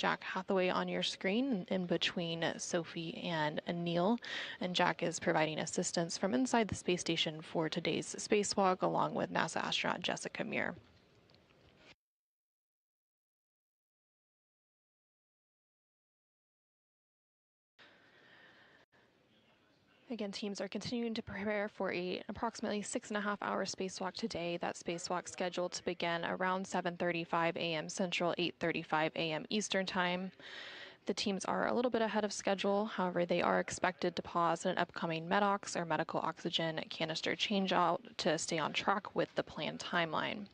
Jack Hathaway on your screen in between Sophie and Neil. And Jack is providing assistance from inside the space station for today's spacewalk, along with NASA astronaut Jessica Meir. Again, teams are continuing to prepare for an approximately 6.5-hour spacewalk today. That spacewalk scheduled to begin around 7:35 a.m. Central, 8:35 a.m. Eastern Time. The teams are a little bit ahead of schedule. However, they are expected to pause an upcoming MEDOX or medical oxygen canister changeout to stay on track with the planned timeline.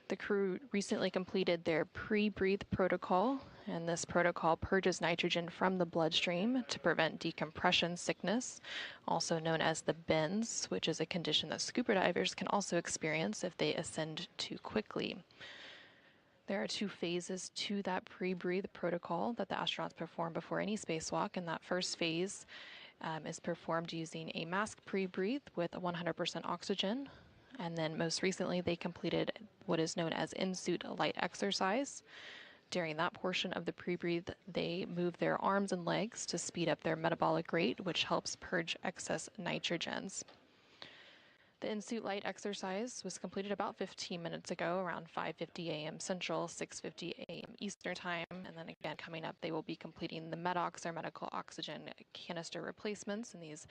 The crew recently completed their pre-breathe protocol, and this protocol purges nitrogen from the bloodstream to prevent decompression sickness, also known as the bends, which is a condition that scuba divers can also experience if they ascend too quickly. There are 2 phases to that pre-breathe protocol that the astronauts perform before any spacewalk, and that first phase is performed using a mask pre-breathe with 100% oxygen. And then most recently, they completed what is known as in-suit light exercise. During that portion of the pre-breathe, they move their arms and legs to speed up their metabolic rate, which helps purge excess nitrogens. The in-suit light exercise was completed about 15 minutes ago, around 5:50 a.m. Central, 6:50 a.m. Eastern Time. And then again, coming up, they will be completing the MEDOX or medical oxygen canister replacements. And these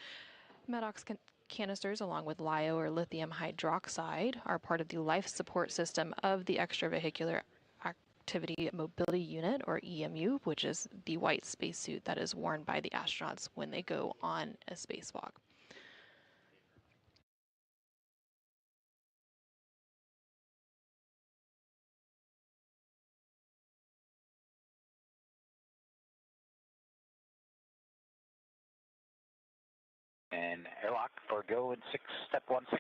MEDOX canisters, along with LiO or lithium hydroxide, are part of the life support system of the extravehicular activity mobility unit, or EMU, which is the white spacesuit that is worn by the astronauts when they go on a spacewalk. And airlock for go in 6, step 16.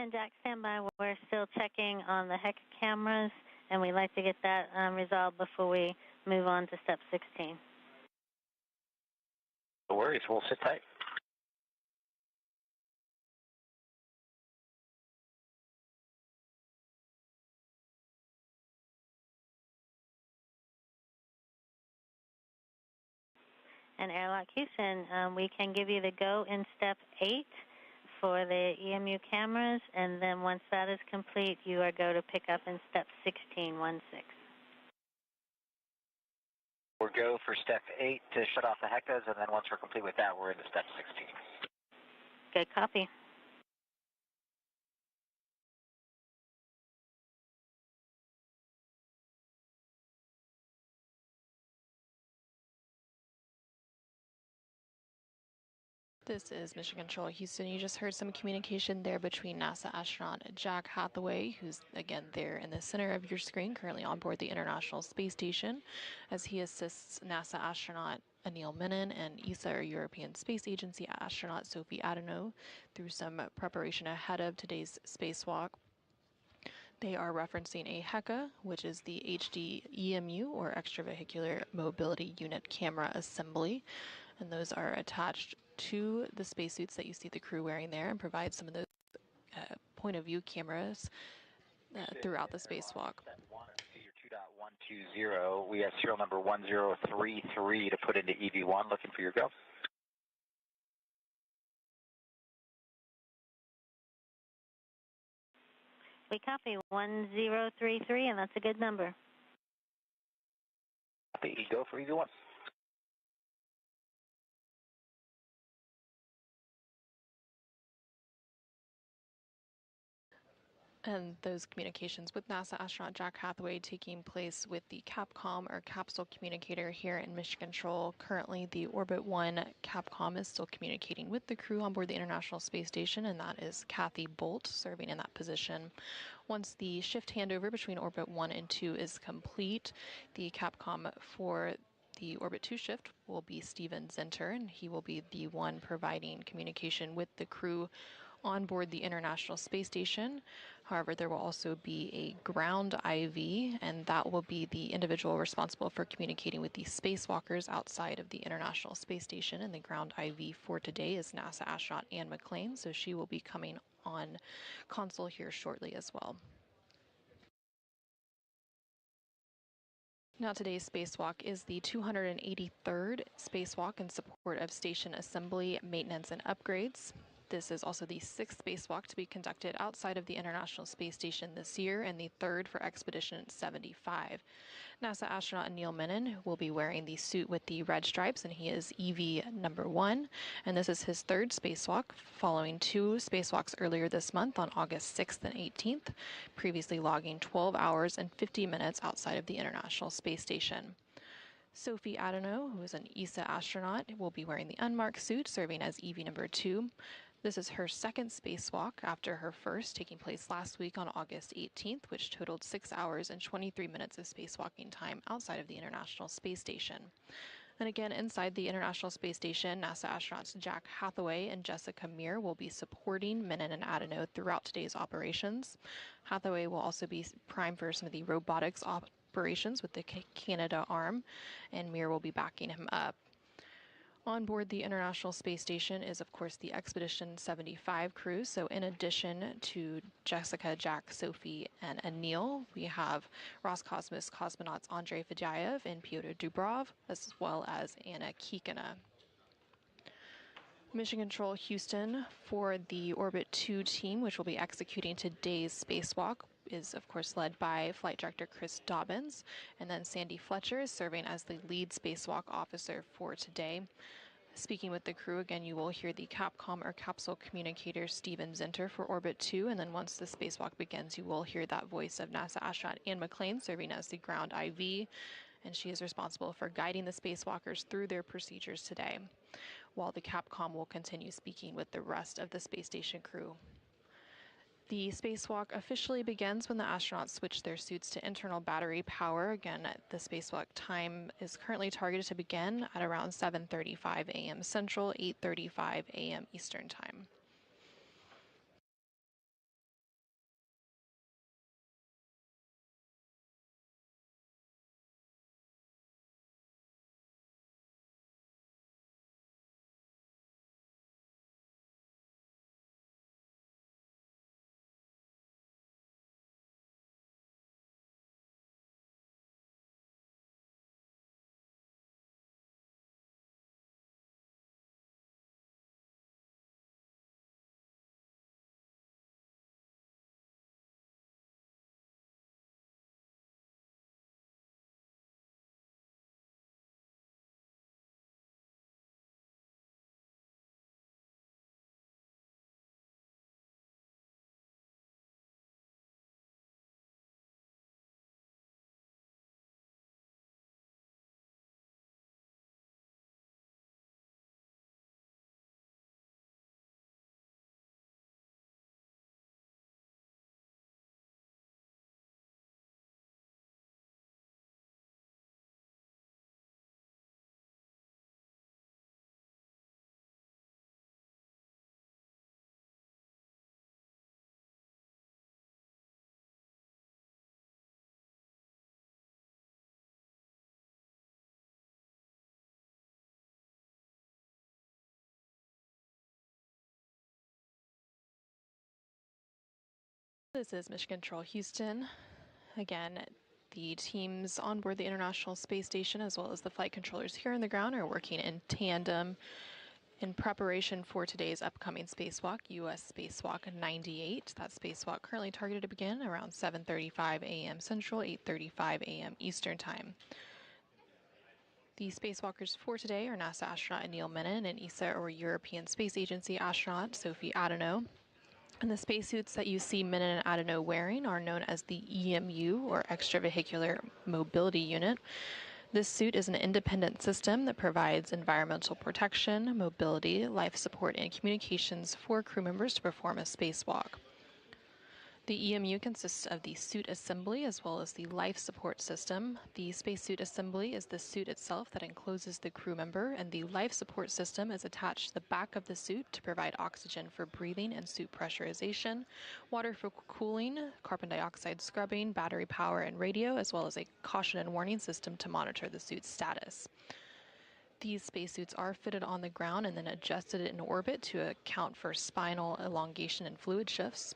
And Jack, stand by. We're still checking on the HEC cameras, and we'd like to get that resolved before we move on to step 16. No worries. We'll sit tight. And Airlock Houston, we can give you the go in step 8 for the EMU cameras, and then once that is complete, you are go to pick up in step 16. We'll go for step 8 to shut off the HECAs, and then once we're complete with that, we're into step 16. Good copy. This is Mission Control Houston. You just heard some communication there between NASA astronaut Jack Hathaway, who's again there in the center of your screen, currently on board the International Space Station, as he assists NASA astronaut Neil Menon and ESA, or European Space Agency astronaut Sofie Adeno, through some preparation ahead of today's spacewalk. They are referencing a HECA, which is the HD EMU, or Extravehicular Mobility Unit Camera Assembly, and those are attached to the spacesuits that you see the crew wearing there, and provide some of those point of view cameras throughout the spacewalk. 2.120. We have serial number 1033 to put into EV1. Looking for your go. We copy 1033, and that's a good number. Copy. Go for EV1. And those communications with NASA astronaut Jack Hathaway taking place with the Capcom, or capsule communicator, here in Mission Control. Currently, the Orbit 1 Capcom is still communicating with the crew on board the International Space Station, and that is Kathy Bolt serving in that position. Once the shift handover between Orbit 1 and 2 is complete, the Capcom for the Orbit 2 shift will be Steven Zenter, and he will be the one providing communication with the crew on board the International Space Station. However, there will also be a ground IV, and that will be the individual responsible for communicating with the spacewalkers outside of the International Space Station. And the ground IV for today is NASA astronaut Anne McClain, so she will be coming on console here shortly as well. Now, today's spacewalk is the 283rd spacewalk in support of station assembly, maintenance, and upgrades. This is also the 6th spacewalk to be conducted outside of the International Space Station this year, and the 3rd for Expedition 75. NASA astronaut Neil Menon will be wearing the suit with the red stripes, and he is EV number 1. And this is his 3rd spacewalk, following 2 spacewalks earlier this month on August 6th and 18th, previously logging 12 hours and 50 minutes outside of the International Space Station. Sofie Adeno, who is an ESA astronaut, will be wearing the unmarked suit, serving as EV number 2. This is her 2nd spacewalk after her first, taking place last week on August 18th, which totaled 6 hours and 23 minutes of spacewalking time outside of the International Space Station. And again, inside the International Space Station, NASA astronauts Jack Hathaway and Jessica Meir will be supporting Menon and Adeno throughout today's operations. Hathaway will also be prime for some of the robotics operations with the Canada arm, and Meir will be backing him up. On board the International Space Station is, of course, the Expedition 75 crew. So in addition to Jessica, Jack, Sophie, and Anil, we have Roscosmos cosmonauts Andrei Fedyaev and Pyotr Dubrov, as well as Anna Kikina. Mission Control Houston for the Orbit 2 team, which will be executing today's spacewalk, is of course led by Flight Director Chris Dobbins, and then Sandy Fletcher is serving as the lead spacewalk officer for today. Speaking with the crew, again, you will hear the Capcom or capsule communicator Steven Zinter for Orbit 2, and then once the spacewalk begins, you will hear that voice of NASA astronaut Anne McClain serving as the ground IV, and she is responsible for guiding the spacewalkers through their procedures today, while the Capcom will continue speaking with the rest of the space station crew. The spacewalk officially begins when the astronauts switch their suits to internal battery power. Again, the spacewalk time is currently targeted to begin at around 7:35 a.m. Central, 8:35 a.m. Eastern Time. This is Mission Control Houston. Again, the teams on board the International Space Station, as well as the flight controllers here on the ground, are working in tandem in preparation for today's upcoming spacewalk, U.S. Spacewalk 98. That spacewalk currently targeted to begin around 7:35 a.m. Central, 8:35 a.m. Eastern Time. The spacewalkers for today are NASA astronaut Neil Menon and ESA or European Space Agency astronaut Sofie Adeno. And the spacesuits that you see Menon and Adeno wearing are known as the EMU, or Extravehicular Mobility Unit. This suit is an independent system that provides environmental protection, mobility, life support, and communications for crew members to perform a spacewalk. The EMU consists of the suit assembly as well as the life support system. The spacesuit assembly is the suit itself that encloses the crew member, and the life support system is attached to the back of the suit to provide oxygen for breathing and suit pressurization, water for cooling, carbon dioxide scrubbing, battery power, and radio, as well as a caution and warning system to monitor the suit's status. These spacesuits are fitted on the ground and then adjusted in orbit to account for spinal elongation and fluid shifts.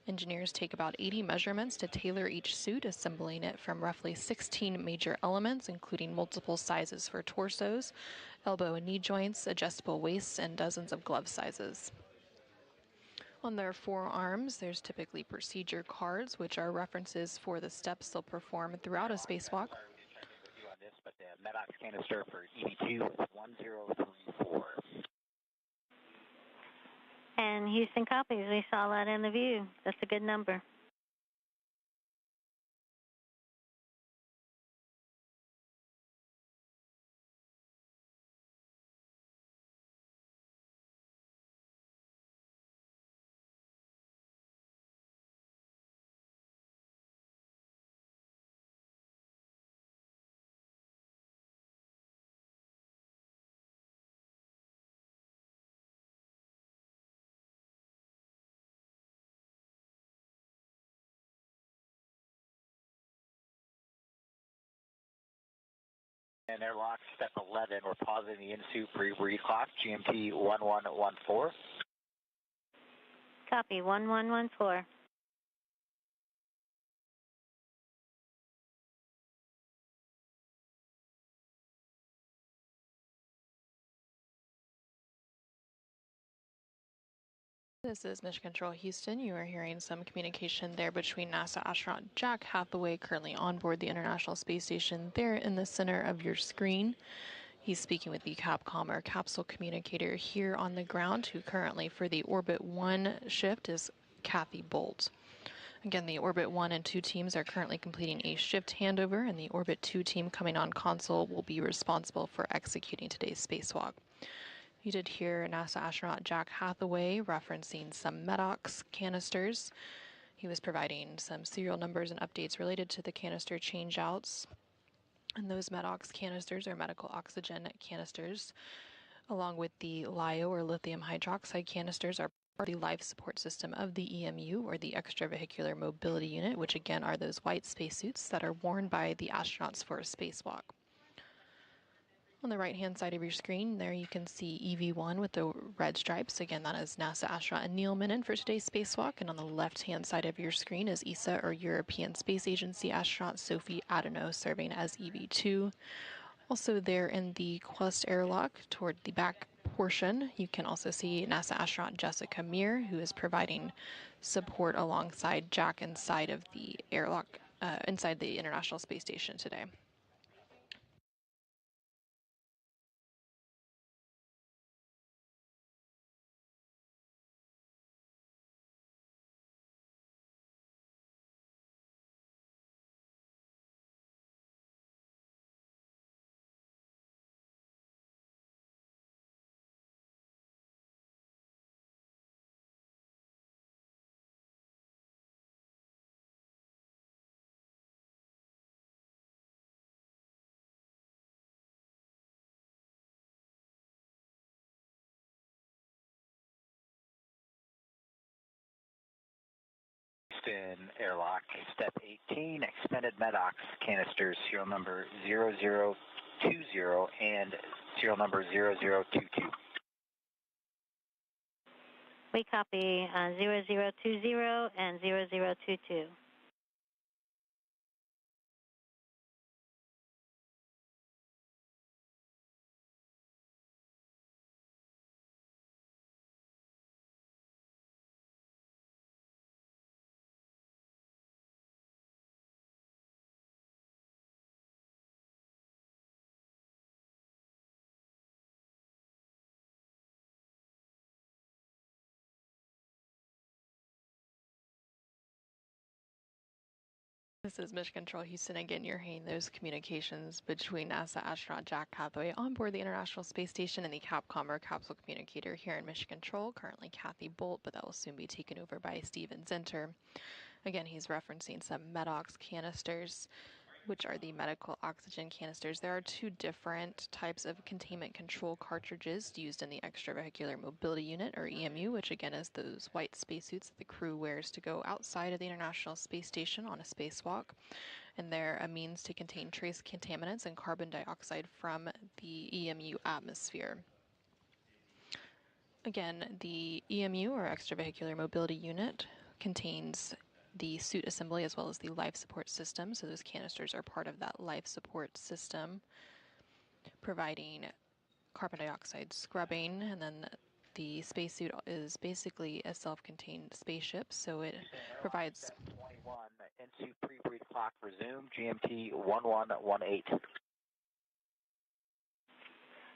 Engineers take about 80 measurements to tailor each suit, assembling it from roughly 16 major elements, including multiple sizes for torsos, elbow and knee joints, adjustable waists, and dozens of glove sizes. On their forearms, there's typically procedure cards, which are references for the steps they'll perform throughout a spacewalk. But the MEDOX canister for EV2 is 1034. And Houston copies. We saw that in the view. That's a good number. And airlock, step 11, we're pausing the in-suit pre-breathe clock, GMT 1114. Copy, 1114. This is Mission Control Houston. You are hearing some communication there between NASA astronaut Jack Hathaway, currently on board the International Space Station, there in the center of your screen. He's speaking with the Capcom, or capsule communicator, here on the ground, who currently for the Orbit 1 shift is Kathy Bolt. Again, the Orbit 1 and 2 teams are currently completing a shift handover, and the Orbit 2 team coming on console will be responsible for executing today's spacewalk. You did hear NASA astronaut Jack Hathaway referencing some MEDOX canisters. He was providing some serial numbers and updates related to the canister changeouts. And those MEDOX canisters are medical oxygen canisters, along with the LiO, or lithium hydroxide canisters, are part of the life support system of the EMU, or the extravehicular mobility unit, which again are those white spacesuits that are worn by the astronauts for a spacewalk. On the right-hand side of your screen, there you can see EV1 with the red stripes. Again, that is NASA astronaut Neil Minin for today's spacewalk. And on the left-hand side of your screen is ESA, or European Space Agency astronaut Sofie Adeno, serving as EV2. Also there in the Quest airlock toward the back portion, you can also see NASA astronaut Jessica Meir, who is providing support alongside Jack inside of the airlock, inside the International Space Station today. Houston airlock, step 18, expended MEDOX canisters, serial number 0020 and serial number 0022. We copy 0020 and 0022. This is Mission Control Houston. Again, you're hearing those communications between NASA astronaut Jack Hathaway on board the International Space Station and the Capcom, or capsule communicator, here in Mission Control. Currently Kathy Bolt, but that will soon be taken over by Steven Zinter. Again, he's referencing some Medox canisters, which are the medical oxygen canisters. There are two different types of containment control cartridges used in the extravehicular mobility unit, or EMU, which again is those white spacesuits that the crew wears to go outside of the International Space Station on a spacewalk. And they're a means to contain trace contaminants and carbon dioxide from the EMU atmosphere. Again, the EMU, or extravehicular mobility unit, contains the suit assembly as well as the life support system. So those canisters are part of that life support system, providing carbon dioxide scrubbing. And then the spacesuit is basically a self-contained spaceship, so it provides... 21, in-suit pre-breathe clock resume, GMT 1118.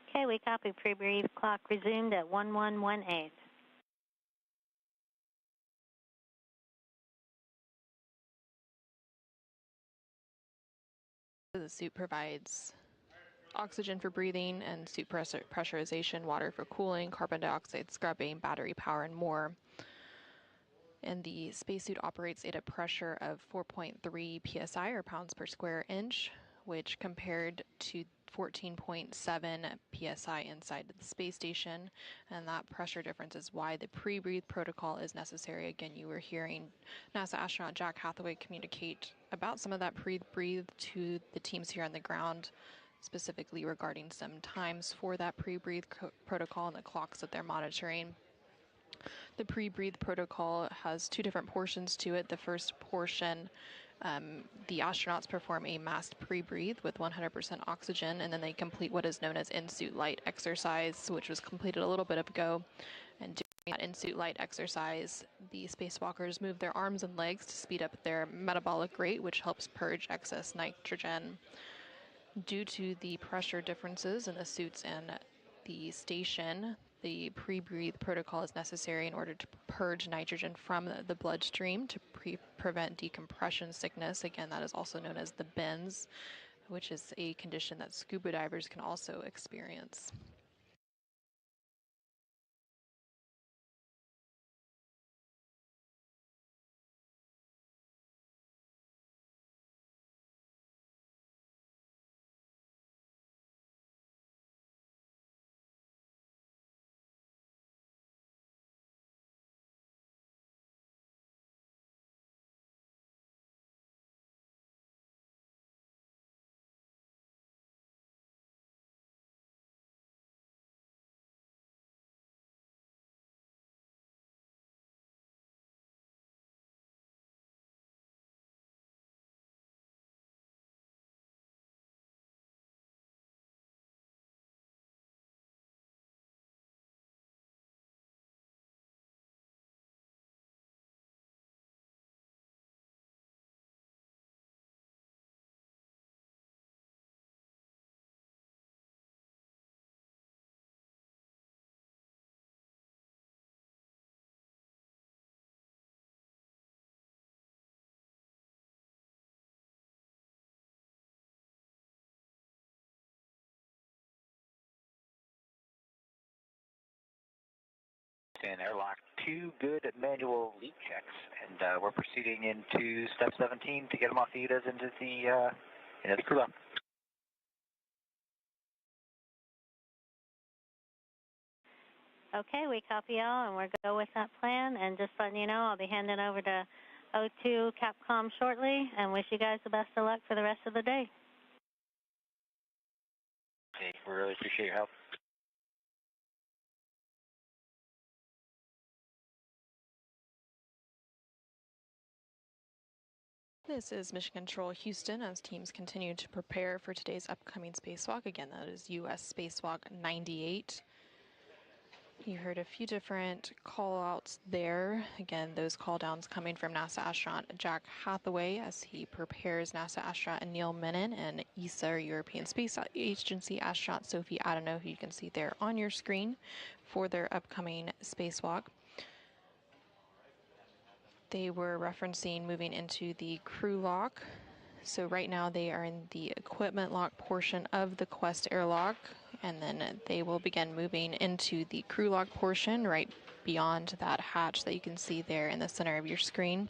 Okay, we copy. Pre-breathe clock resumed at 1118. The suit provides oxygen for breathing and suit pressurization, water for cooling, carbon dioxide scrubbing, battery power, and more. And the spacesuit operates at a pressure of 4.3 psi, or pounds per square inch, which compared to 14.7 psi inside the space station. And that pressure difference is why the pre-breathe protocol is necessary. Again, you were hearing NASA astronaut Jack Hathaway communicate about some of that pre-breathe to the teams here on the ground, specifically regarding some times for that pre-breathe protocol and the clocks that they're monitoring. The pre-breathe protocol has two different portions to it. The first portion, the astronauts perform a masked pre-breathe with 100% oxygen, and then they complete what is known as in-suit light exercise, which was completed a little bit ago. And during that in-suit light exercise, the spacewalkers move their arms and legs to speed up their metabolic rate, which helps purge excess nitrogen. Due to the pressure differences in the suits and the station, the pre-breathe protocol is necessary in order to purge nitrogen from the bloodstream to prevent decompression sickness. Again, that is also known as the bends, which is a condition that scuba divers can also experience. And airlock 2 good manual leak checks, and we're proceeding into step 17 to get them off the UDAs into the crew lock. Okay, we copy all, and we're go with that plan. And just letting you know, I'll be handing over to O2 Capcom shortly, and wish you guys the best of luck for the rest of the day. Okay, we really appreciate your help. This is Mission Control Houston as teams continue to prepare for today's upcoming spacewalk. Again, that is U.S. Spacewalk 98. You heard a few different call-outs there. Again, those call-downs coming from NASA astronaut Jack Hathaway as he prepares NASA astronaut Neil Menon and ESA, or European Space Agency astronaut Sophi Adeno, who you can see there on your screen, for their upcoming spacewalk. They were referencing moving into the crew lock. So right now they are in the equipment lock portion of the Quest airlock, and then they will begin moving into the crew lock portion right beyond that hatch that you can see there in the center of your screen.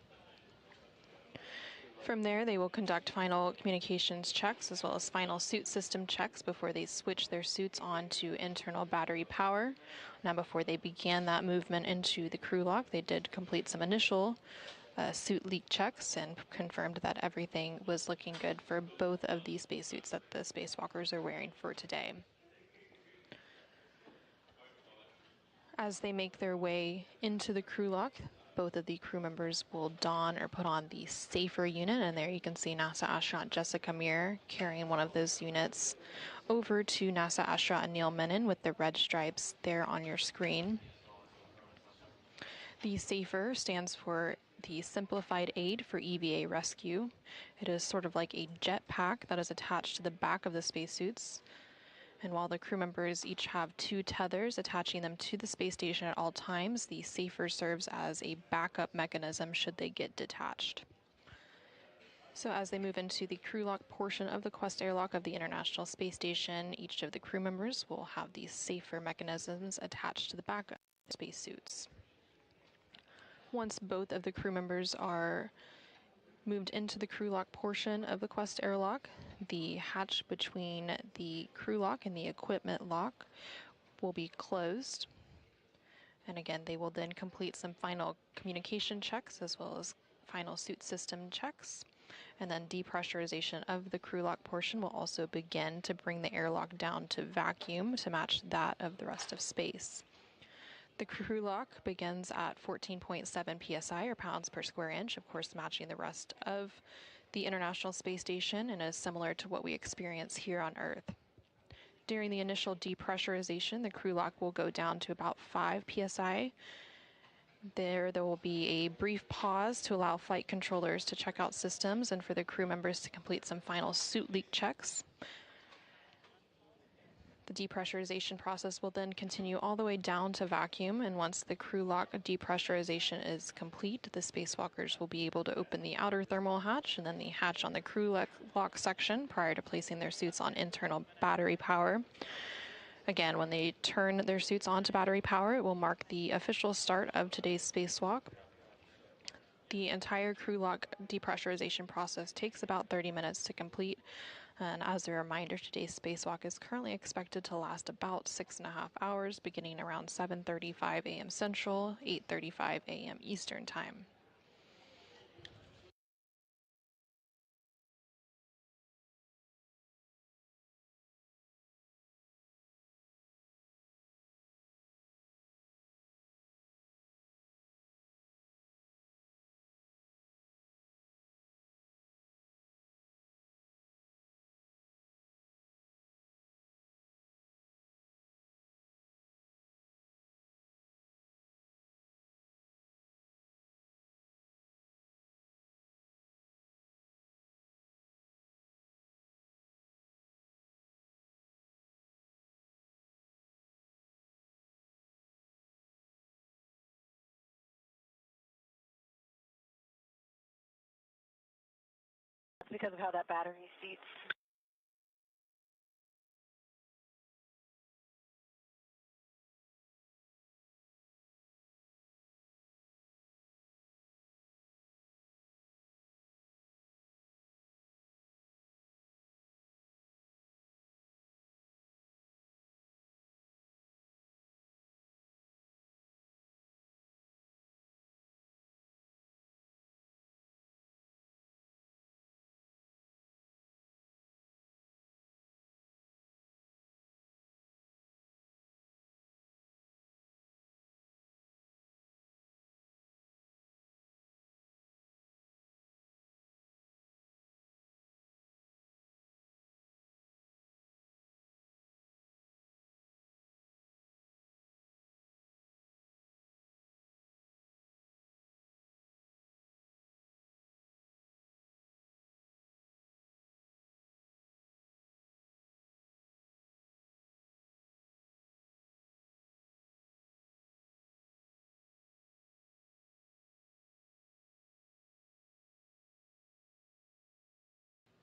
From there, they will conduct final communications checks as well as final suit system checks before they switch their suits on to internal battery power. Now, before they began that movement into the crew lock, they did complete some initial suit leak checks and confirmed that everything was looking good for both of the spacesuits that the spacewalkers are wearing for today. As they make their way into the crew lock, both of the crew members will don or put on the safer unit, and there you can see NASA astronaut Jessica carrying one of those units over to NASA astronaut Neil Menon with the red stripes there on your screen. The SAFER stands for the Simplified Aid for EVA Rescue. It is sort of like a jet pack that is attached to the back of the spacesuits. And while the crew members each have 2 tethers attaching them to the space station at all times, the SAFER serves as a backup mechanism should they get detached. So as they move into the crew lock portion of the Quest airlock of the International Space Station, each of the crew members will have these SAFER mechanisms attached to the back of the spacesuits. Once both of the crew members are moved into the crew lock portion of the Quest airlock, the hatch between the crew lock and the equipment lock will be closed. And again, they will then complete some final communication checks as well as final suit system checks. And then depressurization of the crew lock portion will also begin to bring the airlock down to vacuum to match that of the rest of space. The crew lock begins at 14.7 psi, or pounds per square inch, of course matching the rest of the International Space Station, and is similar to what we experience here on Earth. During the initial depressurization, the crew lock will go down to about 5 psi. There will be a brief pause to allow flight controllers to check out systems and for the crew members to complete some final suit leak checks. The depressurization process will then continue all the way down to vacuum, and once the crew lock depressurization is complete, the spacewalkers will be able to open the outer thermal hatch and then the hatch on the crew lock section prior to placing their suits on internal battery power. Again, when they turn their suits onto battery power, it will mark the official start of today's spacewalk. The entire crew lock depressurization process takes about 30 minutes to complete. And as a reminder, today's spacewalk is currently expected to last about 6.5 hours, beginning around 7:35 a.m. Central, 8:35 a.m. Eastern Time. Because of how that battery seats.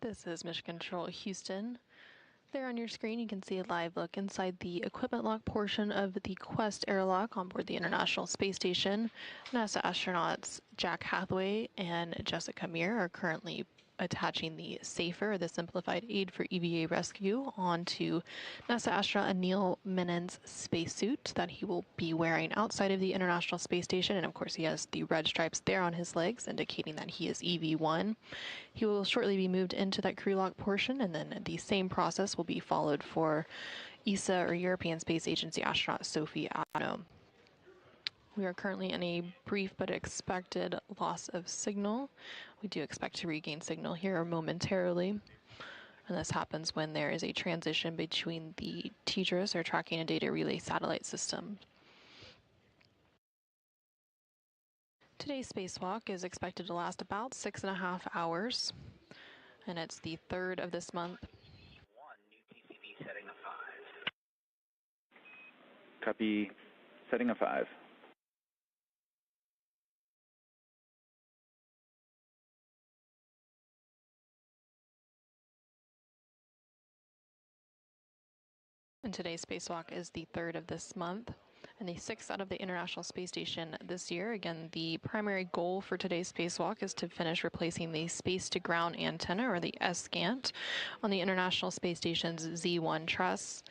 This is Mission Control Houston. There on your screen, you can see a live look inside the equipment lock portion of the Quest airlock on board the International Space Station. NASA astronauts Jack Hathaway and Jessica Meir are currently attaching the SAFER, the Simplified Aid for EVA Rescue, onto NASA astronaut Neil Menon's spacesuit that he will be wearing outside of the International Space Station. And of course, he has the red stripes there on his legs, indicating that he is EV1. He will shortly be moved into that crew lock portion, and then the same process will be followed for ESA, or European Space Agency astronaut Sofie Adeno. We are currently in a brief but expected loss of signal. We do expect to regain signal here momentarily. And this happens when there is a transition between the TDRS, or Tracking and Data Relay Satellite System. Today's spacewalk is expected to last about 6.5 hours, and it's the 3rd of this month. 1, new TCV setting of 5. Copy, setting of 5. And today's spacewalk is the 3rd of this month, and the 6th out of the International Space Station this year. Again, the primary goal for today's spacewalk is to finish replacing the space-to-ground antenna, or the SGANT, on the International Space Station's Z1 truss.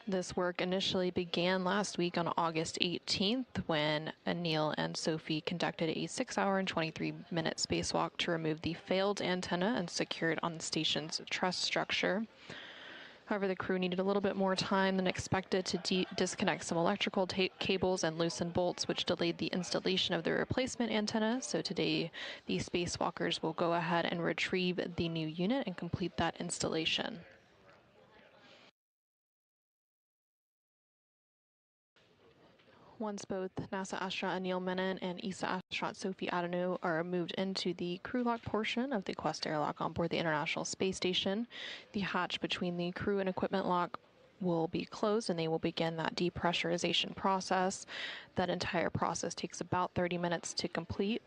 This work initially began last week on August 18th, when Neil and Sofie conducted a 6-hour and 23-minute spacewalk to remove the failed antenna and secure it on the station's truss structure. However, the crew needed a little bit more time than expected to disconnect some electrical cables and loosen bolts, which delayed the installation of the replacement antenna. So today, the spacewalkers will go ahead and retrieve the new unit and complete that installation. Once both NASA astronaut Neil Menon and ESA astronaut Sofie Adeno are moved into the crew lock portion of the Quest airlock on board the International Space Station, the hatch between the crew and equipment lock will be closed, and they will begin that depressurization process. That entire process takes about 30 minutes to complete.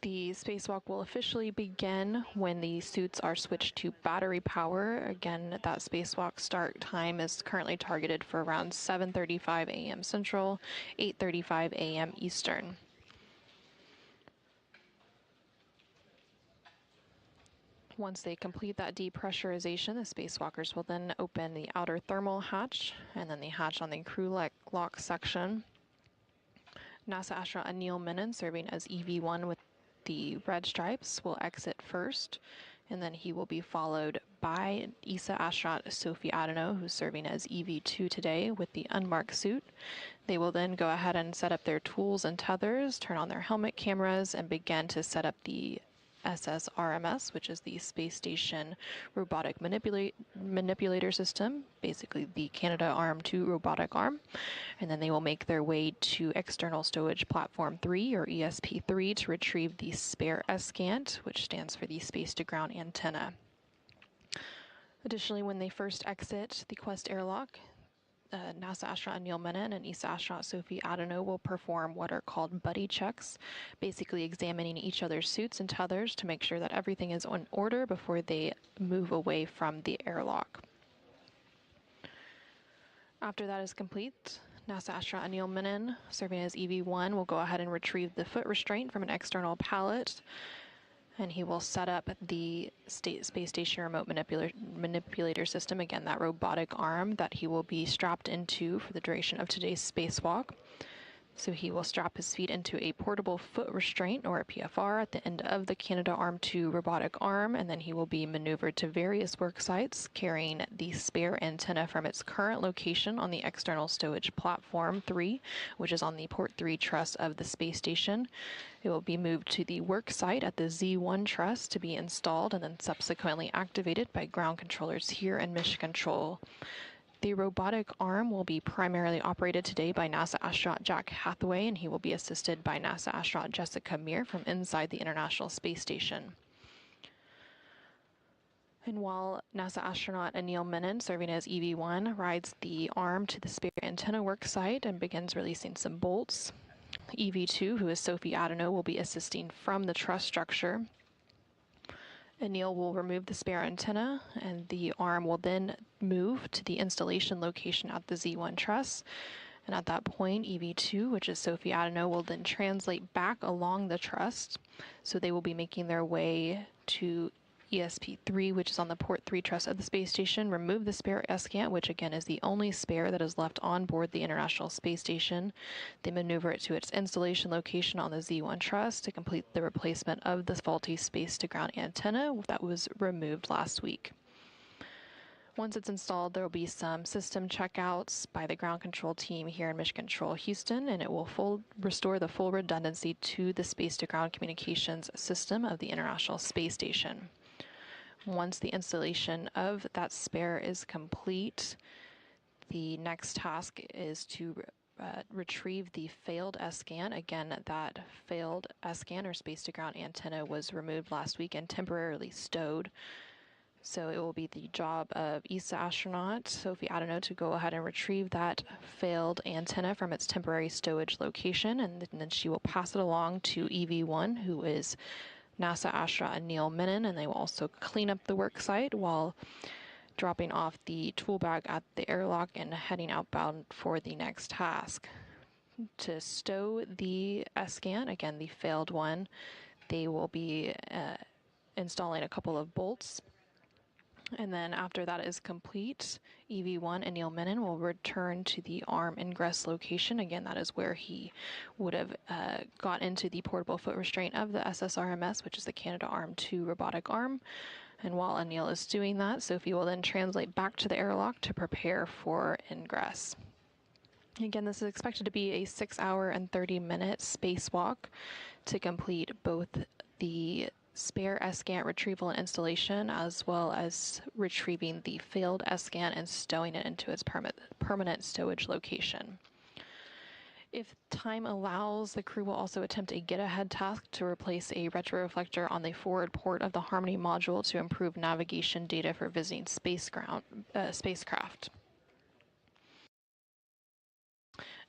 The spacewalk will officially begin when the suits are switched to battery power. Again, that spacewalk start time is currently targeted for around 7:35 a.m. Central, 8:35 a.m. Eastern. Once they complete that depressurization, the spacewalkers will then open the outer thermal hatch and then the hatch on the crew lock section. NASA astronaut Neil Menon, serving as EV1 with the red stripes, will exit first, and then he will be followed by ESA astronaut Sofie Adeno, who's serving as EV2 today with the unmarked suit. They will then go ahead and set up their tools and tethers, turn on their helmet cameras, and begin to set up the SSRMS, which is the Space Station Robotic Manipulator System, basically the Canadarm2 robotic arm. And then they will make their way to External Stowage Platform 3, or ESP3, to retrieve the spare SGANT, which stands for the Space-to-Ground Antenna. Additionally, when they first exit the Quest airlock, NASA astronaut Neil Menon and ESA astronaut Sofie Adeno will perform what are called buddy checks, basically examining each other's suits and tethers to make sure that everything is in order before they move away from the airlock. After that is complete, NASA astronaut Neil Menon, serving as EV1, will go ahead and retrieve the foot restraint from an external pallet, and he will set up the Space Station Remote Manipulator System, again, that robotic arm that he will be strapped into for the duration of today's spacewalk. So he will strap his feet into a portable foot restraint, or a PFR, at the end of the Canadarm2 robotic arm, and then he will be maneuvered to various work sites, carrying the spare antenna from its current location on the External Stowage Platform 3, which is on the Port 3 truss of the space station. It will be moved to the work site at the Z1 truss to be installed and then subsequently activated by ground controllers here in Mission Control. The robotic arm will be primarily operated today by NASA astronaut Jack Hathaway, and he will be assisted by NASA astronaut Jessica Meir from inside the International Space Station. And while NASA astronaut Neil Menon, serving as EV1, rides the arm to the spare antenna work site and begins releasing some bolts, EV2, who is Sofie Adeno, will be assisting from the truss structure. And Neil will remove the spare antenna, and the arm will then move to the installation location at the Z1 truss. And at that point, EV2, which is Sophi Adeno, will then translate back along the truss. So they will be making their way to ESP3, which is on the port 3 truss of the space station, remove the spare escant, which again is the only spare that is left on board the International Space Station. They maneuver it to its installation location on the Z1 truss to complete the replacement of the faulty space-to-ground antenna that was removed last week. Once it's installed, there will be some system checkouts by the ground control team here in Mission Control Houston, and it will restore the full redundancy to the space-to-ground communications system of the International Space Station. Once the installation of that spare is complete, the next task is to retrieve the failed escant. Again, that failed escant or space-to-ground antenna was removed last week and temporarily stowed. So it will be the job of ESA astronaut Sophi Adeno to go ahead and retrieve that failed antenna from its temporary stowage location, and then she will pass it along to EV1, who is NASA astronaut Neil Menon, and they will also clean up the work site while dropping off the tool bag at the airlock and heading outbound for the next task. To stow the escant, again the failed one, they will be installing a couple of bolts. And then after that is complete, EV1 and Neil Menon will return to the arm ingress location. Again, that is where he would have got into the portable foot restraint of the SSRMS, which is the Canadarm2 robotic arm. And while Anil is doing that, Sophi will then translate back to the airlock to prepare for ingress. Again, this is expected to be a 6-hour and 30-minute spacewalk to complete both the spare escant retrieval and installation, as well as retrieving the failed escant and stowing it into its permanent stowage location. If time allows, the crew will also attempt a get-ahead task to replace a retroreflector on the forward port of the Harmony module to improve navigation data for visiting spacecraft.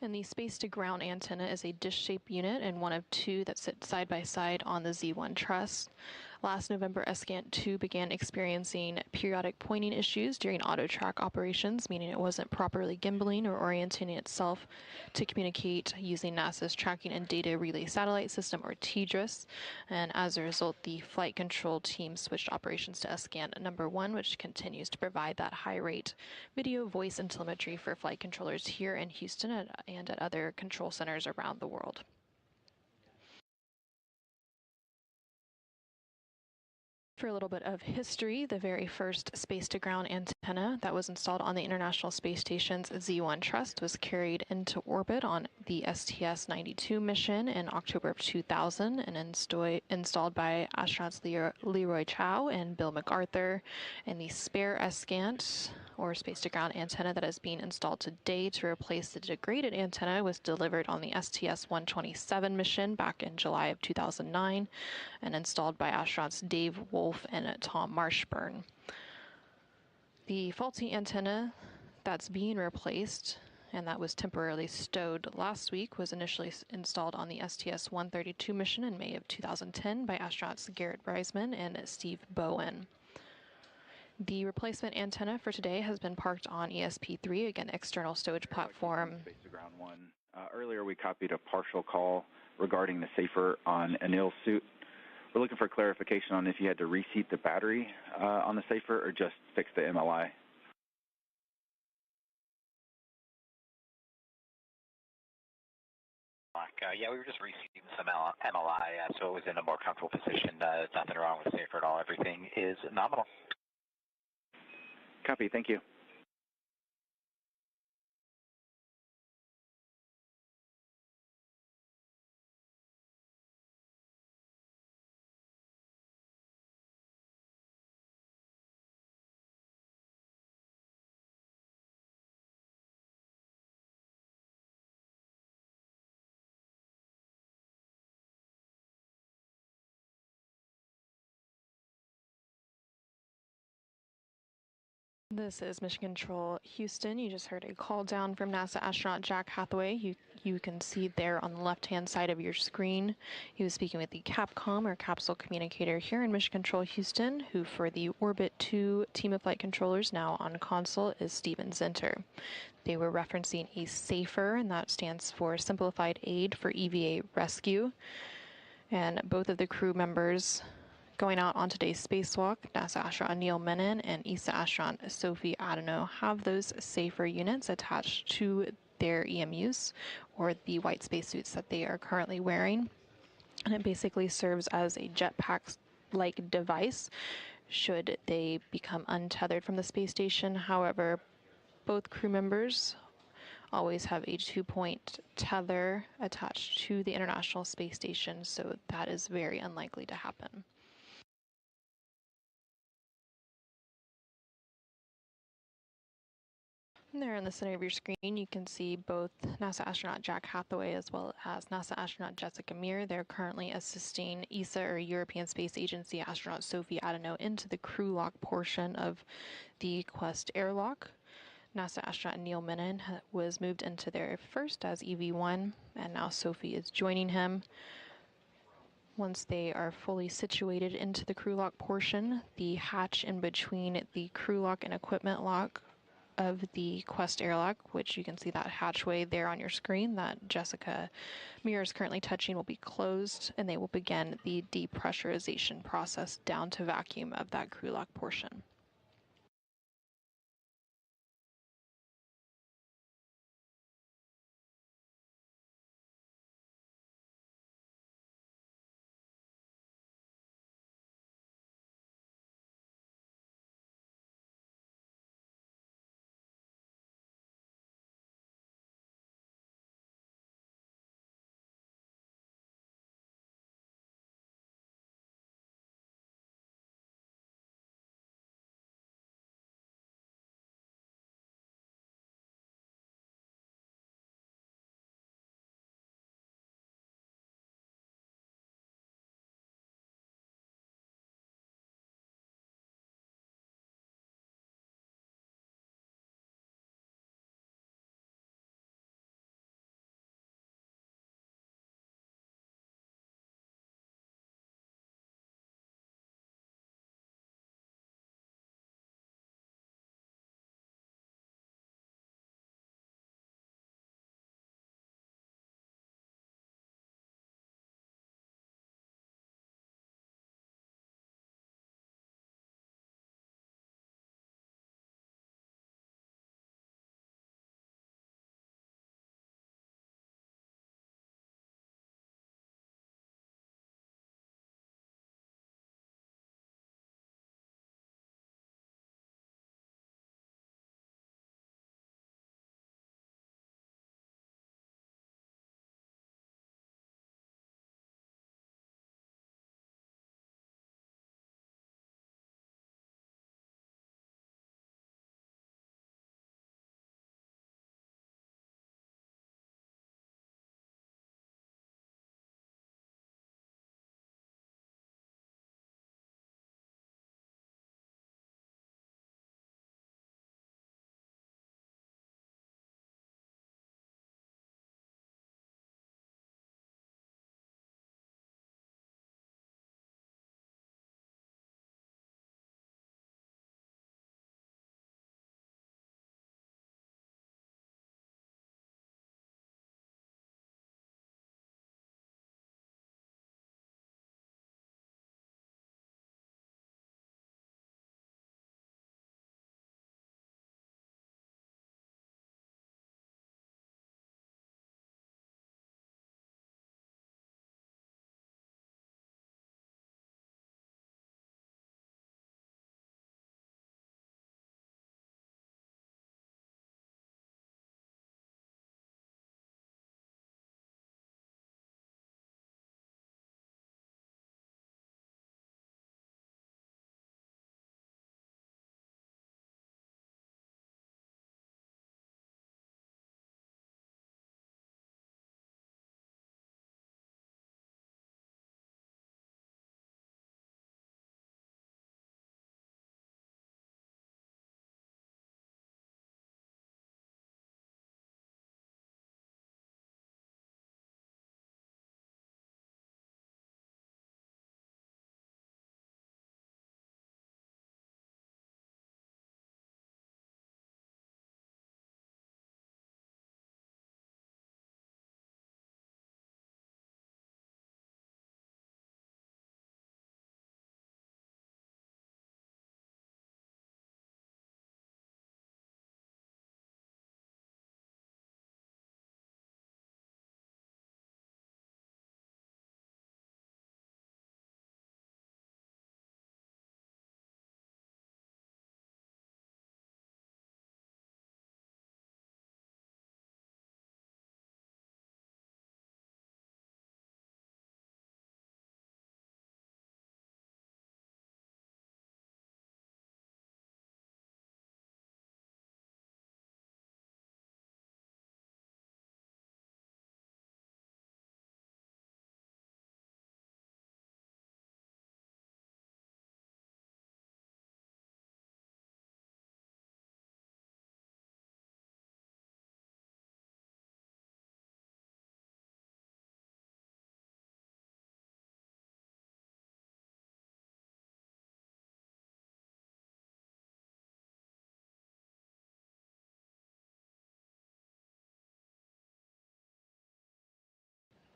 And the space-to-ground antenna is a dish-shaped unit and one of two that sit side by side on the Z1 truss. Last November, escant 2 began experiencing periodic pointing issues during auto-track operations, meaning it wasn't properly gimbaling or orienting itself to communicate using NASA's Tracking and Data Relay Satellite System, or TDRS. And as a result, the flight control team switched operations to escant number 1, which continues to provide that high-rate video, voice, and telemetry for flight controllers here in Houston and at other control centers around the world. For a little bit of history, the very first space-to-ground antenna that was installed on the International Space Station's Z1 truss was carried into orbit on the STS-92 mission in October of 2000 and installed by astronauts Leroy Chow and Bill MacArthur. And the spare escant, or space-to-ground antenna, that is being installed today to replace the degraded antenna was delivered on the STS-127 mission back in July of 2009 and installed by astronauts Dave Wolf and Tom Marshburn. The faulty antenna that's being replaced and that was temporarily stowed last week was initially installed on the STS-132 mission in May of 2010 by astronauts Garrett Reisman and Steve Bowen. The replacement antenna for today has been parked on ESP3, again, external stowage platform. Space to ground 1. Earlier we copied a partial call regarding the safer on Anil's suit. We're looking for clarification on if you had to reseat the battery on the safer or just fix the MLI. Yeah, we were just reseating some MLI, so it was in a more comfortable position. Nothing wrong with the safer at all. Everything is nominal. Copy, thank you. This is Mission Control Houston. You just heard a call down from NASA astronaut Jack Hathaway. You can see there on the left-hand side of your screen. He was speaking with the CAPCOM, or capsule communicator, here in Mission Control Houston, who for the Orbit 2 team of flight controllers now on console is Steven Zinter. They were referencing a SAFER, and that stands for Simplified Aid for EVA Rescue. And both of the crew members going out on today's spacewalk, NASA astronaut Neil Menon and ESA astronaut Sofie Adeno, have those SAFER units attached to their EMUs, or the white spacesuits that they are currently wearing. And it basically serves as a jetpack-like device should they become untethered from the space station. However, both crew members always have a 2-point tether attached to the International Space Station, so that is very unlikely to happen. There in the center of your screen, you can see both NASA astronaut Jack Hathaway as well as NASA astronaut Jessica Meir. They're currently assisting ESA, or European Space Agency, astronaut Sofie Adeno into the crew lock portion of the Quest airlock. NASA astronaut Neil Menon was moved into there first as EV1, and now Sofie is joining him. Once they are fully situated into the crew lock portion, the hatch in between the crew lock and equipment lock of the Quest airlock, which you can see that hatchway there on your screen that Jessica Meir is currently touching, will be closed, and they will begin the depressurization process down to vacuum of that crew lock portion.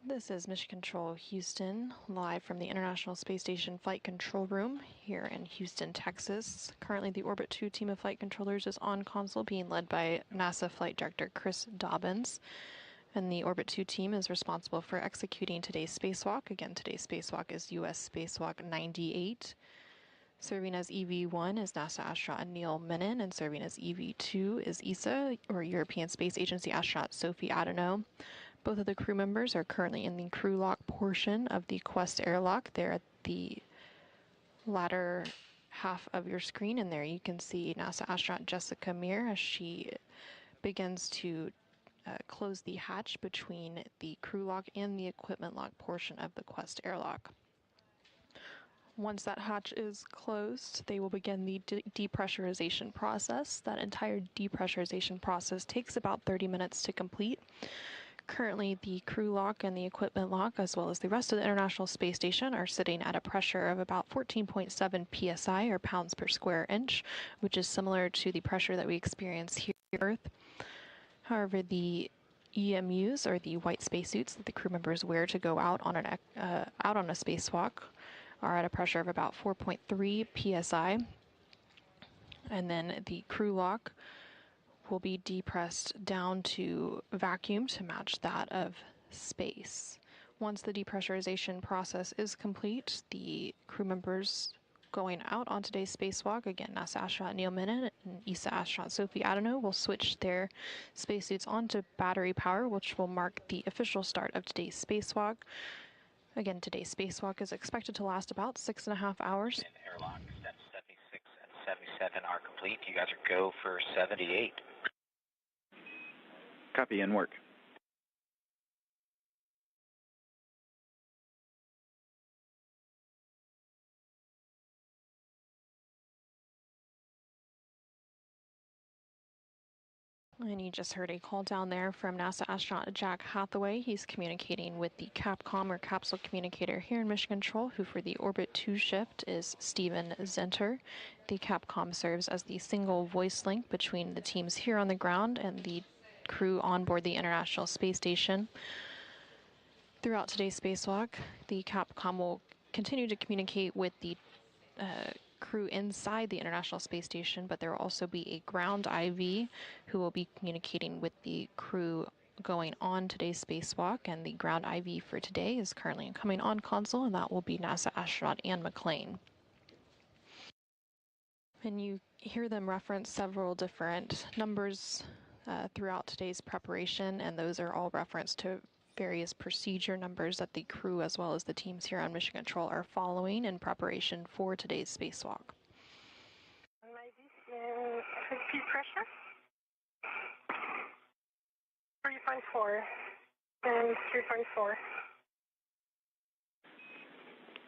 This is Mission Control Houston, live from the International Space Station Flight Control Room here in Houston, Texas. Currently, the Orbit 2 team of flight controllers is on console, being led by NASA Flight Director Chris Dobbins. And the Orbit 2 team is responsible for executing today's spacewalk. Again, today's spacewalk is U.S. Spacewalk 98. Serving as EV-1 is NASA astronaut Neil Menon, and serving as EV-2 is ESA, or European Space Agency astronaut Sofie Adeno. Both of the crew members are currently in the crew lock portion of the Quest airlock. They're at the latter half of your screen, and there you can see NASA astronaut Jessica as she begins to close the hatch between the crew lock and the equipment lock portion of the Quest airlock. Once that hatch is closed, they will begin the depressurization process. That entire depressurization process takes about 30 minutes to complete. Currently, the crew lock and the equipment lock, as well as the rest of the International Space Station, are sitting at a pressure of about 14.7 psi, or pounds per square inch, which is similar to the pressure that we experience here on Earth. However, the EMUs, or the white spacesuits that the crew members wear to go out on a spacewalk, are at a pressure of about 4.3 psi. And then the crew lock will be depressed down to vacuum to match that of space. Once the depressurization process is complete, the crew members going out on today's spacewalk, again, NASA astronaut Neil Menon and ESA astronaut Sofie Adeno, will switch their spacesuits onto battery power, which will mark the official start of today's spacewalk. Again, today's spacewalk is expected to last about 6.5 hours. Airlock steps 76 and 77 are complete. You guys are go for 78. Copy and work. And you just heard a call down there from NASA astronaut Jack Hathaway. He's communicating with the Capcom, or capsule communicator, here in Mission Control, who for the Orbit 2 shift is Steven Zenter. The Capcom serves as the single voice link between the teams here on the ground and the crew on board the International Space Station. Throughout today's spacewalk, the Capcom will continue to communicate with the crew inside the International Space Station, but there will also be a ground IV who will be communicating with the crew going on today's spacewalk, and the ground IV for today is currently coming on console, and that will be NASA astronaut Anne McClain. And you hear them reference several different numbers throughout today's preparation, and those are all referenced to various procedure numbers that the crew, as well as the teams here on Mission Control, are following in preparation for today's spacewalk. Speed pressure 3.4 and 3.4.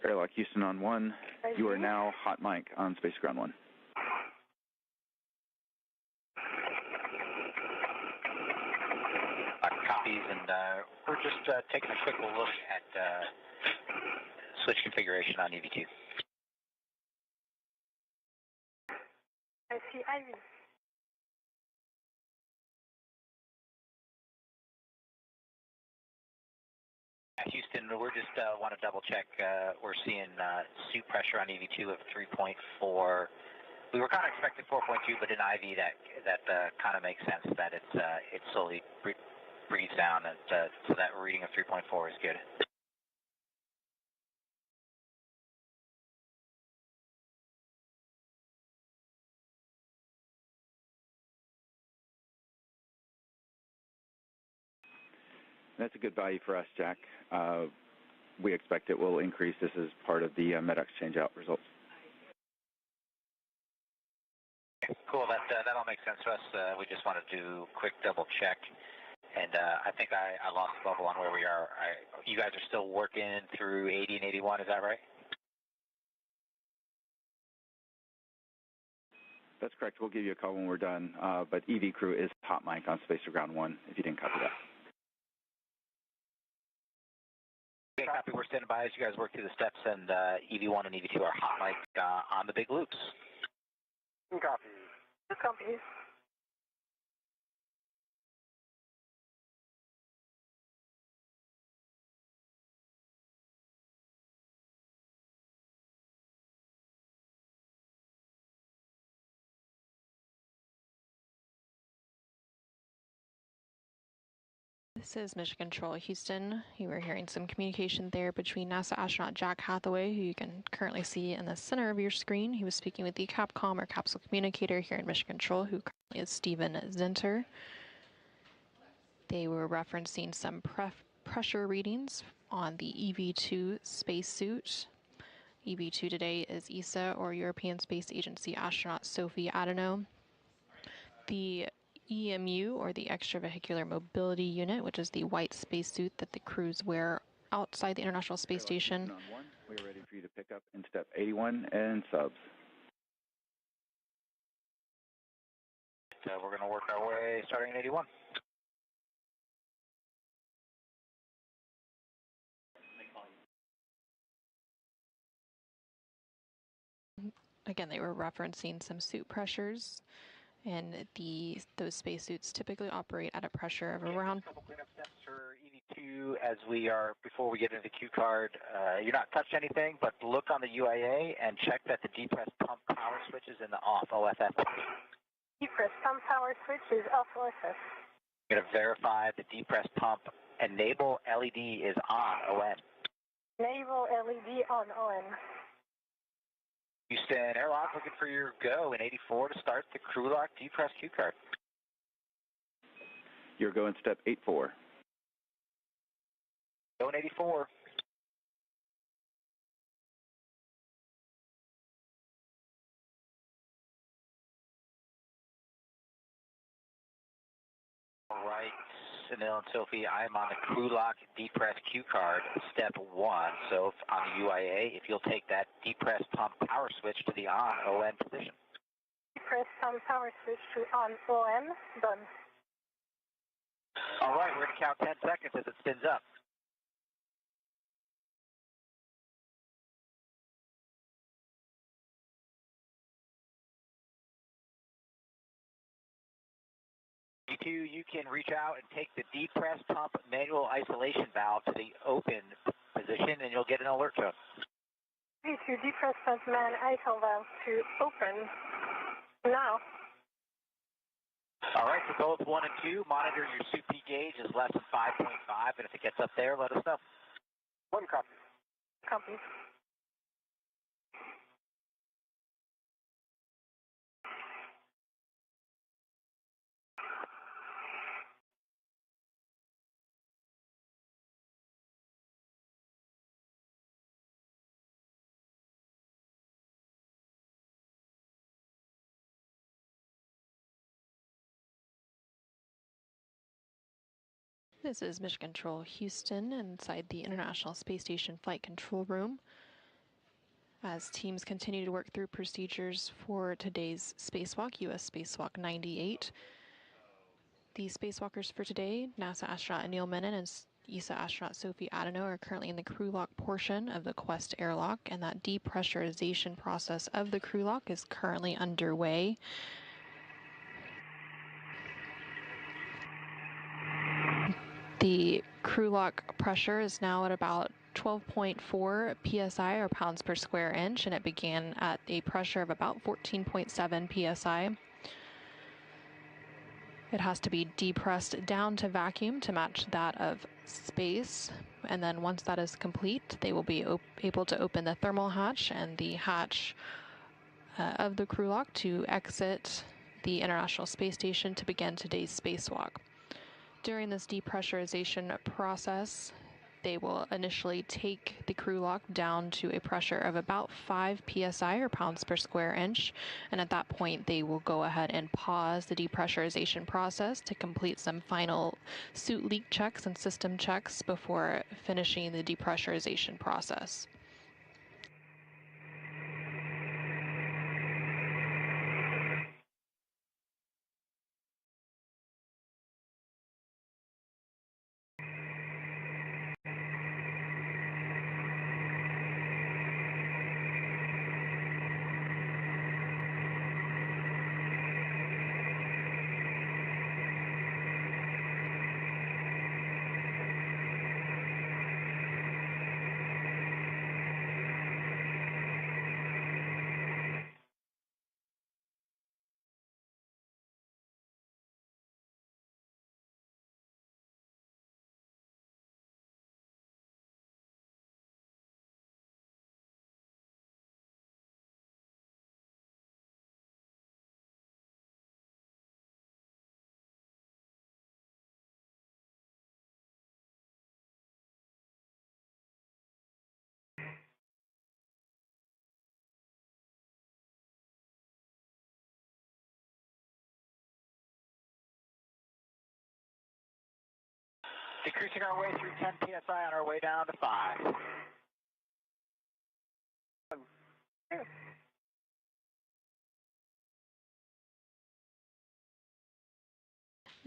Airlock Houston on 1. You are now hot mic on Space Ground 1. Copies, and we're just taking a quick look at switch configuration on EV2. I see IV. Houston, we're just want to double check. We're seeing suit pressure on EV2 of 3.4. We were kind of expecting 4.2, but in IV that kind of makes sense that it slowly breathes down, and so that reading of 3.4 is good. That's a good value for us, Jack. We expect it will increase. This is part of the MEDEX change-out results. Cool. That all makes sense to us. We just want to do a quick double check. And I think I lost the bubble on where we are. You guys are still working through 80 and 81, is that right? That's correct. We'll give you a call when we're done. But EV crew is hot mic on Space Ground 1, if you didn't copy that. Okay, copy. We're standing by as you guys work through the steps, and EV1 and EV2 are hot mic on the big loops. Copy. Copy. This is Mission Control Houston. You were hearing some communication there between NASA astronaut Jack Hathaway, who you can currently see in the center of your screen. He was speaking with the Capcom or capsule communicator here in Mission Control, who currently is Steven Zinter. They were referencing some pressure readings on the EV-2 spacesuit. EV-2 today is ESA, or European Space Agency astronaut Sofie Adeno. The EMU, or the Extravehicular Mobility Unit, which is the white spacesuit that the crews wear outside the International Space Station. We are ready for you to pick up in step 81 and subs. So we're going to work our way starting at 81. Again, they were referencing some suit pressures, and those spacesuits typically operate at a pressure of around. A couple cleanup steps for EV2 as we are, before we get into the Q card. You're not touched anything, but look on the UIA and check that the depressed pump power switch is in the off OFS. Depressed pump power switch is off OFS. I'm going to verify the depressed pump enable LED is on ON. Enable LED on ON. Houston Airlock, looking for your go in 84 to start the crew lock depress Q card. Your go in step 84. Go in 84. All right, Sunil and Sophie, I am on the crew lock depress Q card, step 1. So on the UIA, if you'll take that depress pump power switch to the on ON position. Depress pump power switch to on ON, done. All right, we're going to count 10 seconds as it spins up. You2, you can reach out and take the depress pump manual isolation valve to the open position, and you'll get an alert tone. V2, depress pump man idle valve to open. Now. All right, for goals 1 and 2, monitor your SUP gauge is less than 5.5, and if it gets up there, let us know. 1 copy. Copy. This is Mission Control Houston inside the International Space Station Flight Control Room as teams continue to work through procedures for today's spacewalk, U.S. Spacewalk 98. The spacewalkers for today, NASA astronaut Neil Menon and ESA astronaut Sofie Adeno, are currently in the crew lock portion of the Quest airlock, and that depressurization process of the crew lock is currently underway. The crew lock pressure is now at about 12.4 psi, or pounds per square inch, and it began at a pressure of about 14.7 psi. It has to be depressed down to vacuum to match that of space, and then once that is complete, they will be able to open the thermal hatch and the hatch of the crew lock to exit the International Space Station to begin today's spacewalk. During this depressurization process, they will initially take the crew lock down to a pressure of about 5 psi, or pounds per square inch, and at that point they will go ahead and pause the depressurization process to complete some final suit leak checks and system checks before finishing the depressurization process. Decreasing our way through 10 psi on our way down to 5.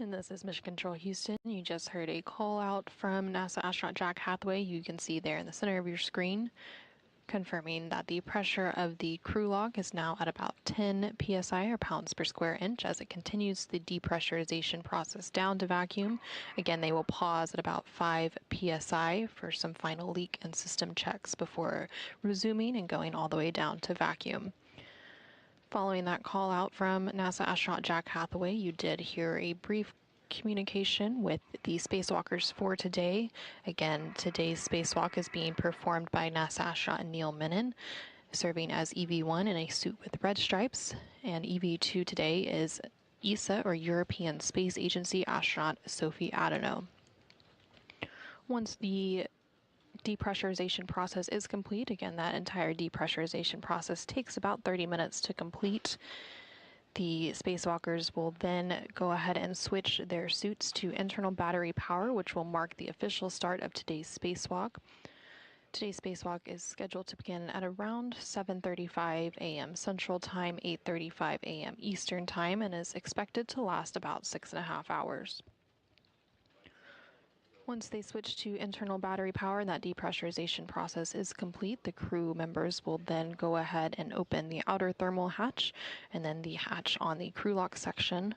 And this is Mission Control Houston. You just heard a call out from NASA astronaut Jack Hathaway. You can see there in the center of your screen, confirming that the pressure of the crew log is now at about 10 psi or pounds per square inch as it continues the depressurization process down to vacuum. Again, they will pause at about 5 psi for some final leak and system checks before resuming and going all the way down to vacuum. Following that call out from NASA astronaut Jack Hathaway, you did hear a brief communication with the spacewalkers for today. Again, today's spacewalk is being performed by NASA astronaut Neil Menon, serving as EV1 in a suit with red stripes, and EV2 today is ESA, or European Space Agency astronaut Sofie Adeno. Once the depressurization process is complete, again, that entire depressurization process takes about 30 minutes to complete. The spacewalkers will then go ahead and switch their suits to internal battery power, which will mark the official start of today's spacewalk. Today's spacewalk is scheduled to begin at around 7:35 a.m. Central Time, 8:35 a.m. Eastern Time, and is expected to last about 6.5 hours. Once they switch to internal battery power and that depressurization process is complete, the crew members will then go ahead and open the outer thermal hatch and then the hatch on the crew lock section.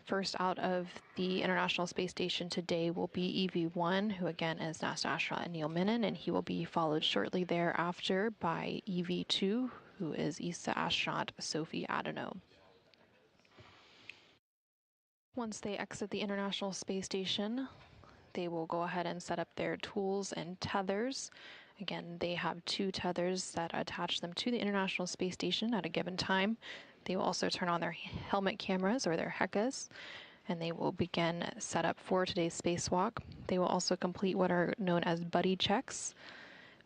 First out of the International Space Station today will be EV1, who again is NASA astronaut Neil Menon, and he will be followed shortly thereafter by EV2, who is ESA astronaut Sofie Adeno. Once they exit the International Space Station, they will go ahead and set up their tools and tethers. Again, they have 2 tethers that attach them to the International Space Station at a given time. They will also turn on their helmet cameras, or their HECAs, and they will begin setup for today's spacewalk. They will also complete what are known as buddy checks,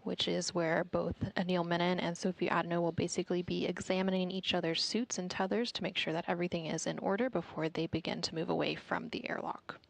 which is where both Neil Menon and Sofie Adeno will basically be examining each other's suits and tethers to make sure that everything is in order before they begin to move away from the airlock.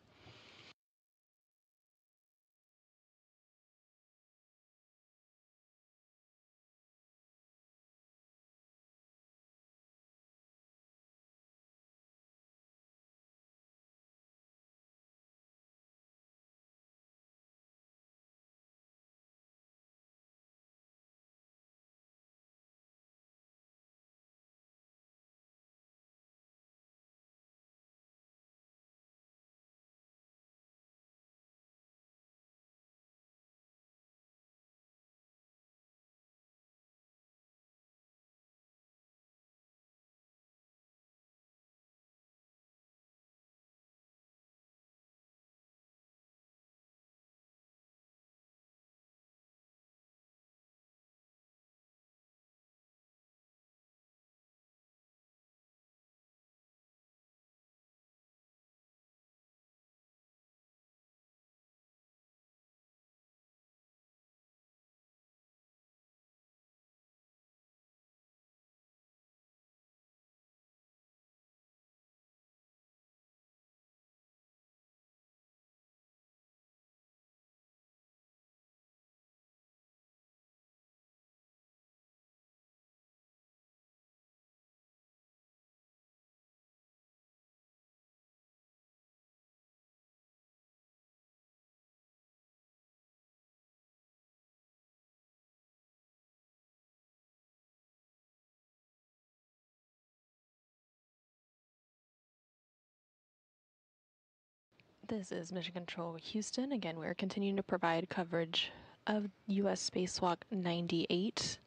This is Mission Control Houston. Again, we're continuing to provide coverage of U.S. Spacewalk 98.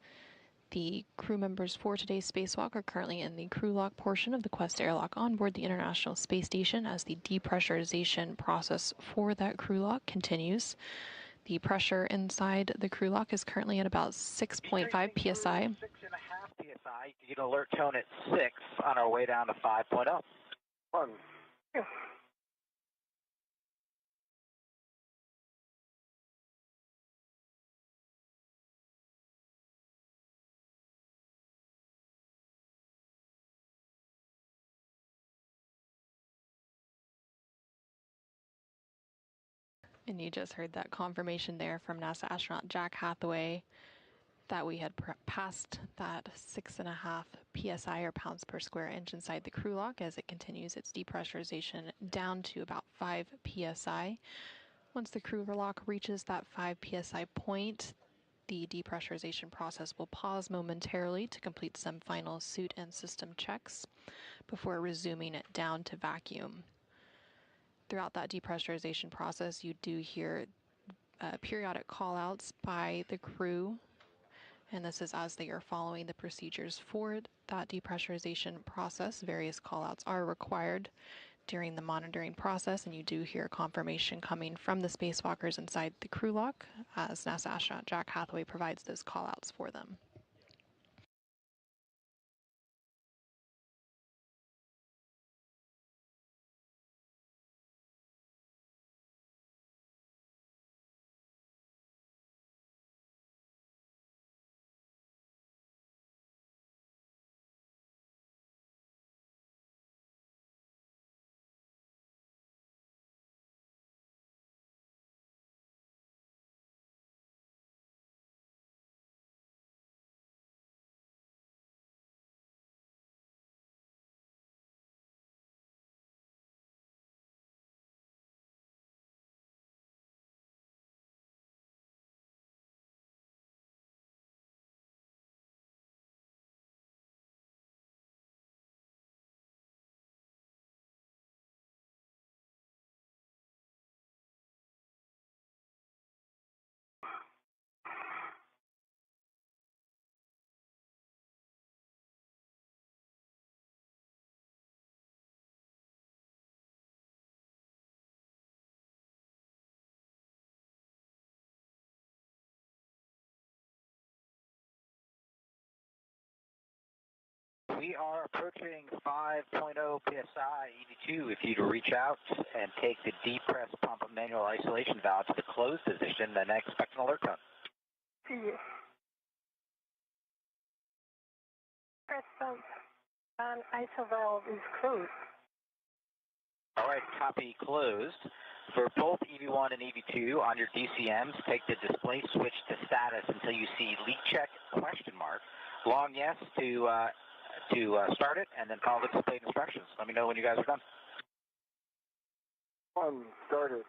The crew members for today's spacewalk are currently in the crew lock portion of the Quest airlock on board the International Space Station as the depressurization process for that crew lock continues. The pressure inside the crew lock is currently at about 6.5 psi. 6.5 psi. You can alert tone at 6 on our way down to 5.0. 1. And you just heard that confirmation there from NASA astronaut Jack Hathaway that we had passed that 6.5 psi or pounds per square inch inside the crew lock as it continues its depressurization down to about 5 psi. Once the crew lock reaches that 5 psi point, the depressurization process will pause momentarily to complete some final suit and system checks before resuming it down to vacuum. Throughout that depressurization process, you do hear periodic call-outs by the crew, and this is as they are following the procedures for that depressurization process. Various call-outs are required during the monitoring process, and you do hear confirmation coming from the spacewalkers inside the crew lock as NASA astronaut Jack Hathaway provides those call-outs for them. We are approaching 5.0 psi EV2. If you'd reach out and take the depress pump manual isolation valve to the closed position, then expect an alert tone. Yes. Press pump and ISO valve is closed. All right, copy closed. For both EV1 and EV2 on your DCMs, take the display switch to status until you see leak check ? Long yes to start it, and then follow the displayed instructions. Let me know when you guys are done. Started.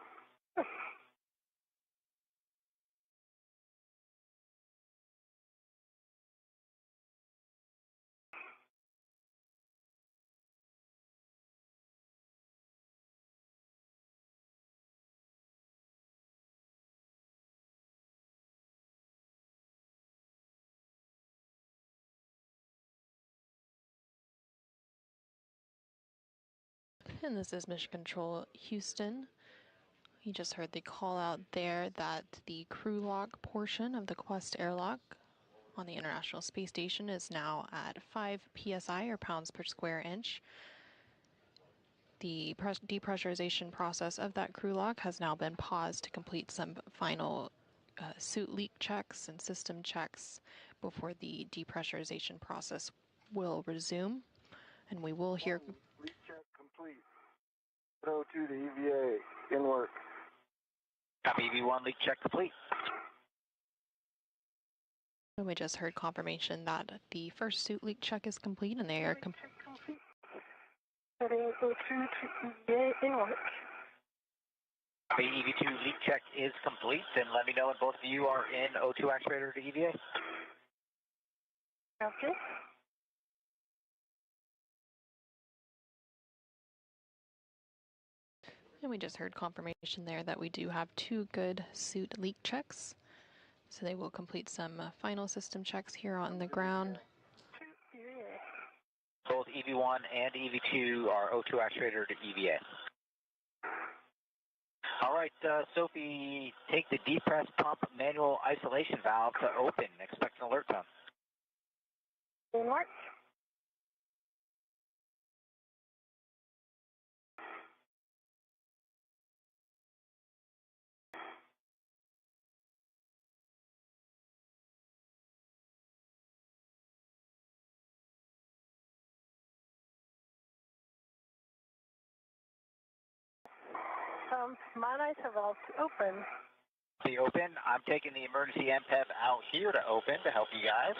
And this is Mission Control Houston. You just heard the call out there that the crew lock portion of the Quest airlock on the International Space Station is now at 5 psi or pounds per square inch. The depressurization process of that crew lock has now been paused to complete some final suit leak checks and system checks before the depressurization process will resume. And we will hear... Leak check complete. 02 to EVA, in work. Copy, EV1 leak check complete. And we just heard confirmation that the first suit leak check is complete and they are complete. Setting 02 to EVA in work. Copy, EV2 leak check is complete, and let me know when both of you are in O2 actuator to EVA. Okay. And we just heard confirmation there that we do have 2 good suit leak checks. So they will complete some final system checks here on the ground. Both EV1 and EV2 are O2 actuator to EVA. All right, Sophie, take the depress pump manual isolation valve to open. Expect an alert tone. In work. pumps, man ISO valve to open. The open. I'm taking the emergency MPEP out here to open to help you guys.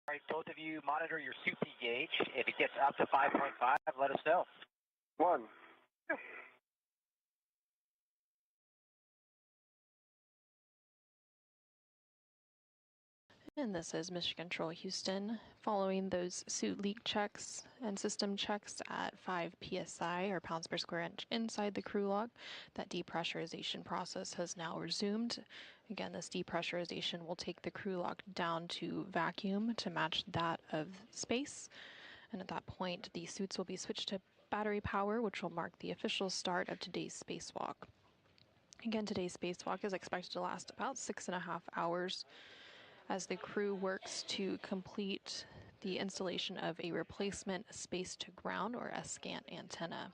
All right, both of you monitor your SUP gauge. If it gets up to 5.5, let us know. 1. And this is Mission Control Houston. Following those suit leak checks and system checks at 5 psi or pounds per square inch inside the crew log, that depressurization process has now resumed. Again, this depressurization will take the crew log down to vacuum to match that of space. And at that point, the suits will be switched to battery power, which will mark the official start of today's spacewalk. Again, today's spacewalk is expected to last about 6.5 hours. As the crew works to complete the installation of a replacement space-to-ground or S-scan antenna.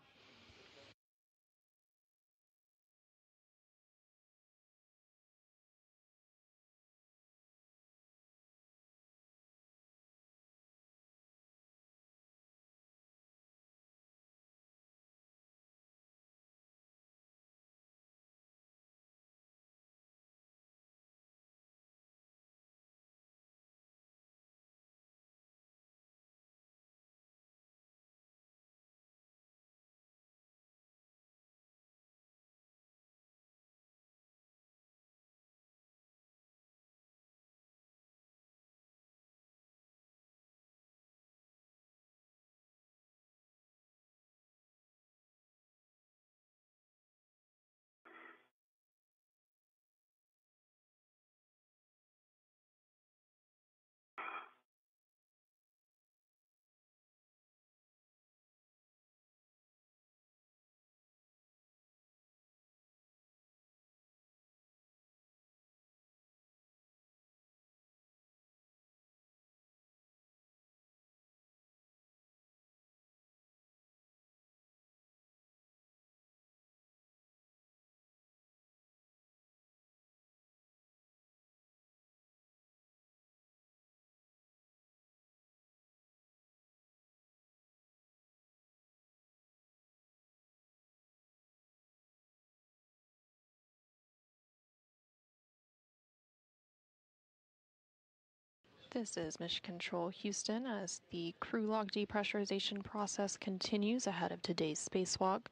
This is Mission Control Houston as the crew log depressurization process continues ahead of today's spacewalk.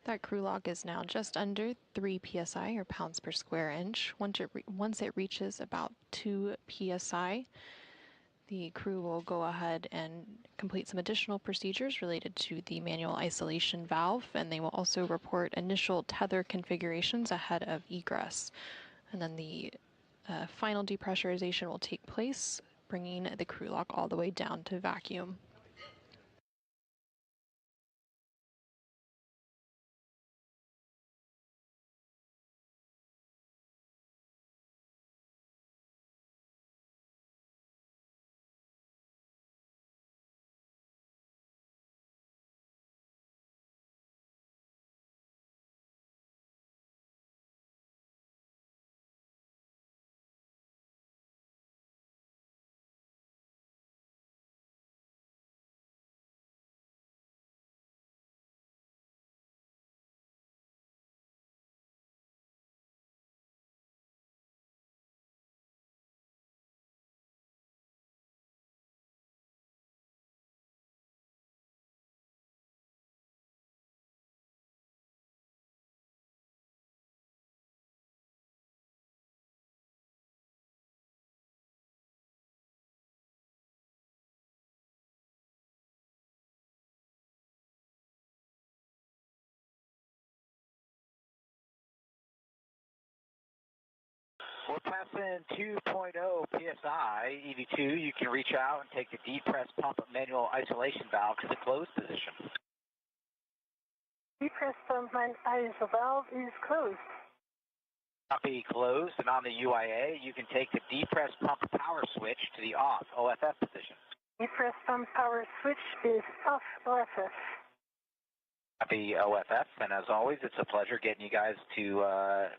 That crew log is now just under 3 psi or pounds per square inch. Once it reaches about 2 psi, the crew will go ahead and complete some additional procedures related to the manual isolation valve, and they will also report initial tether configurations ahead of egress. And then the final depressurization will take place, bringing the crew lock all the way down to vacuum. We're passing 2.0 psi EV2. You can reach out and take the depress pump manual isolation valve to the closed position. Depress pump man ISO valve is closed. Copy closed, and on the UIA, you can take the depress pump power switch to the off OFF position. Depress pump power switch is off OFF. Copy OFF, and as always, it's a pleasure getting you guys to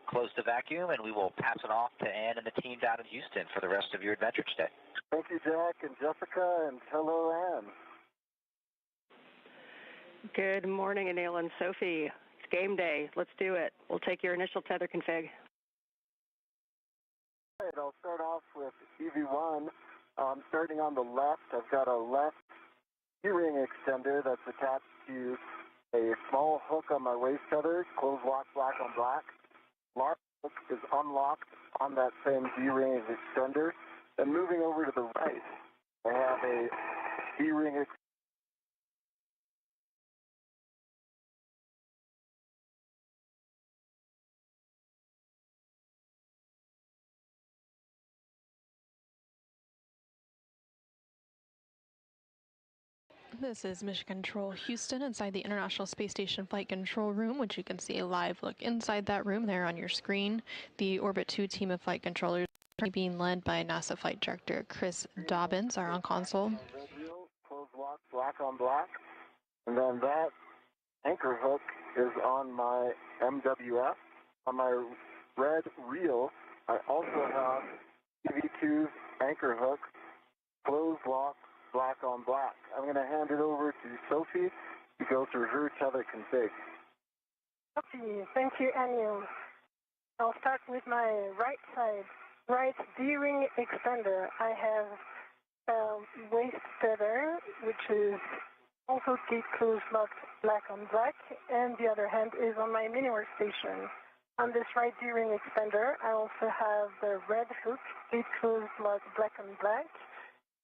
close the vacuum, and we will pass it off to Ann and the team down in Houston for the rest of your adventure today. Thank you, Jack and Jessica, and hello, Ann. Good morning, Anil and Sophie. It's game day. Let's do it. We'll take your initial tether config. All right, I'll start off with EV1. Starting on the left, I've got a left keyring extender that's attached to a small hook on my waist tether, close lock, black on black. Large hook is unlocked on that same D-ring extender. Then moving over to the right, I have a D-ring extender. This is Mission Control Houston inside the International Space Station Flight Control Room, which you can see a live look inside that room there on your screen. The Orbit 2 team of flight controllers being led by NASA Flight Director Chris Dobbins are on console. Red reel, close lock, black on black. And then that anchor hook is on my MWF. On my red reel, I also have EV2's anchor hook, close lock, black on black. I'm going to hand it over to Sophie to go through her tether config. Okay, thank you, Anil. I'll start with my right side, right D-ring extender. I have waist tether, which is also gate close locked black on black, and the other hand is on my mini workstation. On this right D-ring extender, I also have the red hook, gate close locked black on black.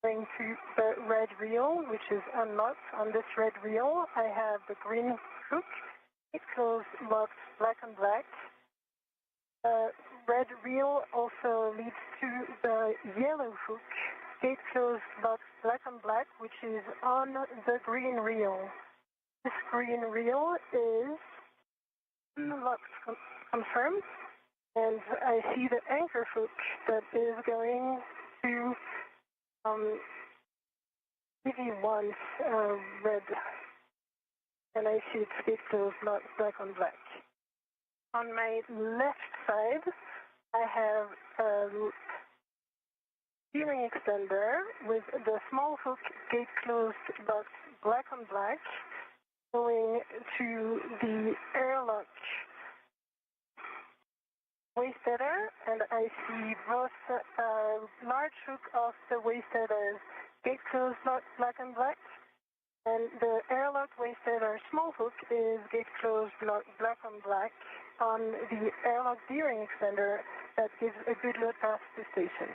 Going to the red reel, which is unlocked. On this red reel, I have the green hook. It closed locked black on black. Red reel also leads to the yellow hook. Gate closed locked black on black, which is on the green reel. This green reel is unlocked confirmed, and I see the anchor hook that is going to EV1's red, and I see it's gate closed locked black on black. On my left side, I have a steering extender with the small hook gate closed locked black on black, going to the airlock waist tether, and I see both large hook of the waist tether gate closed locked black and black, and the airlock waist tether small hook is gate closed locked black on black on the airlock D-ring extender that gives a good load path to station.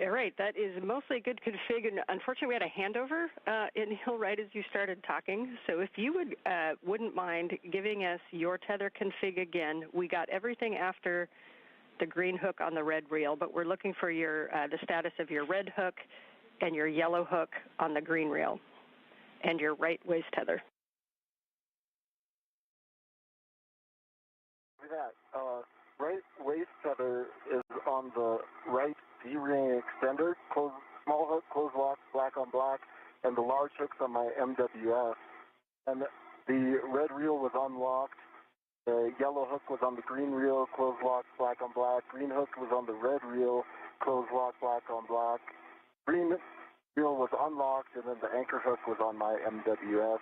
All right, that is mostly a good config, and unfortunately we had a handover in Hill right as you started talking. So if you wouldn't mind giving us your tether config again. We got everything after the green hook on the red reel, but we're looking for your the status of your red hook and your yellow hook on the green reel and your right waist tether. That right waist tether is on the right D-ring extender, small hook, close lock, black on black, and the large hook's on my MWF. And the red reel was unlocked. The yellow hook was on the green reel, close lock, black on black. Green hook was on the red reel, close lock, black on black. Green reel was unlocked, and then the anchor hook was on my MWF.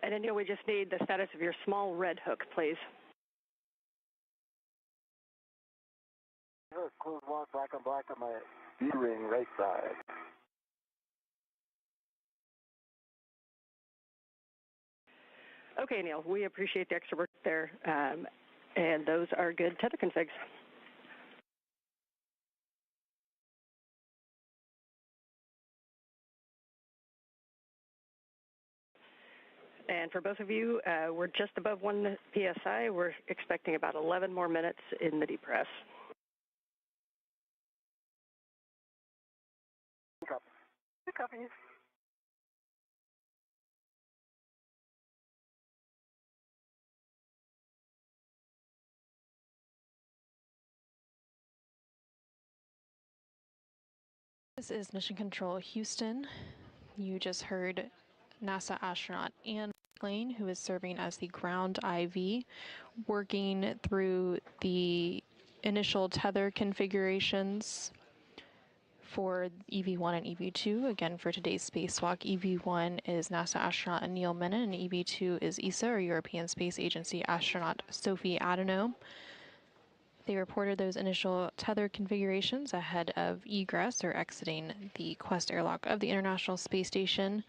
And Anil, we just need the status of your small red hook, please. Hook, close lock, black on black on my D-ring right side. Okay, Neil, we appreciate the extra work there, and those are good tether configs. And for both of you, we're just above 1 PSI. We're expecting about 11 more minutes in the depress. Good copies. This is Mission Control Houston. You just heard NASA astronaut Ann McClain, who is serving as the ground IV, working through the initial tether configurations for EV1 and EV2. Again, for today's spacewalk, EV1 is NASA astronaut Neil Menon, and EV2 is ESA, or European Space Agency astronaut Sofie Adeno. They reported those initial tether configurations ahead of egress, or exiting the Quest airlock of the International Space Station.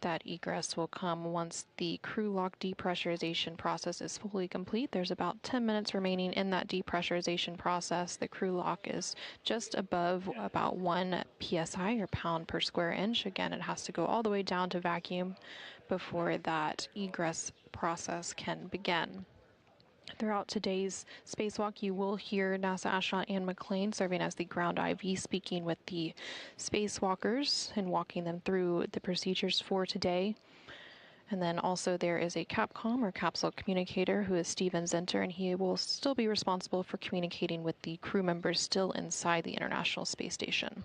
That egress will come once the crew lock depressurization process is fully complete. There's about 10 minutes remaining in that depressurization process. The crew lock is just above about 1 psi, or pound per square inch. Again, it has to go all the way down to vacuum before that egress process can begin. Throughout today's spacewalk, you will hear NASA astronaut Ann McClain, serving as the ground IV, speaking with the spacewalkers and walking them through the procedures for today. And then also there is a CAPCOM, or capsule communicator, who is Steven Zenter, and he will still be responsible for communicating with the crew members still inside the International Space Station.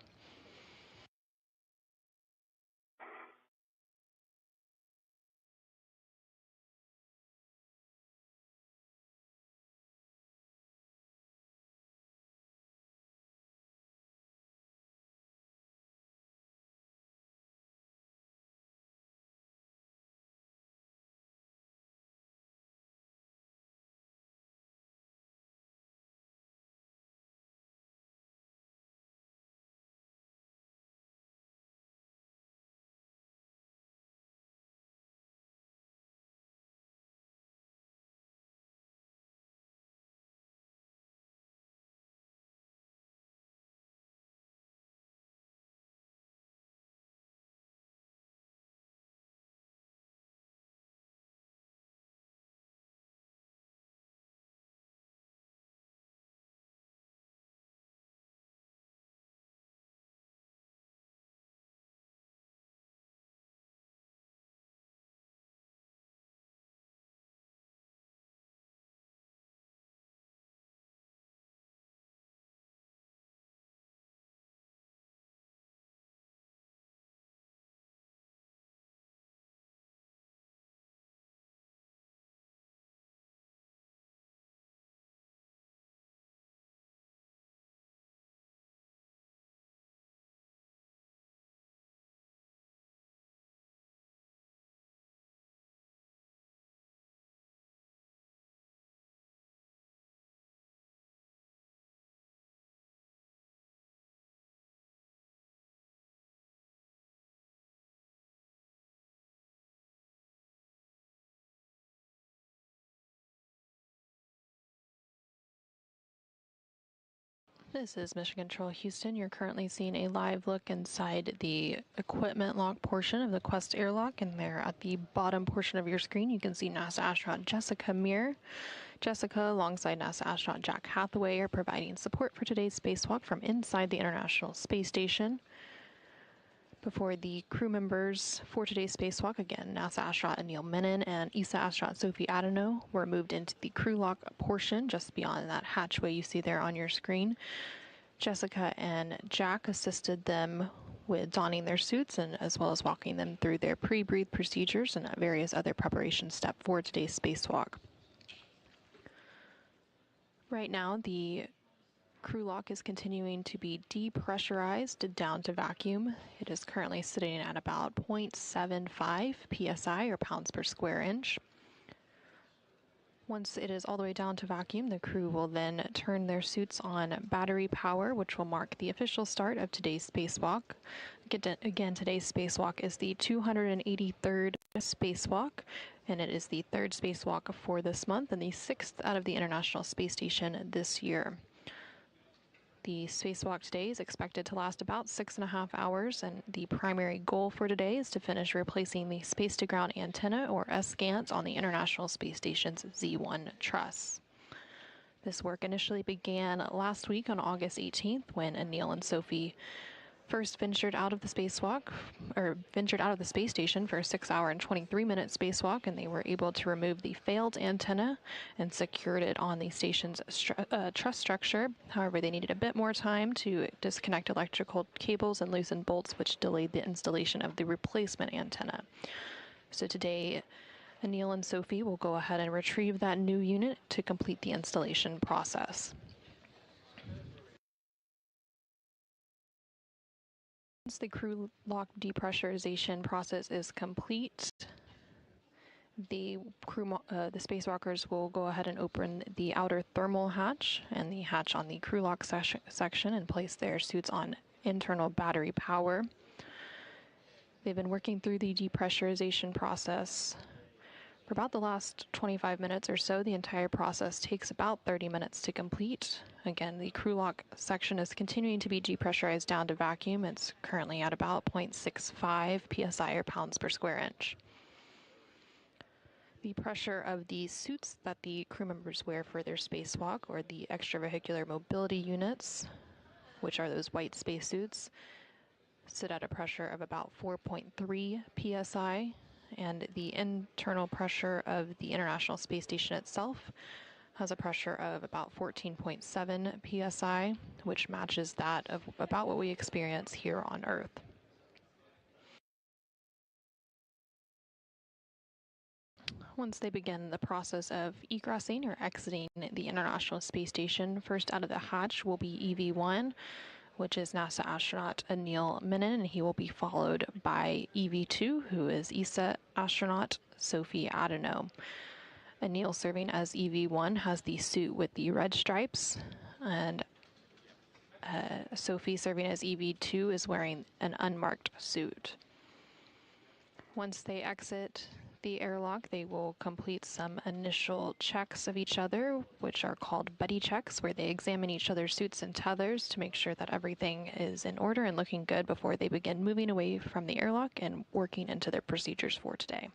This is Mission Control Houston. You're currently seeing a live look inside the equipment lock portion of the Quest airlock, and there at the bottom portion of your screen you can see NASA astronaut Jessica Meir. Jessica, alongside NASA astronaut Jack Hathaway, are providing support for today's spacewalk from inside the International Space Station. Before the crew members for today's spacewalk, again, NASA astronaut Neil Menon and ESA astronaut Sofie Adeno were moved into the crew lock portion just beyond that hatchway you see there on your screen. Jessica and Jack assisted them with donning their suits, and as well as walking them through their pre-breathe procedures and various other preparation steps for today's spacewalk. Right now, the crew lock is continuing to be depressurized down to vacuum. It is currently sitting at about 0.75 psi, or pounds per square inch. Once it is all the way down to vacuum, the crew will then turn their suits on battery power, which will mark the official start of today's spacewalk. Again, today's spacewalk is the 283rd spacewalk, and it is the third spacewalk for this month and the sixth out of the International Space Station this year. The spacewalk today is expected to last about 6.5 hours, and the primary goal for today is to finish replacing the space-to-ground antenna, or SGANT, on the International Space Station's Z1 truss. This work initially began last week on August 18th when Neil and Sofie first ventured out of the space station for a 6-hour and 23-minute spacewalk, and they were able to remove the failed antenna and secured it on the station's truss structure. However, they needed a bit more time to disconnect electrical cables and loosen bolts, which delayed the installation of the replacement antenna. So today, Anil and Sophie will go ahead and retrieve that new unit to complete the installation process. Once the crew lock depressurization process is complete, the spacewalkers will go ahead and open the outer thermal hatch and the hatch on the crew lock section and place their suits on internal battery power. They've been working through the depressurization process for about the last 25 minutes or so. The entire process takes about 30 minutes to complete. Again, the crew lock section is continuing to be depressurized down to vacuum. It's currently at about 0.65 psi or pounds per square inch. The pressure of the suits that the crew members wear for their spacewalk, or the extravehicular mobility units, which are those white spacesuits, sit at a pressure of about 4.3 psi. And the internal pressure of the International Space Station itself has a pressure of about 14.7 psi, which matches that of about what we experience here on Earth. Once they begin the process of egressing or exiting the International Space Station, first out of the hatch will be EV-1, which is NASA astronaut Anil Menon, and he will be followed by EV-2, who is ESA astronaut Sofie Adeno. Anil, serving as EV-1, has the suit with the red stripes, and Sophie, serving as EV-2, is wearing an unmarked suit. Once they exit the airlock, they will complete some initial checks of each other, which are called buddy checks, where they examine each other's suits and tethers to make sure that everything is in order and looking good before they begin moving away from the airlock and working into their procedures for today.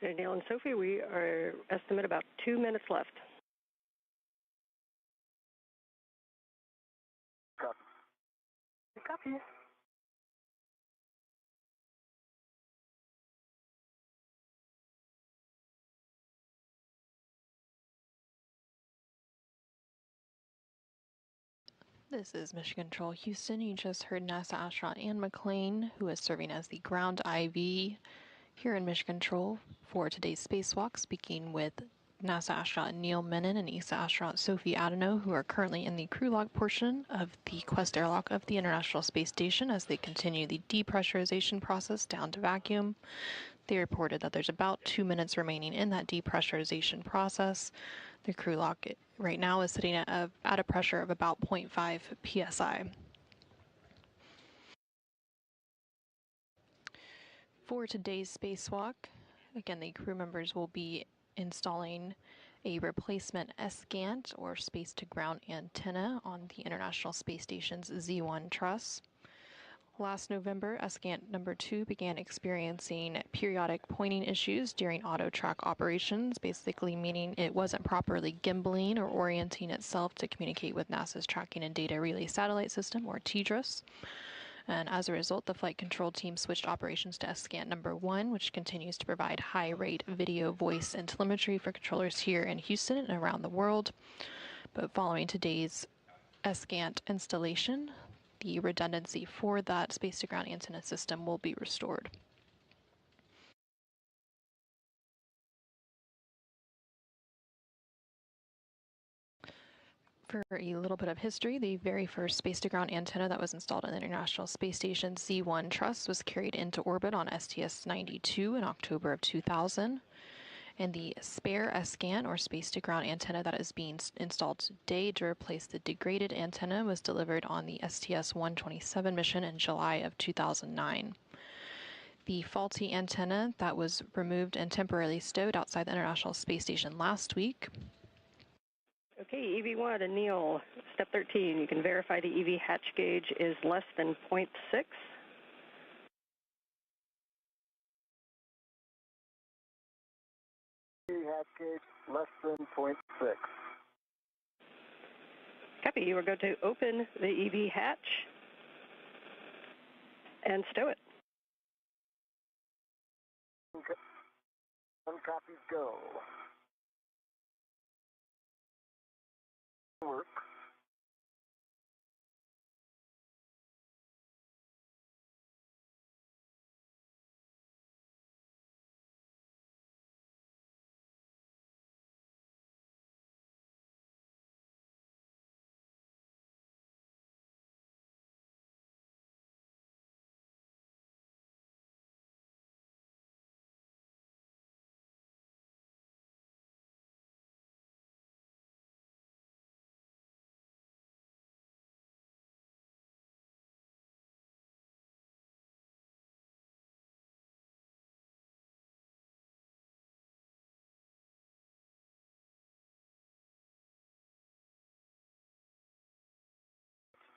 Anil and Sophie, we are estimate about 2 minutes left. Copy. This is Mission Control Houston. You just heard NASA astronaut Ann McClain, who is serving as the ground IV here in Mission Control for today's spacewalk, speaking with NASA astronaut Anil Menon and ESA astronaut Sofie Adeno, who are currently in the crew lock portion of the Quest airlock of the International Space Station as they continue the depressurization process down to vacuum. They reported that there's about 2 minutes remaining in that depressurization process. The crew lock right now is sitting at a pressure of about 0.5 psi. For today's spacewalk, again, the crew members will be installing a replacement S-GANT, or space-to-ground antenna, on the International Space Station's Z1 truss. Last November, Ascant number 2 began experiencing periodic pointing issues during auto-track operations, basically meaning it wasn't properly gimbaling or orienting itself to communicate with NASA's Tracking and Data Relay Satellite System, or TDRS. And as a result, the flight control team switched operations to Ascant number 1, which continues to provide high-rate video, voice, and telemetry for controllers here in Houston and around the world. But following today's Ascant installation, the redundancy for that space-to-ground antenna system will be restored. For a little bit of history, the very first space-to-ground antenna that was installed on the International Space Station Z1 truss was carried into orbit on STS-92 in October of 2000. And the spare Ascant, or space-to-ground antenna that is being installed today to replace the degraded antenna, was delivered on the STS-127 mission in July of 2009. The faulty antenna that was removed and temporarily stowed outside the International Space Station last week. Okay, EV1 and Neil, step 13. You can verify the EV hatch gauge is less than 0.6. Hatch gauge less than 0.6. Copy. You are going to open the EV hatch and stow it. One copies go. Work.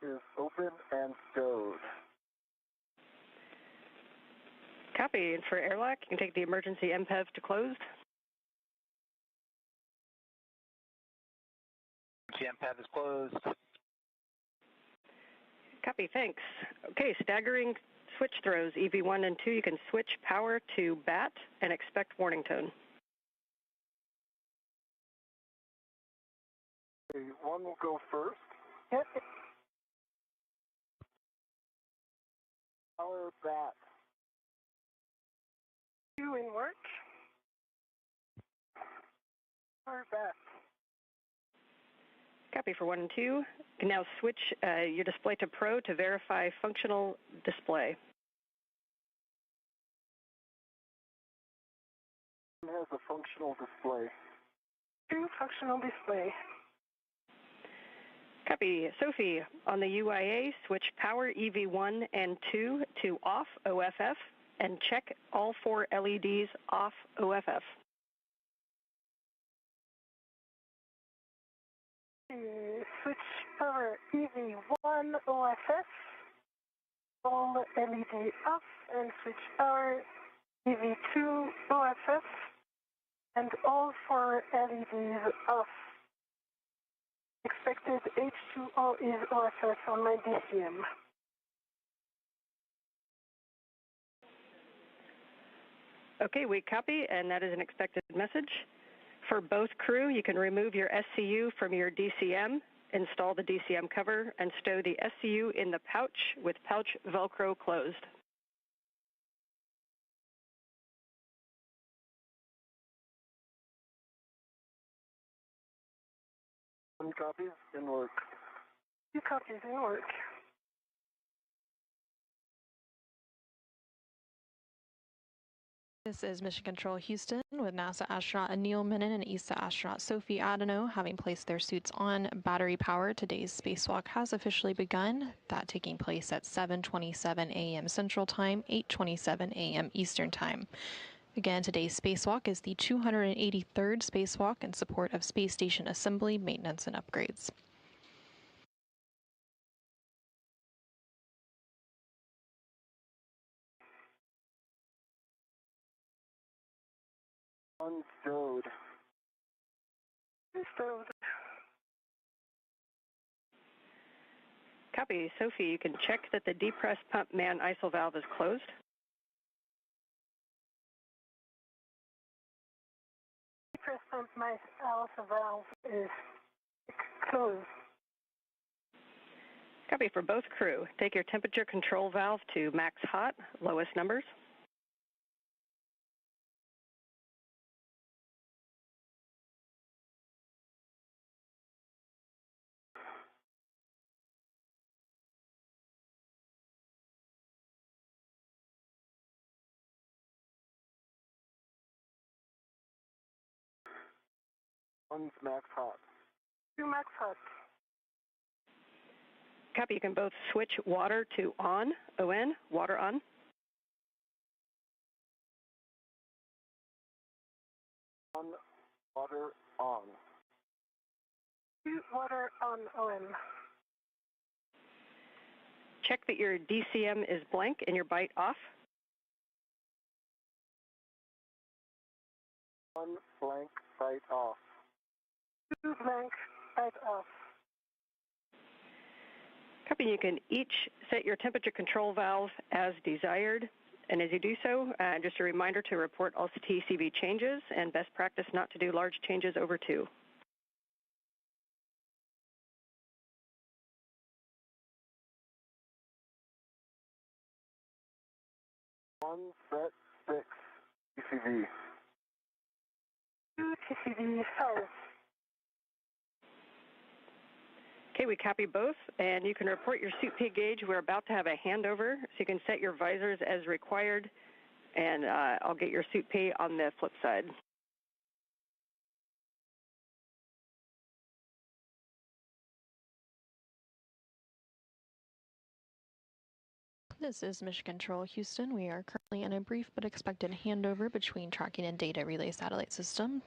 Is open and stowed. Copy. And for airlock, you can take the emergency MPEV to closed. MPEV is closed. Copy. Thanks. Okay, staggering switch throws, EV1 and 2. You can switch power to BAT and expect warning tone. Okay, one will go first. Yep. Power BAT. 2 in work. Power BAT. Copy for 1 and 2. You can now switch your display to Pro to verify functional display. It has a functional display. 2 functional display. Copy. Sophie, on the UIA, switch power EV1 and 2 to off OFF and check all 4 LEDs off OFF. Switch power EV1 OFF, all LED off, and switch power EV2 OFF, and all 4 LEDs off. Expected H2O is OFF on my DCM. Okay, we copy, and that is an expected message. For both crew, you can remove your SCU from your DCM, install the DCM cover, and stow the SCU in the pouch with pouch Velcro closed. One copies in work. 2 copies in work. This is Mission Control Houston with NASA astronaut Neil Menon and ESA astronaut Sofie Adeno having placed their suits on battery power. Today's spacewalk has officially begun, that taking place at 7:27 a.m. Central Time, 8:27 a.m. Eastern Time. Again, today's spacewalk is the 283rd spacewalk in support of space station assembly, maintenance, and upgrades. Unstowed. Stowed. Copy. Sophie, you can check that the depressed pump man ISIL valve is closed. Depressed pump my ISIL valve is closed. Copy for both crew. Take your temperature control valve to max hot, lowest numbers. One's max hot. 2 max hot. Copy. You can both switch water to on, O-N, water on. On, water on. 2 water on, O-N. Check that your DCM is blank and your bite off. One blank bite off. 2 blank bite off. Copy. You can each set your temperature control valve as desired. And as you do so, just a reminder to report all TCV changes and best practice not to do large changes over 2. One set 6 TCV. 2 TCV 5. Okay, we copy both, and you can report your suit P gauge. We're about to have a handover, so you can set your visors as required, and I'll get your suit P on the flip side. This is Mission Control Houston. We are currently in a brief but expected handover between tracking and data relay satellite system.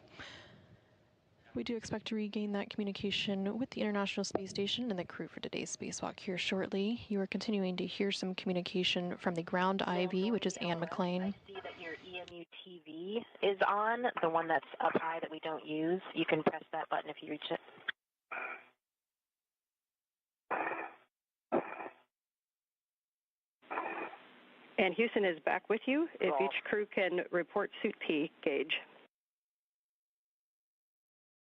We do expect to regain that communication with the International Space Station and the crew for today's spacewalk here shortly. You are continuing to hear some communication from the ground IV, which is Ann McLean. I see that your EMU TV is on, the one that's up high that we don't use. You can press that button if you reach it. And Houston is back with you if each crew can report suit P gauge.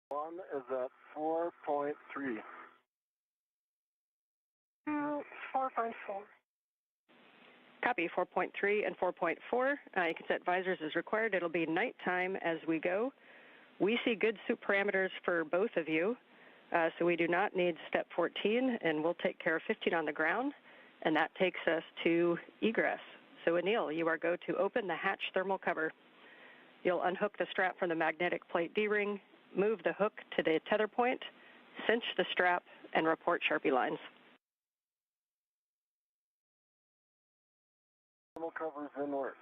One is at 4.3. 2 4.4. Copy 4.3 and 4.4. You can set visors as required. It'll be nighttime as we go. We see good suit parameters for both of you, so we do not need step 14, and we'll take care of 15 on the ground, and that takes us to egress. So Anil, you are go to open the hatch thermal cover. You'll unhook the strap from the magnetic plate D-ring, move the hook to the tether point, cinch the strap, and report Sharpie lines. Thermal covers in work.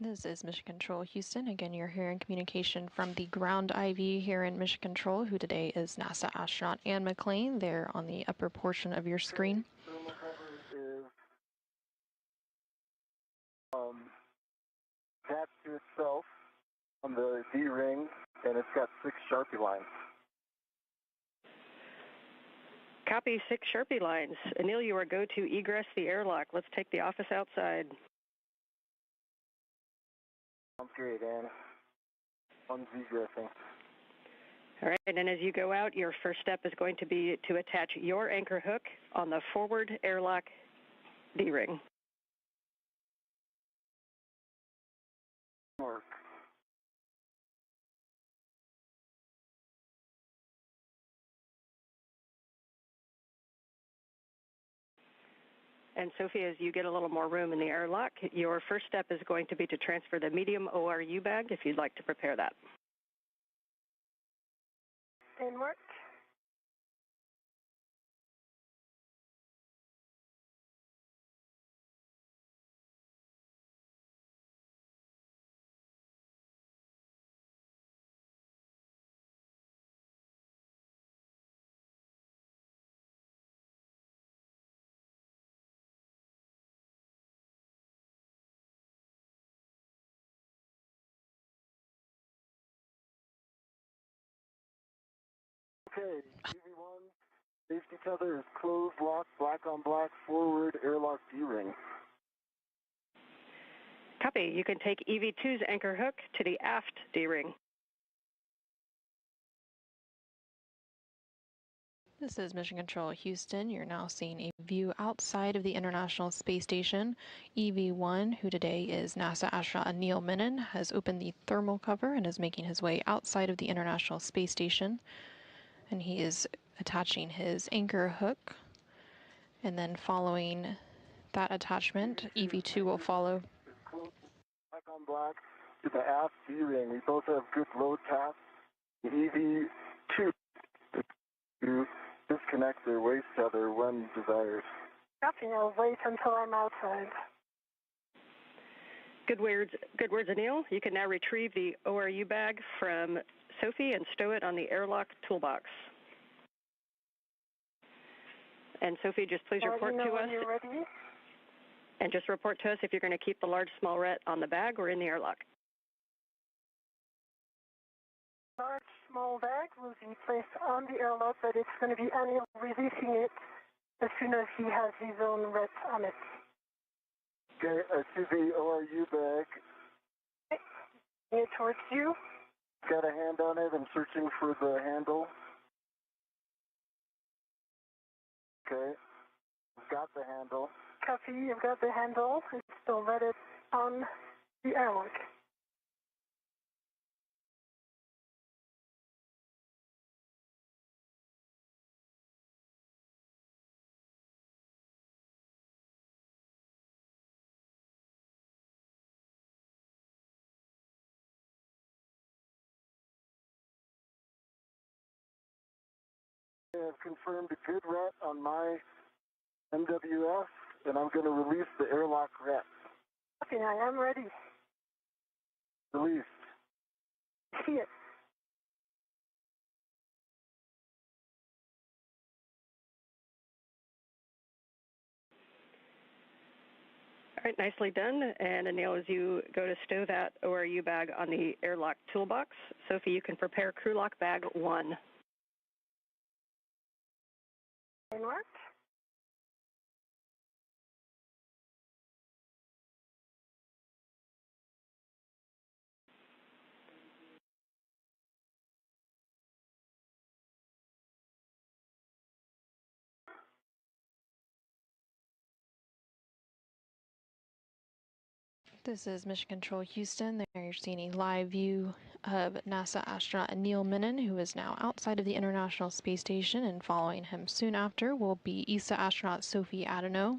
This is Mission Control Houston. Again, you're hearing communication from the ground IV here in Mission Control, who today is NASA astronaut Ann McLean. They're on the upper portion of your screen. Thermal cover is attached to itself on the D-ring, and it's got 6 Sharpie lines. Copy 6 Sharpie lines. Anil, you are go to egress the airlock. Let's take the office outside. Sounds great, Ann. One's egressing. All right, and as you go out, your first step is going to be to attach your anchor hook on the forward airlock D-ring. Work. And Sophie, as you get a little more room in the airlock, your first step is going to be to transfer the medium ORU bag if you'd like to prepare that. In work. Okay, EV1, safety tether is closed, locked, black on black, forward, airlock D-ring. Copy. You can take EV2's anchor hook to the aft D-ring. This is Mission Control Houston. You're now seeing a view outside of the International Space Station. EV1, who today is NASA astronaut Neil Menon, has opened the thermal cover and is making his way outside of the International Space Station. And he is attaching his anchor hook. And then following that attachment, EV2 will follow. Black on black to the aft D-ring. We both have good load paths. The EV2 to disconnect their waist tether when desired. Copy. I'll wait until I'm outside. Good words, Anil. You can now retrieve the ORU bag from Sophie and stow it on the airlock toolbox. And Sophie, just please report to us. When you're ready. And just report to us if you're going to keep the large small ret on the bag or in the airlock. Large small bag will be placed on the airlock, but it's going to be Anil releasing it as soon as he has his own ret on it. Okay, I see the ORU bag. Okay. Here towards you. Got a hand on it. I'm searching for the handle. Okay, got the handle. Copy, you've got the handle. It's still ready on the airlock. I've confirmed a good ret on my MWF, and I'm going to release the airlock ret. Okay, I am ready. Released. See it. All right, nicely done. And Anil, as you go to stow that ORU bag on the airlock toolbox, Sophie, you can prepare crew lock bag 1. Mark. This is Mission Control Houston. There you're seeing a live view of NASA astronaut Neil Menon, who is now outside of the International Space Station, and following him soon after will be ESA astronaut Sofie Adeno.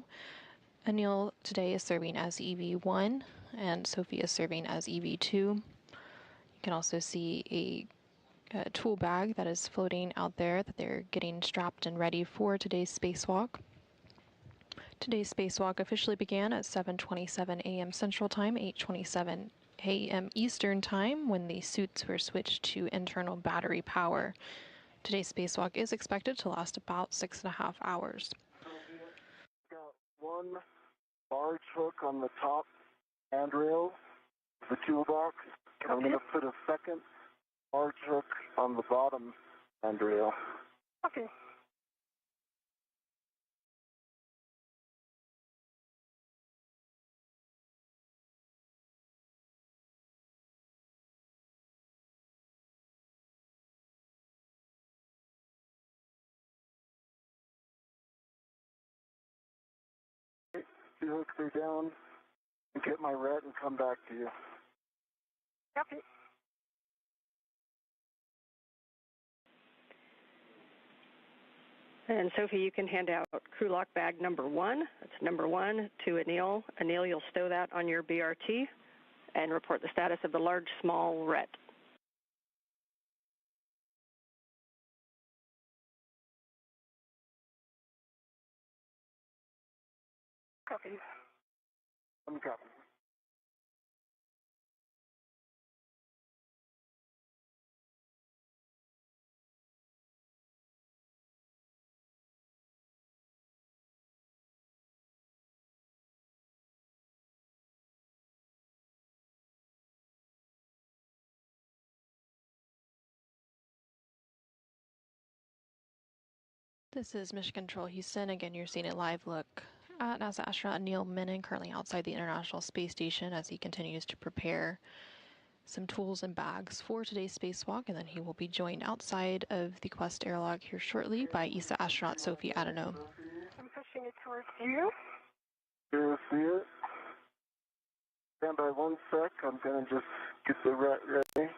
Anil today is serving as EV1, and Sophie is serving as EV2. You can also see a tool bag that is floating out there that they're getting strapped and ready for today's spacewalk. Today's spacewalk officially began at 7:27 a.m. Central Time, 8:27 a.m. Eastern Time, when the suits were switched to internal battery power. Today's spacewalk is expected to last about 6.5 hours. Got one large hook on the top handrail of the toolbox. I'm going to put a second large hook on the bottom handrail. Okay. Two hooks are down, and get my ret and come back to you. Copy. And Sophie, you can hand out crew lock bag number 1. That's number 1 to Anil. Anil, you'll stow that on your BRT and report the status of the large, small ret. Copy. I'm copy. This is Mission Control Houston. Again, you're seeing a live look at NASA astronaut Neil Menon, currently outside the International Space Station as he continues to prepare some tools and bags for today's spacewalk, and then he will be joined outside of the Quest airlock here shortly by ESA astronaut Sofie Adeno. I'm pushing it towards you. You see it? Stand by 1 sec. I'm going to just get the rat ready.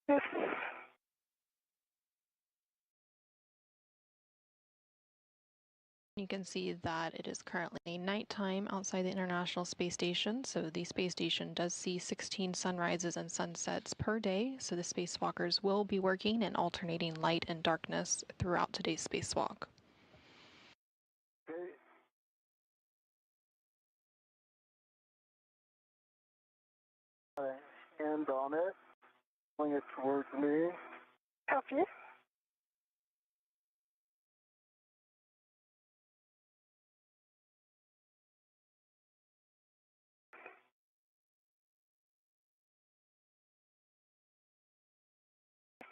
Yes. You can see that it is currently nighttime outside the International Space Station, so the space station does see 16 sunrises and sunsets per day, so the spacewalkers will be working in alternating light and darkness throughout today's spacewalk. Okay. Hand on it. Pulling it towards me. Copy.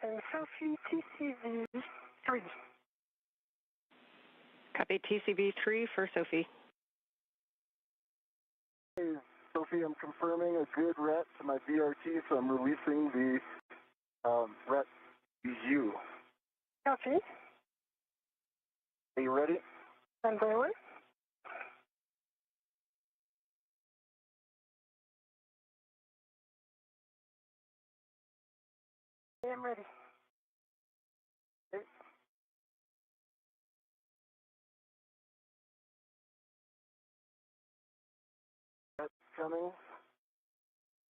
And Sofie TCV 3. Copy TCV 3 for Sofie. Hey, Sofie, I'm confirming a good ret to my BRT, so I'm releasing the ret U. Copy. Are you ready? And by 1. I am ready. Okay. That's coming.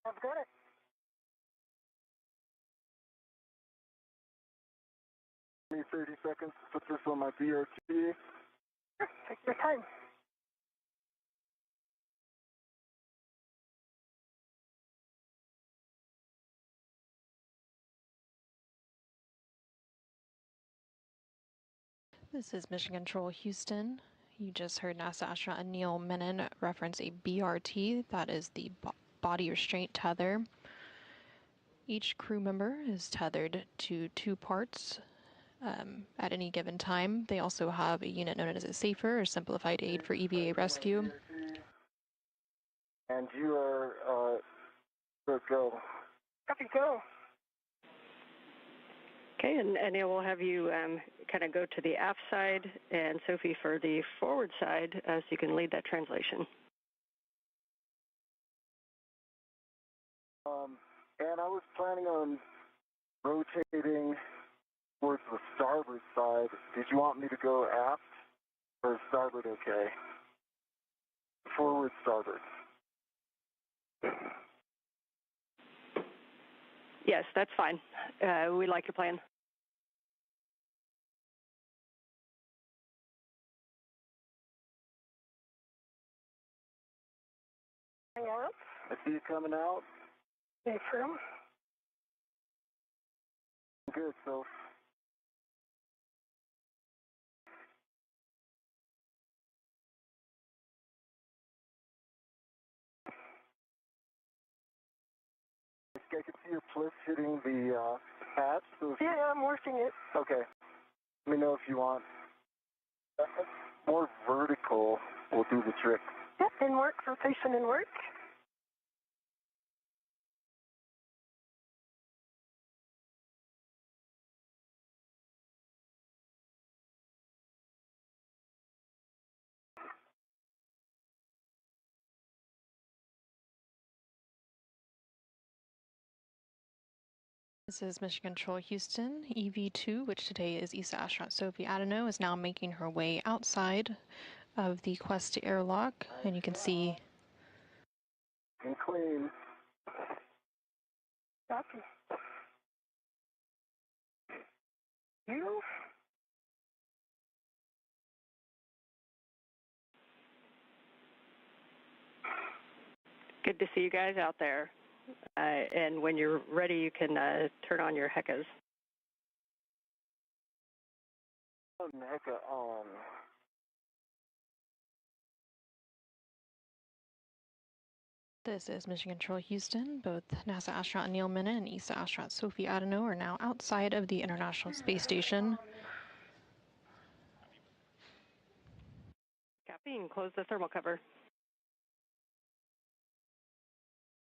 I've got it. Give me 30 seconds to put this on my BRT. Sure. Take your time. This is Mission Control Houston. You just heard NASA astronaut Neil Menon reference a BRT, that is the body restraint tether. Each crew member is tethered to 2 parts at any given time. They also have a unit known as a SAFER, or Simplified Aid for EVA Rescue. And you are good, go. Copy, go. Okay, and Neil will have you kind of go to the aft side, and Sofie for the forward side, so you can lead that translation. And I was planning on rotating towards the starboard side. Did you want me to go aft or starboard okay? Forward, starboard. Yes, that's fine. We like your plan. Hang out. I see you coming out. Stay firm. Good, so. I can see your pliss hitting the hatch. So Yeah, I'm working it. okay. Let me know if you want. More vertical will do the trick. Yeah, in work, rotation in work. This is Mission Control Houston. EV2, which today is ESA astronaut Sofie Adeno, is now making her way outside of the Quest airlock, and you can see And clean. Copy. You? Good to see you guys out there. And when you're ready, you can turn on your HECAs. Hecka on. this is Mission Control Houston. Both NASA astronaut Neil Menon and ESA astronaut Sofie Adeno are now outside of the International Space Station. Copy, and close the thermal cover.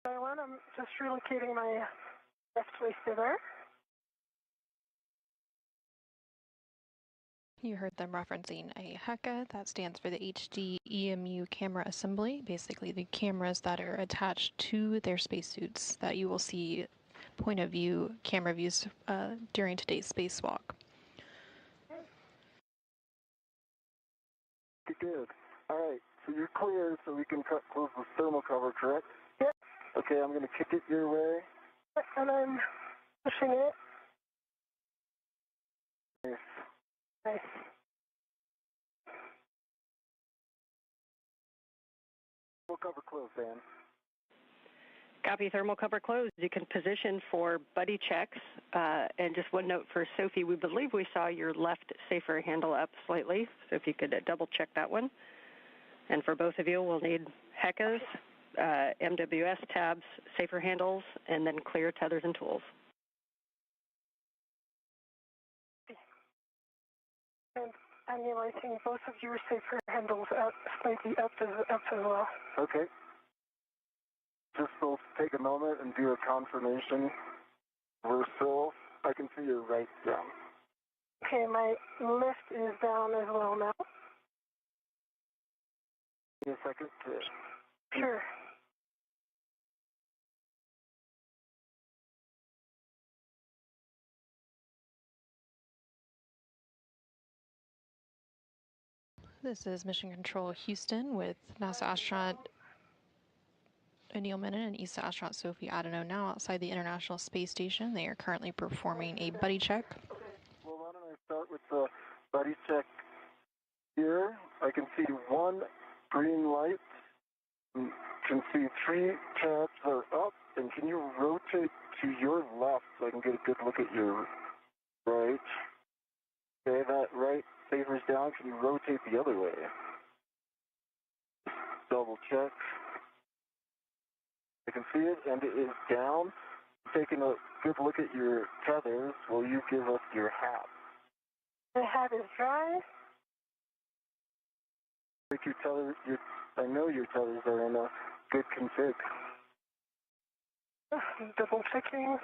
I'm just relocating my left waist tether. You heard them referencing a HECA, that stands for the HD EMU camera assembly, basically the cameras that are attached to their spacesuits that you will see point of view camera views during today's spacewalk. Good. All right, so you're clear, so we can close the thermal cover, correct? Yep. Okay, I'm going to kick it your way. And I'm pushing it. Nice. Nice. Thermal cover closed, Dan. Copy, thermal cover closed. You can position for buddy checks. And just one note for Sophie, we believe we saw your left safer handle up slightly, so if you could double check that one. And for both of you, we'll need HECAs, MWS tabs, safer handles, and then clear tethers and tools. And emulating both of your safer handles up, slightly up as well. Okay. Just we'll take a moment and do a confirmation. We're still, I can see your right down. Okay, my left is down as well now. Give me a second to... Sure. This is Mission Control Houston with NASA astronaut Neil Menon and ESA astronaut Sofie Adeno now outside the International Space Station. They are currently performing a buddy check. Well, why don't I start with the buddy check here. I can see one green light. You can see 3 tabs are up. And can you rotate to your left so I can get a good look at your right? Okay, that right safer's down. Can you rotate the other way? Double check. I can see it, and it is down. Taking a good look at your tethers, will you give us your hat? The hat is dry. I know your tethers are in a good config. Double checking.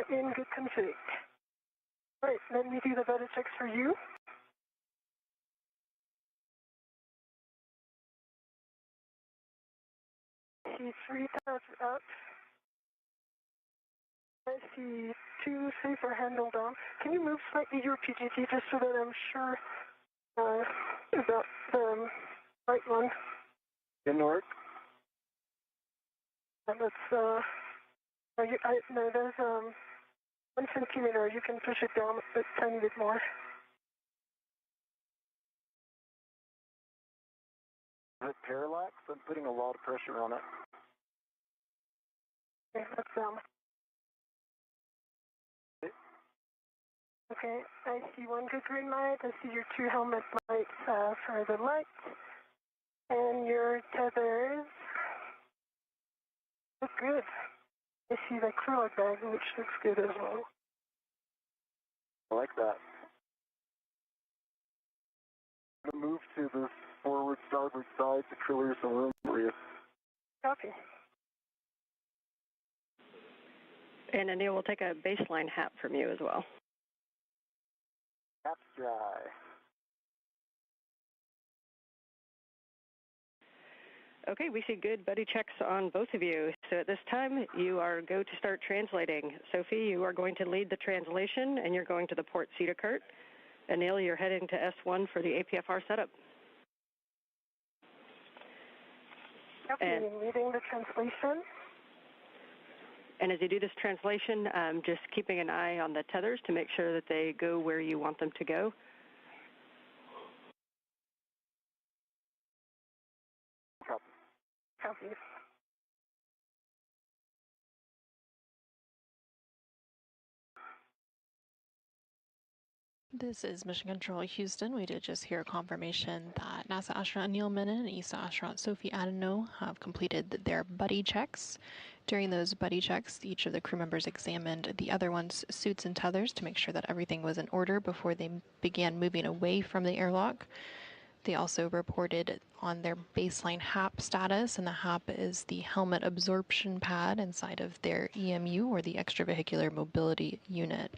In good config. All right, let me do the buddy checks for you. I see 3 tabs up. I see 2 safer handle down. Can you move slightly your PGT just so that I'm sure about the right one? Didn't work? And let's, no, there's 1 centimeter. You can push it down a tiny bit more. Is it parallax? I'm putting a lot of pressure on it. Okay, that's down. Okay, I see 1 good green light. I see your 2 helmet lights for the lights. And your tethers look good. I see the acrylic bag, which looks good as well. I like that. I'm going to move to the forward, starboard side to clear some room for you. Copy. And Anil will take a baseline hat from you as well. Hat's dry. Okay, we see good buddy checks on both of you. So at this time, you are go to start translating. Sophie, you are going to lead the translation, and you're going to the port Cedar Cart. Anil, you're heading to S1 for the APFR setup. Okay, leading the translation. And as you do this translation, just keeping an eye on the tethers to make sure that they go where you want them to go. Copy. This is Mission Control Houston. We did just hear confirmation that NASA astronaut Neil Menon and ESA astronaut Sofie Adeno have completed their buddy checks. During those buddy checks, each of the crew members examined the other one's suits and tethers to make sure that everything was in order before they began moving away from the airlock. They also reported on their baseline HAP status, and the HAP is the helmet absorption pad inside of their EMU, or the extravehicular mobility unit.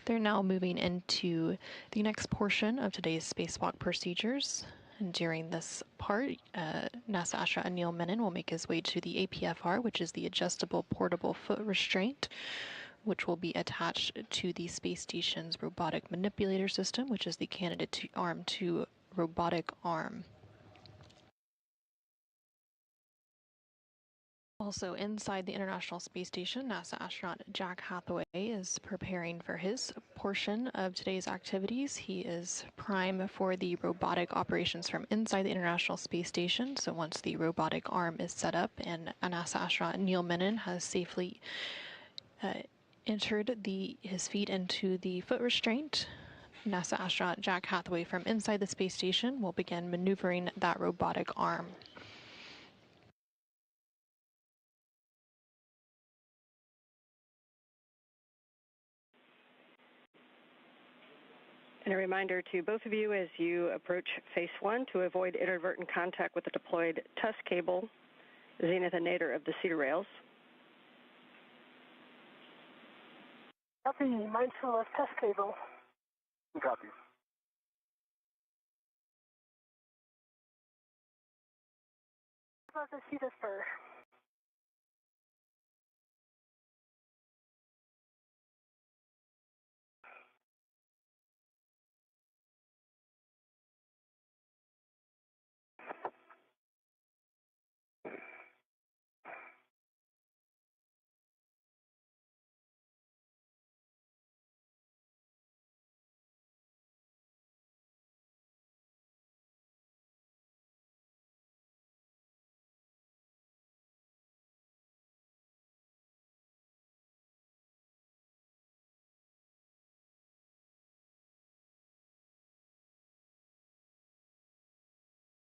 They're now moving into the next portion of today's spacewalk procedures. And during this part, NASA astronaut Neil Menon will make his way to the APFR, which is the adjustable portable foot restraint, which will be attached to the space station's robotic manipulator system, which is the candidate arm to robotic arm. Also inside the International Space Station, NASA astronaut Jack Hathaway is preparing for his portion of today's activities. He is prime for the robotic operations from inside the International Space Station. So once the robotic arm is set up and NASA astronaut Neil Menon has safely entered his feet into the foot restraint, NASA astronaut Jack Hathaway from inside the space station will begin maneuvering that robotic arm. And a reminder to both of you as you approach Phase 1 to avoid inadvertent contact with the deployed TUS cable, zenith and nadir of the cedar rails. Copy, mindful of TUS cable. Copy. About the cedar spur.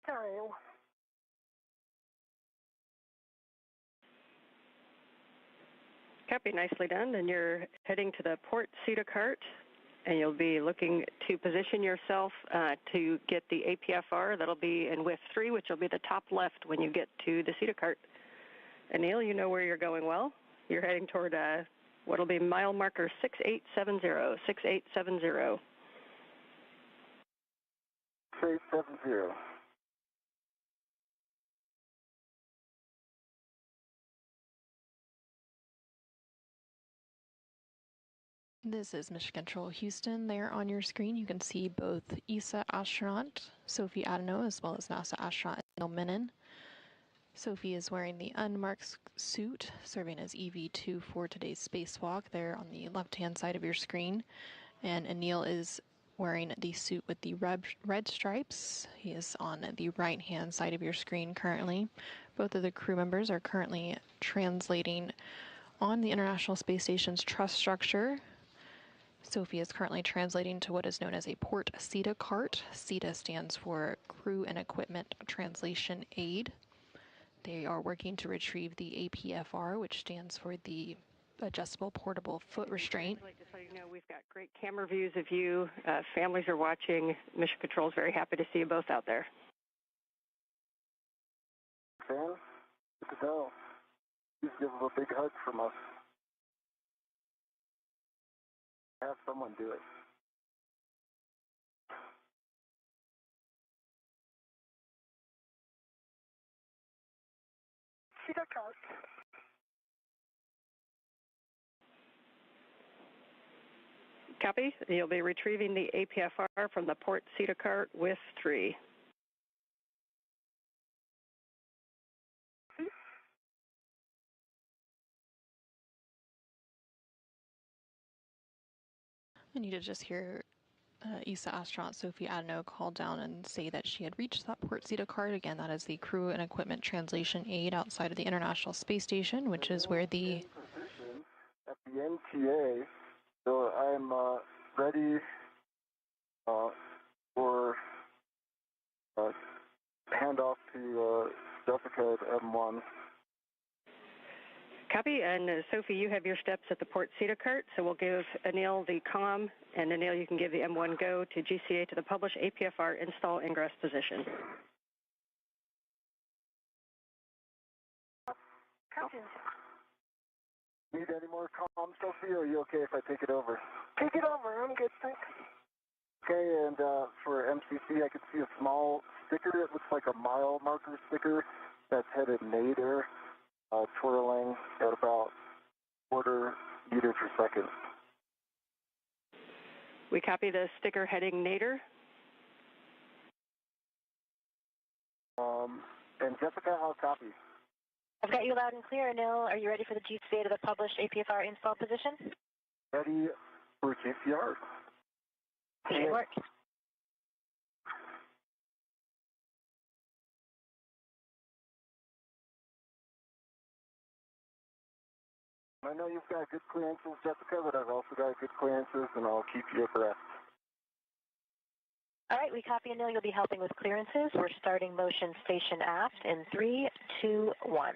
Sorry. Copy, nicely done. And you're heading to the port CETA cart, and you'll be looking to position yourself to get the APFR. That'll be in WIF 3, which will be the top left when you get to the CETA cart. And Neil, you know where you're going well. You're heading toward what'll be mile marker 6870, 6870. 6870. This is Mission Control Houston. There on your screen, you can see both ESA astronaut Sophi Adeno as well as NASA astronaut Neil Menon. Sophi is wearing the unmarked suit, serving as EV2 for today's spacewalk there on the left-hand side of your screen. And Anil is wearing the suit with the red stripes. He is on the right-hand side of your screen currently. Both of the crew members are currently translating on the International Space Station's truss structure. Sophi is currently translating to what is known as a port CETA cart. CETA stands for Crew and Equipment Translation Aid. They are working to retrieve the APFR, which stands for the Adjustable Portable Foot Restraint. Just so you know, we've got great camera views of you. Families are watching. Mission Control is very happy to see you both out there. Fan, good to know. Please give them a big hug from us. Have someone do it. CETA cart. Copy. You'll be retrieving the APFR from the port CETA cart with 3. And you did just hear ESA astronaut Sophi Adeno call down and say that she had reached that port CETA cart. Again, that is the Crew and Equipment Translation Aid outside of the International Space Station, which is where the... At the NTA, so I'm ready for handoff to Jessica at M1. Copy. And Sophie, you have your steps at the port CETA cart, so we'll give Anil the COM, and Anil, you can give the M1 go to GCA to the published APFR install ingress position. Copy. Need any more comms, Sophie, or are you okay if I take it over? Take it over. I'm good, thanks. Okay, and for MCC, I could see a small sticker. It looks like a mile marker sticker that's headed nadir, twirling at about quarter meter per second. We copy the sticker heading nadir. And Jessica, I'll copy. I've got you loud and clear, Anil. Are you ready for the GCA to the published APFR install position? Ready for GCR. Good work. I know you've got good clearances, Jessica, but I've also got good clearances, and I'll keep you abreast. All right, we copy, Anil. You'll be helping with clearances. We're starting motion station aft in 3, 2, 1.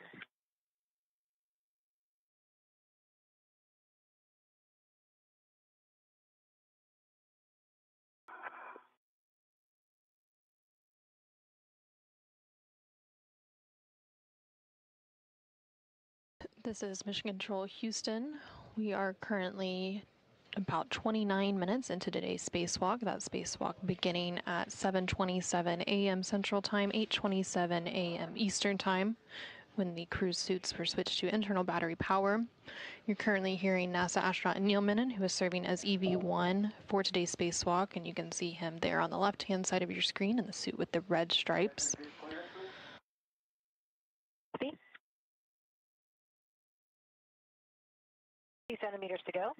This is Mission Control Houston. We are currently about 29 minutes into today's spacewalk. That spacewalk beginning at 7:27 a.m. Central Time, 8:27 a.m. Eastern Time, when the cruise suits were switched to internal battery power. You're currently hearing NASA astronaut Neil Menon, who is serving as EV1 for today's spacewalk, and you can see him there on the left-hand side of your screen in the suit with the red stripes. 2 centimeters to go.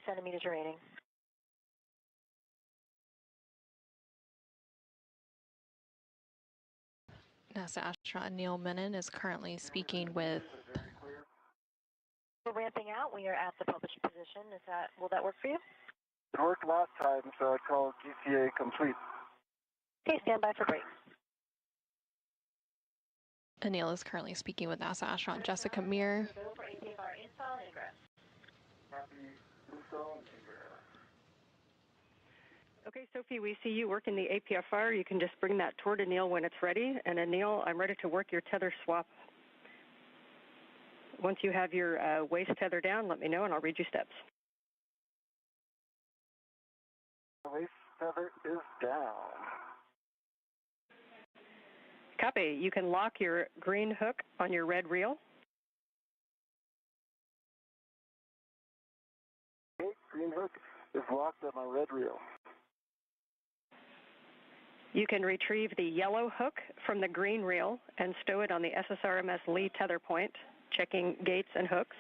Centimeters remaining. NASA astronaut Neil Menon is currently speaking with. We're ramping out. We are at the published position. Will that work for you? It worked last time, so I call GCA complete. Okay, stand by for break. Anil is currently speaking with NASA astronaut Jessica Meir. Go for APFR install and ingress. Okay, Sophie, we see you working the APFR. You can just bring that toward Anil when it's ready. And Anil, I'm ready to work your tether swap. Once you have your waist tether down, let me know and I'll read you steps. Waist tether is down. Copy. You can lock your green hook on your red reel. Okay, green hook is locked on my red reel. You can retrieve the yellow hook from the green reel and stow it on the SSRMS Lee tether point, checking gates and hooks.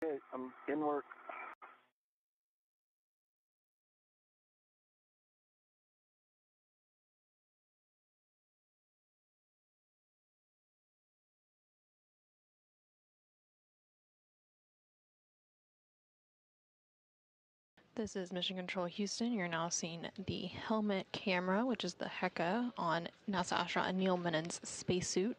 Okay, I'm in work. This is Mission Control Houston. You're now seeing the helmet camera, which is the HECA, on NASA astronaut Neil Menon's spacesuit.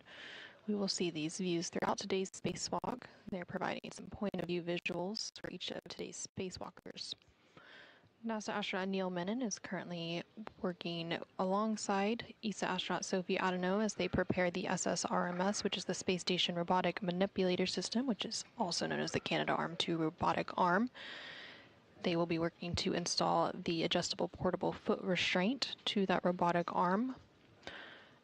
We will see these views throughout today's spacewalk. They're providing some point-of-view visuals for each of today's spacewalkers. NASA astronaut Neil Menon is currently working alongside ESA astronaut Sophi Adeno as they prepare the SSRMS, which is the Space Station Robotic Manipulator System, which is also known as the Canadarm2 robotic arm. They will be working to install the adjustable portable foot restraint to that robotic arm.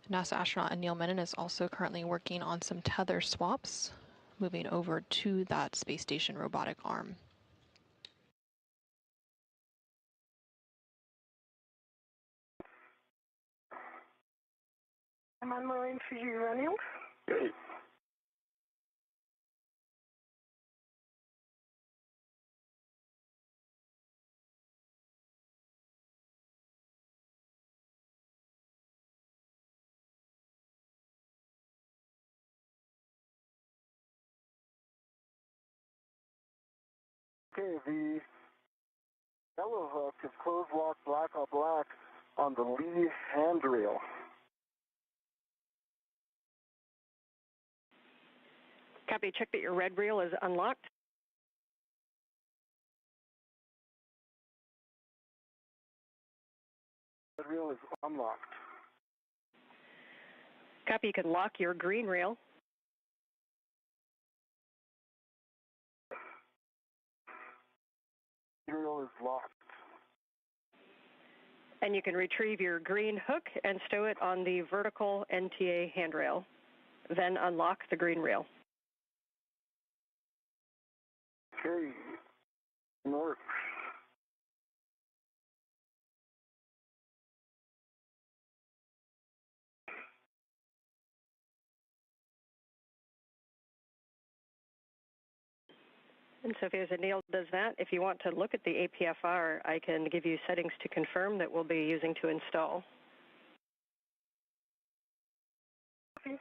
NASA astronaut Neil Menon is also currently working on some tether swaps, moving over to that space station robotic arm. I'm on my line for you, Anil. Okay. Okay, the Yellow hook is closed lock black on black on the lee handrail. Copy. Check that your red reel is unlocked. Red reel is unlocked. Copy. You can lock your green reel. Green reel is locked. And you can retrieve your green hook and stow it on the vertical NTA handrail. Then unlock the green reel. Okay. North. And Sophie, as Neil does that, if you want to look at the APFR, I can give you settings to confirm that we'll be using to install. Okay.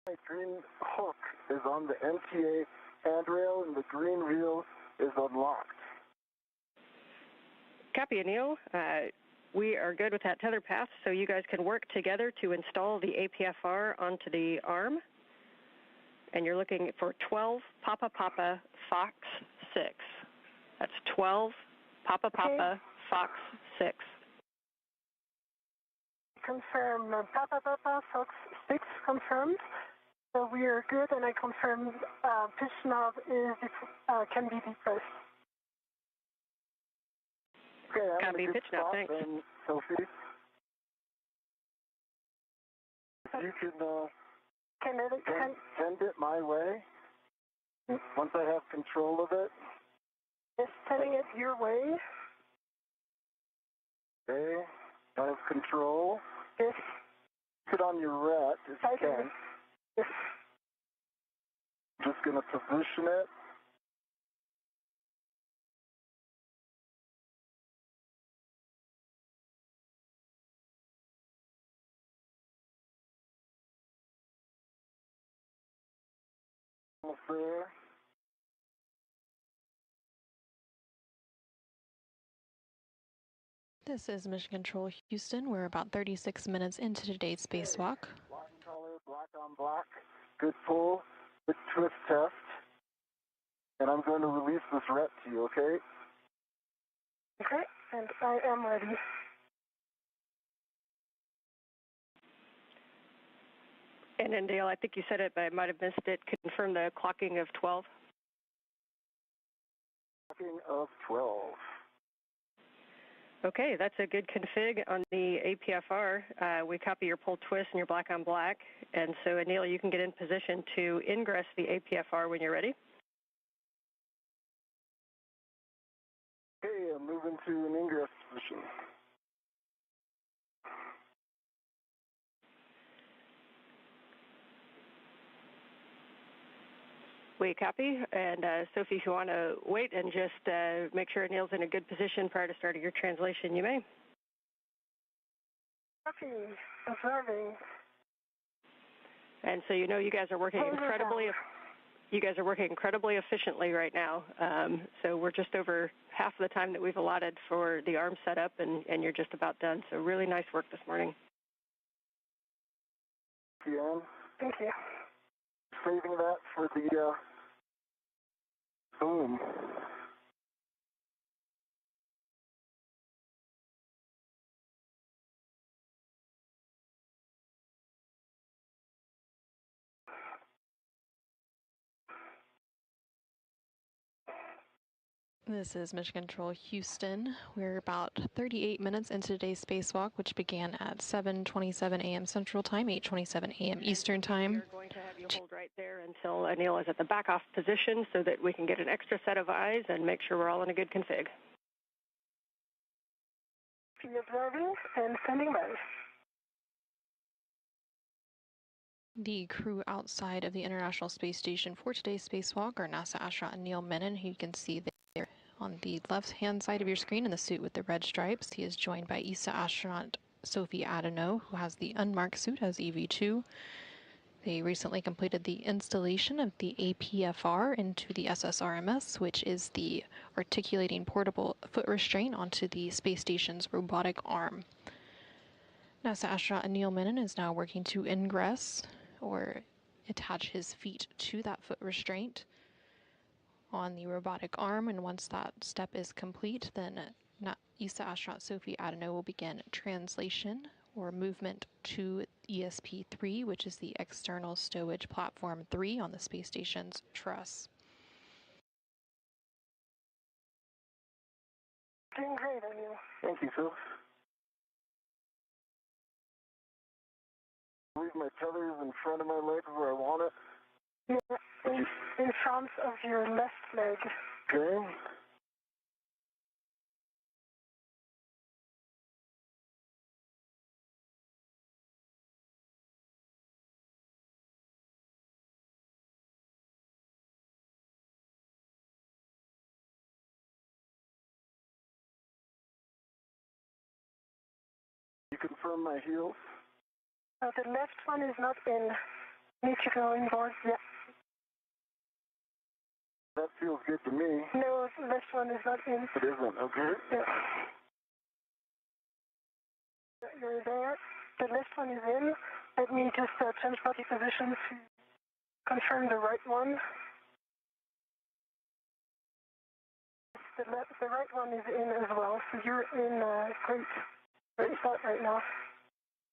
The green hook is on the MTA handrail and the green reel is unlocked. Copy, Neil. We are good with that tether path, so you guys can work together to install the APFR onto the arm. And you're looking for 12 Papa Papa Fox 6. That's 12 Papa Papa Fox 6. Confirm Papa Papa Fox 6 confirmed. So we are good, and I confirm pitch knob can be depressed. Okay, I'm Copy, in a good pitch knob, spot thanks. then, Sophie. If you can send it my way, once I have control of it. Yes, sending it your way. Okay, I have control. Yes. Put on your ret if you can. Yes. Just going to position it. Almost there. This is Mission Control Houston. We're about 36 minutes into today's spacewalk. Black and color, black on black. Good pull, good twist test. And I'm going to release this ret to you, okay? Okay, and I am ready. And then, Dale, I think you said it, but I might have missed it. Confirm the clocking of 12. Clocking of 12. Okay, that's a good config on the APFR. We copy your pull twist and your black on black. And so, Anil, you can get in position to ingress the APFR when you're ready. Okay, I'm moving to an ingress position. We copy. And Sophie, if you want to wait and just make sure Anil's in a good position prior to starting your translation, you may. Copy. Observing. And so you know you guys are working incredibly efficiently right now. So we're just over half the time that we've allotted for the arm setup, and you're just about done. So really nice work this morning. Jan. Thank you. Saving that for the boom. This is Mission Control Houston. We're about 38 minutes into today's spacewalk, which began at 7:27 a.m. Central Time, 8:27 a.m. Eastern Time. We're going to have you hold right there until Anil is at the back-off position so that we can get an extra set of eyes and make sure we're all in a good config. Observing and standing by. The crew outside of the International Space Station for today's spacewalk are NASA astronaut Neil Menon, who you can see there on the left-hand side of your screen in the suit with the red stripes. He is joined by ESA astronaut Sofie Adeno, who has the unmarked suit as EV2. They recently completed the installation of the APFR into the SSRMS, which is the articulating portable foot restraint onto the space station's robotic arm. NASA astronaut Neil Menon is now working to ingress or attach his feet to that foot restraint on the robotic arm, and once that step is complete, then ESA astronaut Sofie Adeno will begin translation or movement to ESP-3, which is the external stowage platform 3 on the space station's truss. Doing great, Anil. Thank you, Phil. Leave my tethers in front of my legs where I want it. Yeah, in front of your left leg. Okay. You confirm my heels? The left one is not in. Need to go inboard, yeah. That feels good to me. No, the left one is not in. It isn't, okay? Yeah. You're there. The left one is in. Let me just change body position to confirm the right one. The right one is in as well, so you're in great spot right now.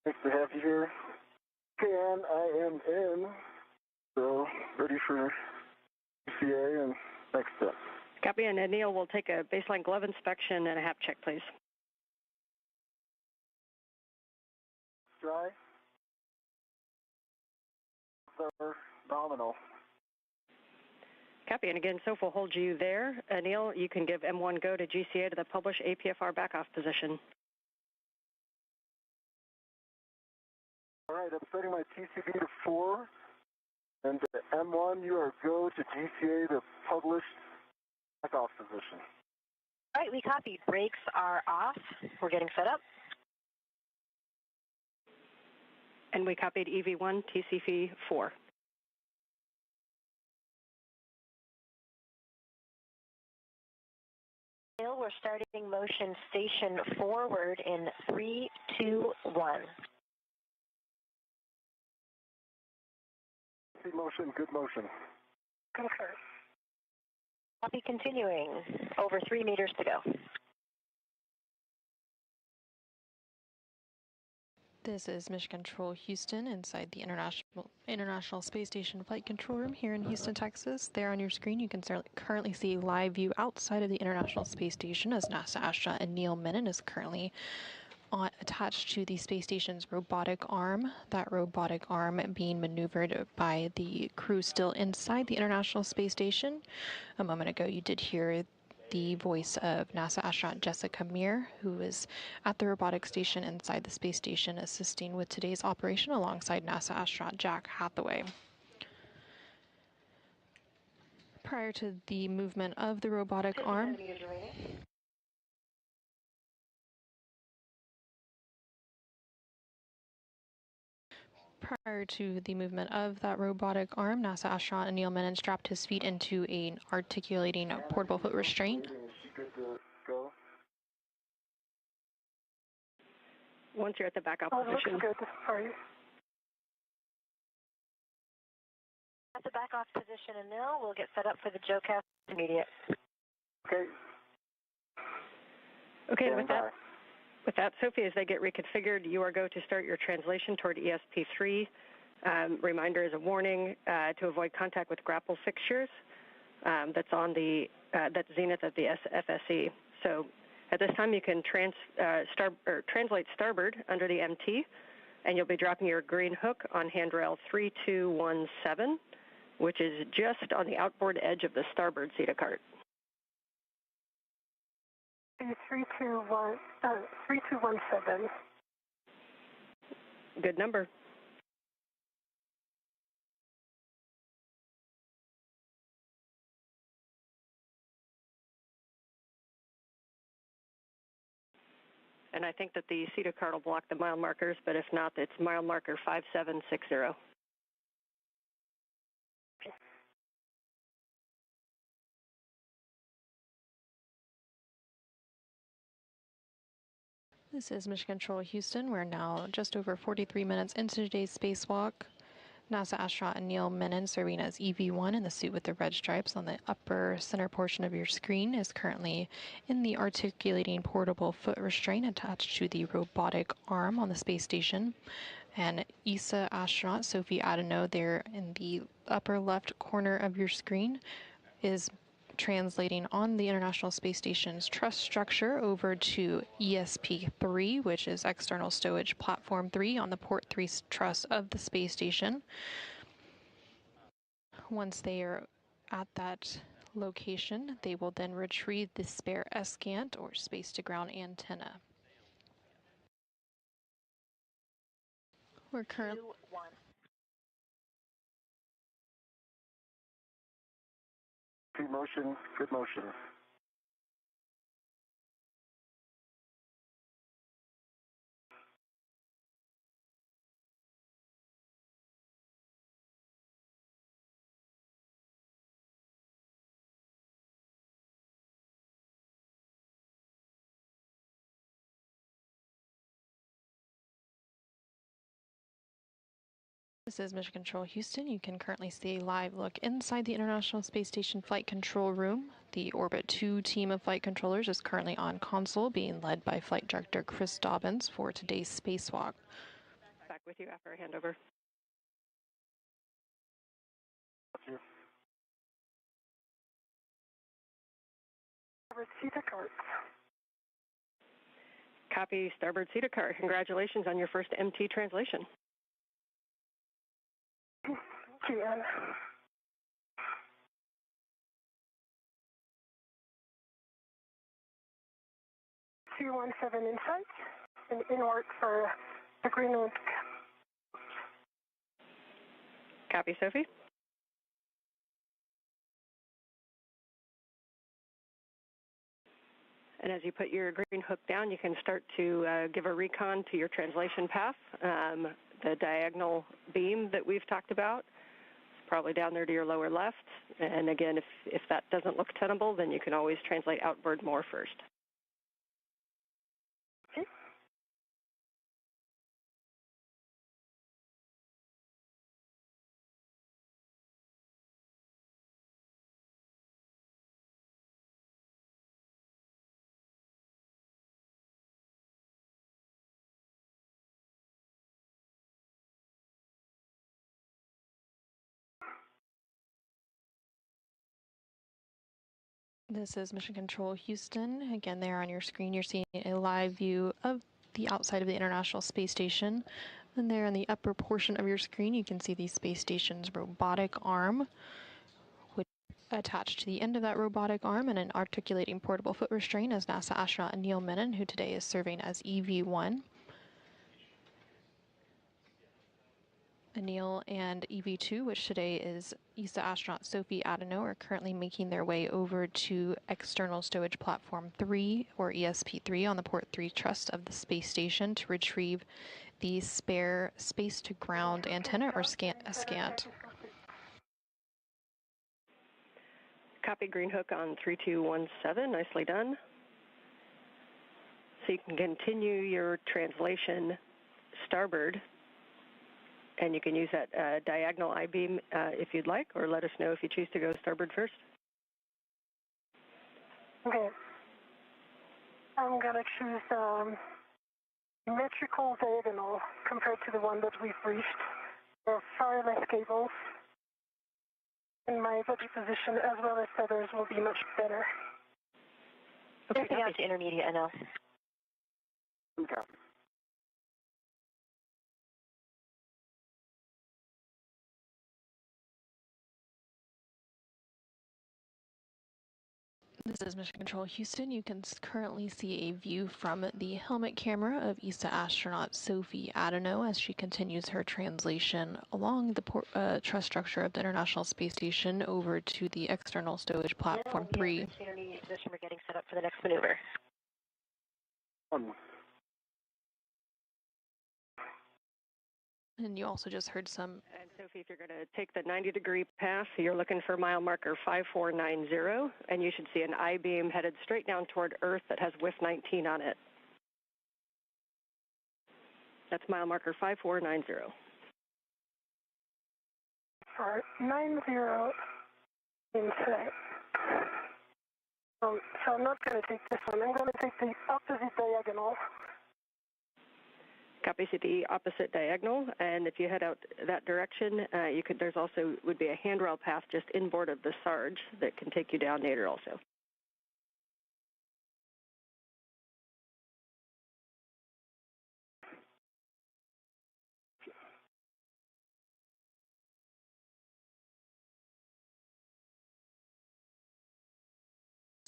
Nice to have you here. And I am in, so ready for CA and next step. Copy, and Neil will take a baseline glove inspection and a hap check, please. Dry. Are nominal. Copy, and again, Soph will hold you there. Neil, you can give M1 go to GCA to the published APFR back-off position. All right, I'm setting my TCB to 4, and M1, you are go to GCA to published back-off position. All right, we copied. Brakes are off. We're getting set up. And we copied EV1, TCP 4. We're starting motion station forward in 3, 2, 1. See motion, good motion. Confirm. Copy, continuing. Over 3 meters to go. This is Mission Control Houston inside the International Space Station Flight Control Room here in Houston, Texas. There on your screen, you can currently see live view outside of the International Space Station as NASA astronaut Neil Menon is currently attached to the space station's robotic arm. That robotic arm being maneuvered by the crew still inside the International Space Station. A moment ago, you did hear the voice of NASA astronaut Jessica, who is at the robotic station inside the space station assisting with today's operation alongside NASA astronaut Jack Hathaway. Prior to the movement of the robotic arm, that robotic arm, NASA astronaut Neil Menon strapped his feet into an articulating portable foot restraint. Good to go. Once you're at the backup Oh, position. looks good. Sorry. have to back off position and nil. We'll get set up for the JoeCast immediate. Okay. Okay, and with that, Sophie, as they get reconfigured, you are go to start your translation toward ESP3. Reminder as a warning to avoid contact with grapple fixtures. That's on the that's zenith of the FSE. So at this time, you can translate starboard under the MT, and you'll be dropping your green hook on handrail 3217, which is just on the outboard edge of the starboard Zeta cart. 3217. Good number. And I think that the Zeta card will block the mile markers, but if not, it's mile marker 5760. This is Mission Control Houston. We're now just over 43 minutes into today's spacewalk. NASA astronaut Neil Menon, serving as EV1 in the suit with the red stripes on the upper center portion of your screen, is currently in the articulating portable foot restraint attached to the robotic arm on the space station. And ESA astronaut Sofie Adeno, there in the upper left corner of your screen, is translating on the International Space Station's truss structure over to ESP3, which is External Stowage Platform 3 on the Port 3 truss of the space station. Once they are at that location, they will then retrieve the spare SCANT, or space-to-ground antenna. We're currently... Good motion, good motion. This is Mission Control Houston. You can currently see a live look inside the International Space Station Flight Control Room. The Orbit 2 team of flight controllers is currently on console, being led by Flight Director Chris Dobbins for today's spacewalk. Back with you after a handover. Zeta cart. Copy, starboard Zeta cart. Congratulations on your first MT translation. Thank you, Anne. 217 in sight and inward for agreement. Copy, Sophie. And as you put your green hook down, you can start to give a recon to your translation path. The diagonal beam that we've talked about is probably down there to your lower left. And again, if that doesn't look tenable, then you can always translate outboard more first. Okay. This is Mission Control Houston. Again, there on your screen, you're seeing a live view of the outside of the International Space Station. And there in the upper portion of your screen, you can see the space station's robotic arm, which is attached to the end of that robotic arm, and an articulating portable foot restraint is NASA astronaut Neil Menon, who today is serving as EV1. Neil and EV2, which today is ESA astronaut Sofie Adeno, are currently making their way over to External Stowage Platform 3, or ESP3, on the Port 3 truss of the space station to retrieve the spare space-to-ground antenna, or SCANT. Copy, green hook on 3217. Nicely done. So you can continue your translation starboard And you can use that diagonal I-beam if you'd like, or let us know if you choose to go starboard first. Okay. I'm going to choose symmetrical diagonal compared to the one that we've reached. There are far less cables, and my body position as well as feathers will be much better. Okay, anything else intermediate, I know. Okay. This is Mission Control Houston. You can currently see a view from the helmet camera of ESA astronaut Sophi Adeno as she continues her translation along the truss structure of the International Space Station over to the external stowage platform 3. Intermediate position, we're getting set up for the next maneuver. And you also just heard some. And Sophi, if you're going to take the 90-degree path, you're looking for mile marker 5490, and you should see an I-beam headed straight down toward Earth that has WIF 19 on it. That's mile marker 5490. 490 inside. So I'm not going to take this one. I'm going to take the opposite diagonal. Copy, the opposite diagonal, and if you head out that direction, there's also would be a handrail path just inboard of the Sarge that can take you down later also.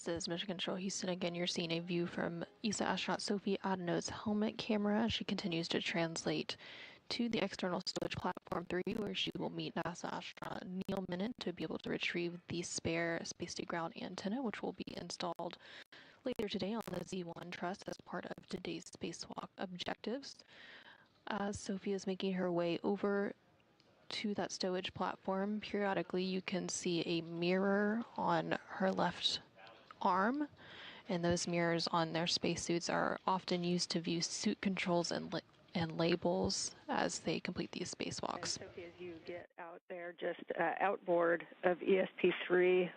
This is Mission Control Houston. Again, you're seeing a view from ESA astronaut Sophi Adeno's helmet camera as she continues to translate to the external stowage platform 3, where she will meet NASA astronaut Neil Minute to be able to retrieve the spare space-to-ground antenna, which will be installed later today on the Z1 truss as part of today's spacewalk objectives. As Sophi is making her way over to that stowage platform, periodically you can see a mirror on her left arm, and those mirrors on their spacesuits are often used to view suit controls and labels as they complete these spacewalks. And Sophi, as you get out there, just outboard of ESP3,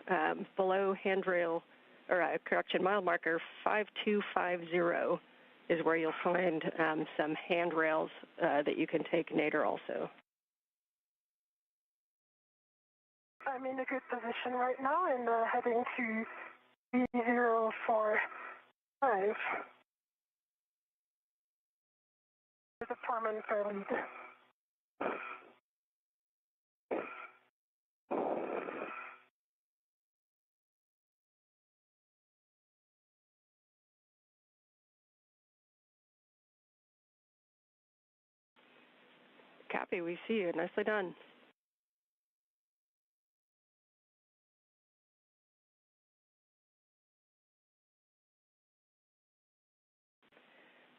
below handrail, or correction, mile marker 5250 is where you'll find some handrails that you can take nadir also. I'm in a good position right now and heading to 045. The department for lead. Copy, we see you. Nicely done.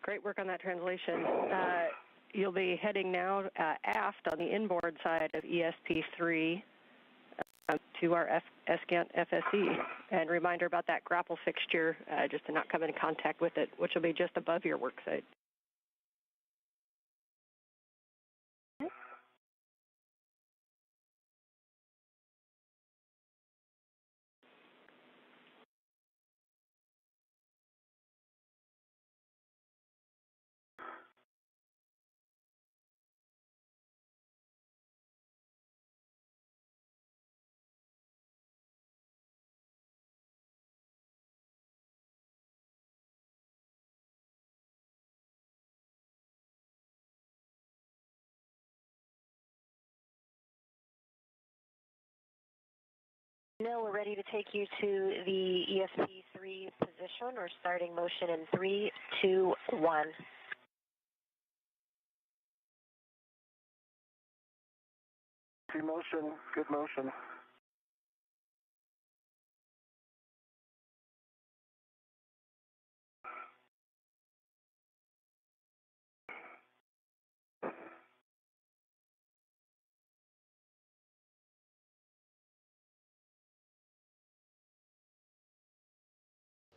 Great work on that translation. You'll be heading now aft on the inboard side of ESP3 to our SCANT FSE. And reminder about that grapple fixture, just to not come in contact with it, which will be just above your work site. No, we're ready to take you to the ESP3 position. We're starting motion in 3, 2, 1. Good motion, good motion.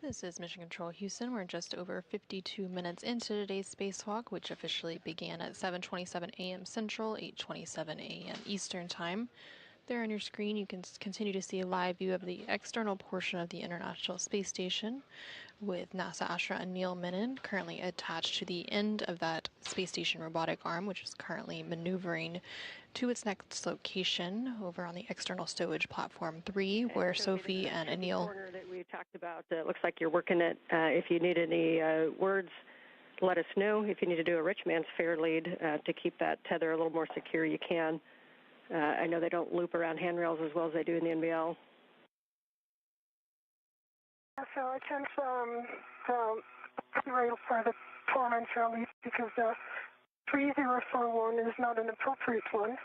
This is Mission Control Houston. We're just over 52 minutes into today's spacewalk, which officially began at 7:27 a.m. Central, 8:27 a.m. Eastern Time. There on your screen, you can continue to see a live view of the external portion of the International Space Station, with NASA astronaut Neil Mennen currently attached to the end of that space station robotic arm, which is currently maneuvering to its next location over on the external stowage platform 3, where Sophie and Anil. Corner that we talked about. It looks like you're working it. If you need any words, let us know. If you need to do a rich man's fair lead to keep that tether a little more secure, you can. I know they don't loop around handrails as well as they do in the NBL. So I changed the rail for the 4-man fair lead because the 3041 is not an appropriate one.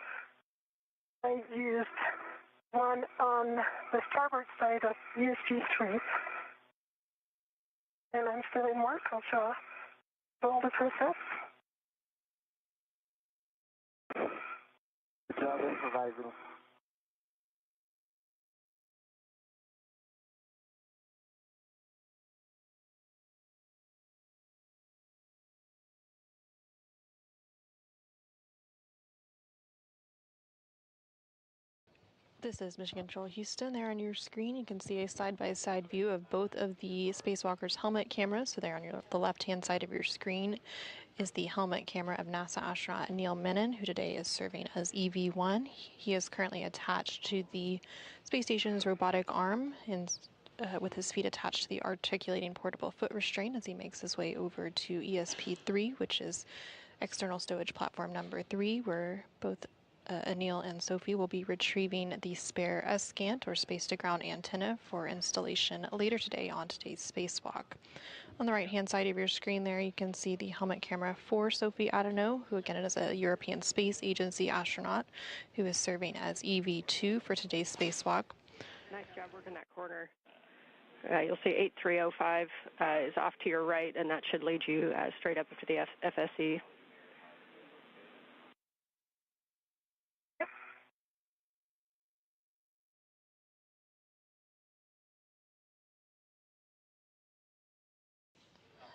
I used one on the starboard side of ESP3. And I'm still in work. I'll show all the process. Good job improvising. This is Mission Control Houston. There on your screen, you can see a side-by-side view of both of the spacewalkers' helmet cameras. So there on the left-hand side of your screen is the helmet camera of NASA astronaut Neil Mennen, who today is serving as EV1. He is currently attached to the space station's robotic arm with his feet attached to the articulating portable foot restraint as he makes his way over to ESP3, which is external stowage platform number 3, where both Anil and Sophie will be retrieving the spare S-Scant or space-to-ground antenna for installation later today on today's spacewalk. On the right-hand side of your screen there, you can see the helmet camera for Sophie Adeno, who again is a European Space Agency astronaut who is serving as EV2 for today's spacewalk. Nice job working that corner. You'll see 8305 is off to your right, and that should lead you straight up to the FSE.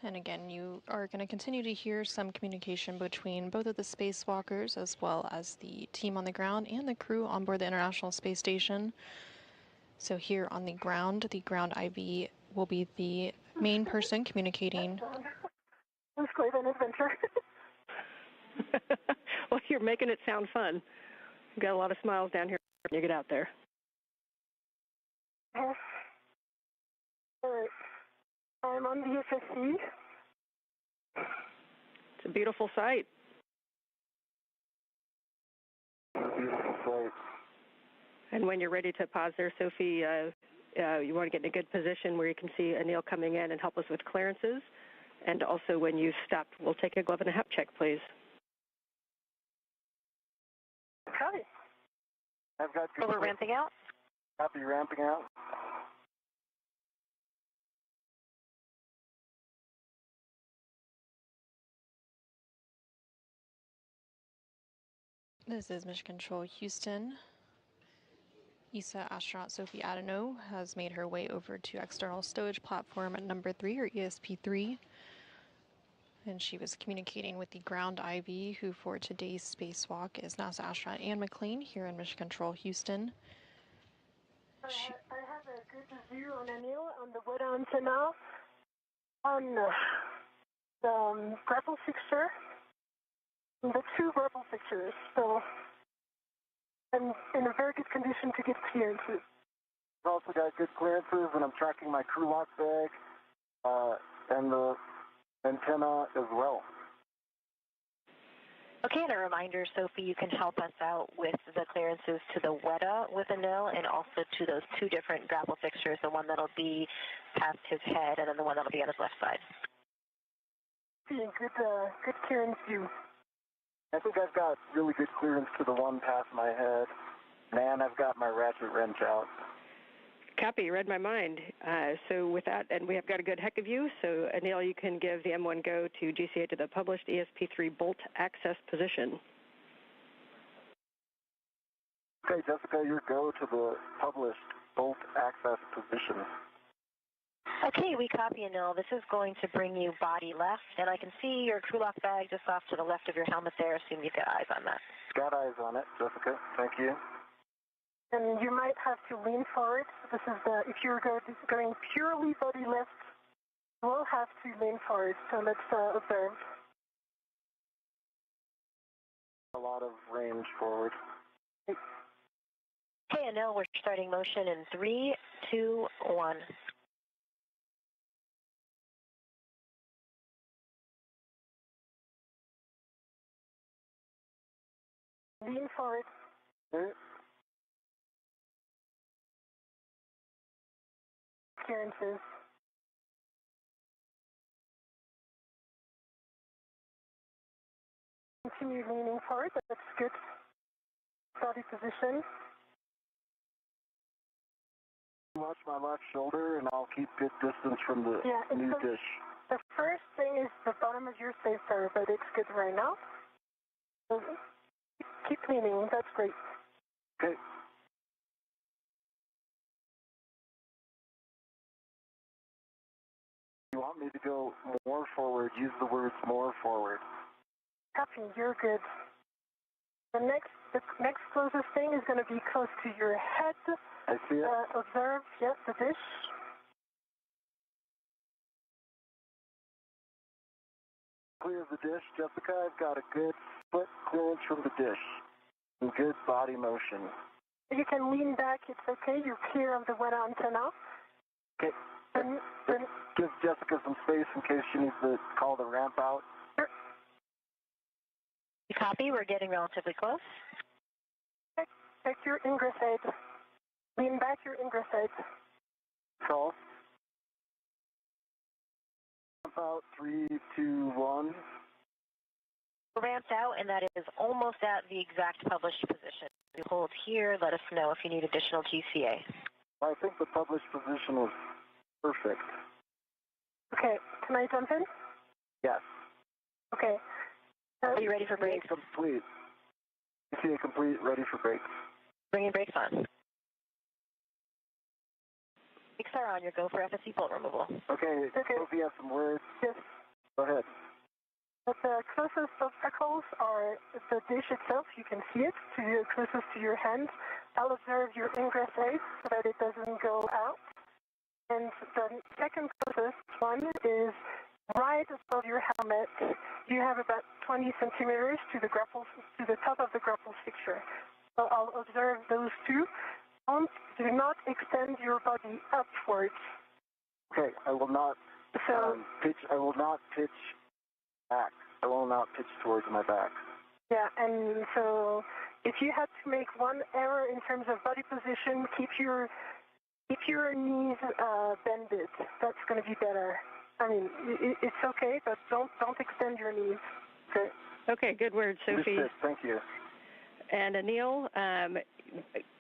And again, you are going to continue to hear some communication between both of the spacewalkers as well as the team on the ground and the crew on board the International Space Station. So here on the ground IV will be the main person communicating. It was quite an adventure. Well, you're making it sound fun. You've got a lot of smiles down here when you get out there. Yes. All right. I'm on the FSE. It's a beautiful sight. Beautiful sight. And when you're ready to pause there, Sophie, you want to get in a good position where you can see Anil coming in and help us with clearances. And also when you stop, we'll take a glove and a hat check, please. Okay. I've got good. So we're ramping out? Happy ramping out. This is Mission Control Houston. ESA astronaut Sophie Adeno has made her way over to external stowage platform at number 3, or ESP3. And she was communicating with the ground IV, who for today's spacewalk is NASA astronaut Ann McLean here in Mission Control Houston. I have a good view on Anil on the weather antenna on the grapple fixture. The 2 grapple fixtures, so I'm in a very good condition to get clearances. I've also got good clearances, and I'm tracking my crew lock bag and the antenna as well. Okay, and a reminder, Sophie, you can help us out with the clearances to the WEDA with Anil and also to those 2 different grapple fixtures, the one that'll be past his head and then the one that'll be on his left side. Good clearance view. I think I've got really good clearance to the one past my head. Man, I've got my ratchet wrench out. Copy, you read my mind. So with that, and we have got a good heck of you, so Anil, you can give the M1 go to GCA to the published ESP3 bolt access position. Okay, Jessica, your go to the published bolt access position. Okay, we copy, Anil. This is going to bring you body left, and I can see your crew lock bag just off to the left of your helmet there. Assume you've got eyes on that. Got eyes on it, Jessica. Thank you. And you might have to lean forward. This is if you're going purely body left, you will have to lean forward. So let's observe. A lot of range forward. Okay, Anil, we're starting motion in 3, 2, 1. Lean forward. Okay. Clearances. Continue leaning forward. That's good. Body position. Watch my left shoulder, and I'll keep good distance from the new dish. The first thing is the bottom of your spacer, but it's good right now. So keep leaning. That's great. Okay. You want me to go more forward? Use the words more forward. Copy. You're good. The next closest thing is going to be close to your head. I see it. Observe, yes, the dish. Clear the dish, Jessica. I've got a good foot clearance from the dish. And good body motion. You can lean back. It's okay. You're clear of the weather antenna. Okay. Give Jessica some space in case she needs to call the ramp out. Sure. Copy. We're getting relatively close. Check your ingress aid. Lean back your ingress aid. Call. Ramp out. 3, 2, 1. Ramped out, and that is almost at the exact published position. You hold here. Let us know if you need additional GCA. I think the published position was perfect. Okay. Can I jump in? Yes. Okay. Are you ready for brakes? Complete. GCA complete. Ready for brakes. Bringing brakes on. Brakes are on. Your go for FSC bolt removal. Okay. Sofie has some words. Yes. Go ahead. The closest obstacles are the dish itself. You can see it closest to your hand. I'll observe your ingress aid so that it doesn't go out. And the second closest one is right above your helmet. You have about 20 centimeters to the top of the grapple fixture. So I'll observe those two. Do not extend your body upwards. Okay, I will not pitch. I will not pitch back. I will not pitch towards my back. Yeah, and so if you had to make one error in terms of body position, keep your knees bended. That's going to be better. I mean, it's okay, but don't extend your knees. Okay. Okay, good word, Sofie. Thank you. And Anil,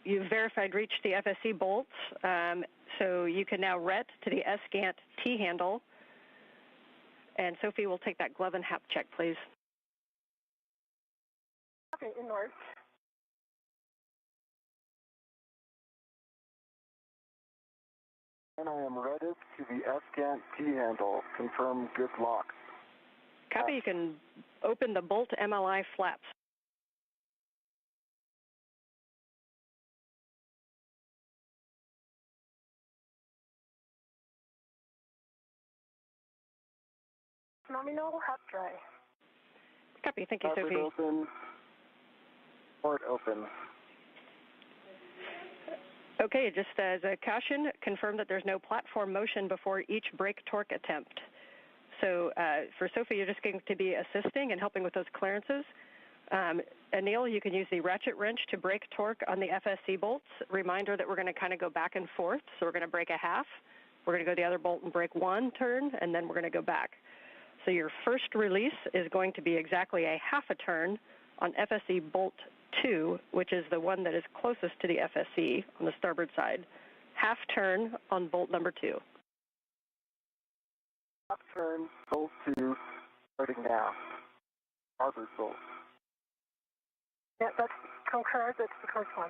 you've verified reach the FSC bolts, so you can now ret to the SGANT T-handle. And Sofie will take that glove and hap check, please. Okay, inward. And I am redded to the SGANT T-handle. Confirm good lock. Copy. You can open the bolt MLI flaps. Nominal half dry. Copy. Thank you, Starboard Sofie. open. Port open. Okay, just as a caution, confirm that there's no platform motion before each brake torque attempt. So for Sofie, you're just going to be assisting and helping with those clearances. Anil, you can use the ratchet wrench to brake torque on the FSC bolts. Reminder that we're going to kind of go back and forth. So we're going to brake a half. We're going to go the other bolt and brake one turn, and then we're going to go back. So your first release is going to be exactly a half a turn on FSC bolt 2, which is the one that is closest to the FSC on the starboard side. Half turn on bolt number 2. Half turn, bolt 2, starting now. Starboard bolt. Yeah, that's concurred. That's the correct one.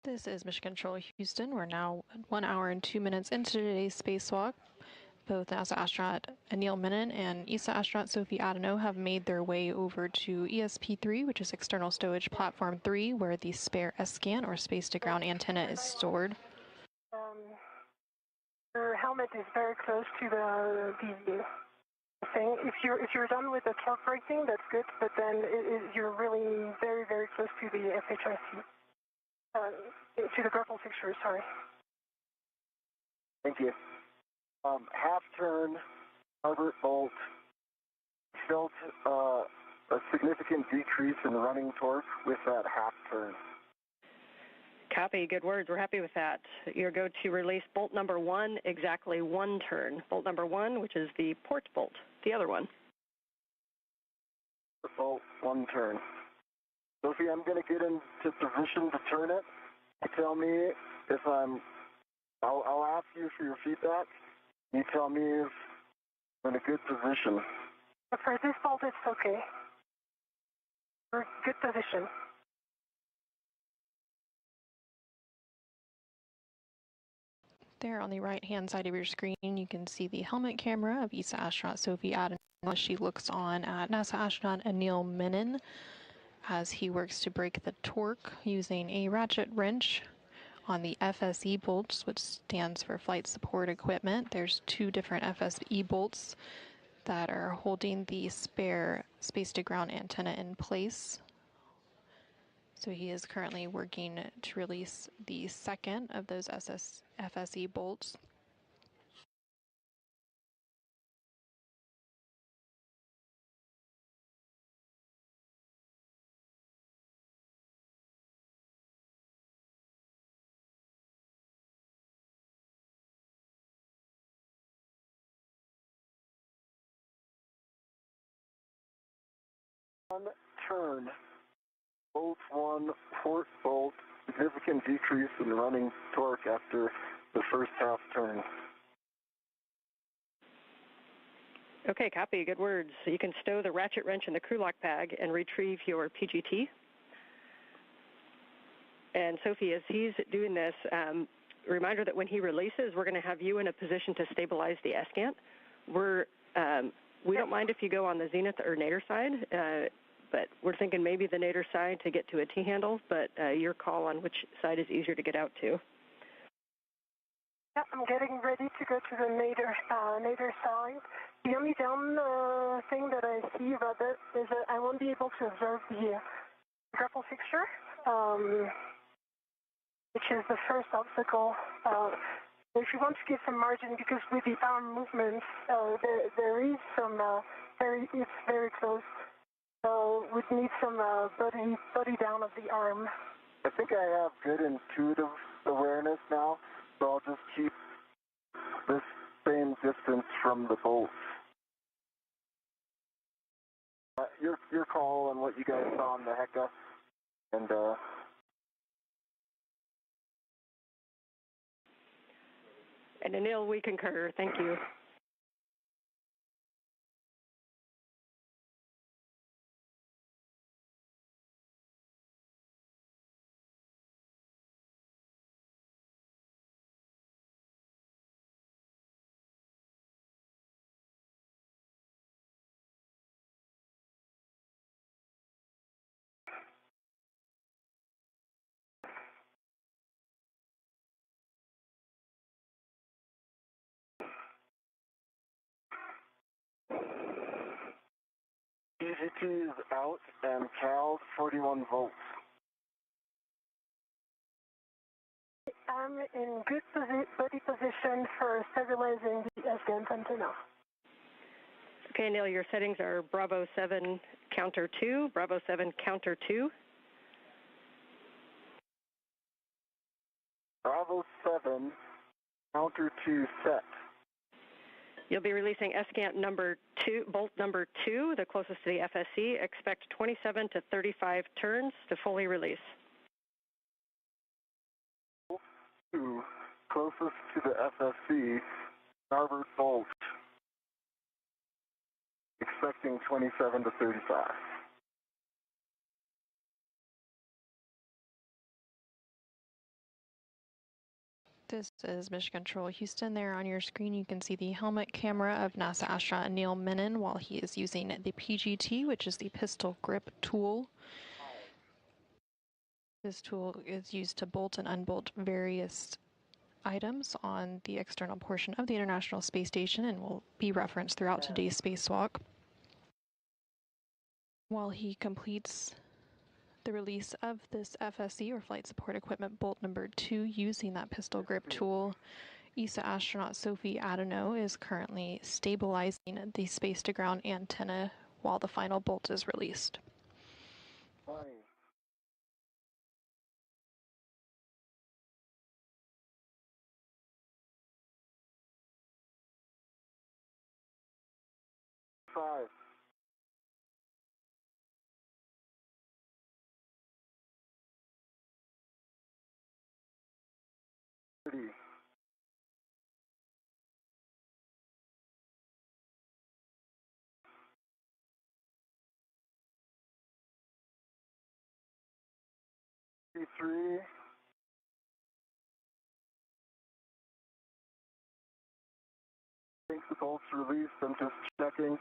This is Mission Control Houston. We're now 1 hour and 2 minutes into today's spacewalk. Both NASA astronaut Anil Menon and ESA astronaut Sofie Adeno have made their way over to ESP-3, which is External Stowage Platform 3, where the spare S-scan or space-to-ground antenna is stored. Your helmet is very close to the thing. If you're done with the torque bracing, that's good, but then you're really very, very close to the FHIC. To the grapple fixture, sorry. Thank you. Half turn, starboard bolt. Felt a significant decrease in running torque with that half turn. Copy. Good words. We're happy with that. You'll go to release bolt number 1, exactly 1 turn. Bolt number 1, which is the port bolt, the other one. Bolt, 1 turn. Sophie, I'm going to get into position to turn it. You tell me if I'll ask you for your feedback. You tell me if I'm in a good position. For this bolt, it's okay. We're in good position. There on the right-hand side of your screen, you can see the helmet camera of ESA astronaut Sofie Adeno as she looks on at NASA astronaut Anil Menon as he works to break the torque using a ratchet wrench on the FSE bolts, which stands for Flight Support Equipment. There's 2 different FSE bolts that are holding the spare space-to-ground antenna in place. So he is currently working to release the second of those FSE bolts. Turn. Bolt 1, port bolt, significant decrease in running torque after the first half turn. Okay, copy. Good words. So you can stow the ratchet wrench in the crew lock bag and retrieve your PGT. And Sophie, as he's doing this, reminder that when he releases, we're going to have you in a position to stabilize the S-scan. We don't mind if you go on the zenith or nadir side, but we're thinking maybe the nadir side to get to a T-handle, but your call on which side is easier to get out to. Yeah, I'm getting ready to go to the nadir side. The only down thing that I see about that is that I won't be able to observe the grapple fixture, which is the first obstacle. If you want to give some margin, because with the arm movements, there is some, it's very close. So we'd need some body down of the arm. I think I have good intuitive awareness now, so I'll just keep this same distance from the bolts. Your call on what you guys saw on the Hecka, and Anil, we concur. Thank you. PGT is out and CAL 41 volts. I'm in good body position for stabilizing the S-GAN antenna. Okay, Neil, your settings are Bravo 7 counter 2, Bravo 7 counter 2. Bravo 7 counter 2 set. You'll be releasing S-GAN number 2, bolt number 2, the closest to the FSC. Expect 27 to 35 turns to fully release. 2, closest to the FSC, starboard bolt. Expecting 27 to 35. This is Mission Control Houston. There on your screen you can see the helmet camera of NASA astronaut Neil Menon while he is using the PGT, which is the pistol grip tool. This tool is used to bolt and unbolt various items on the external portion of the International Space Station and will be referenced throughout today's spacewalk. While he completes the release of this FSE, or Flight Support Equipment Bolt number 2, using that pistol grip tool, ESA astronaut Sophi Adeno is currently stabilizing the space-to-ground antenna while the final bolt is released. Five. Three. I think the bolt's released. I'm just checking.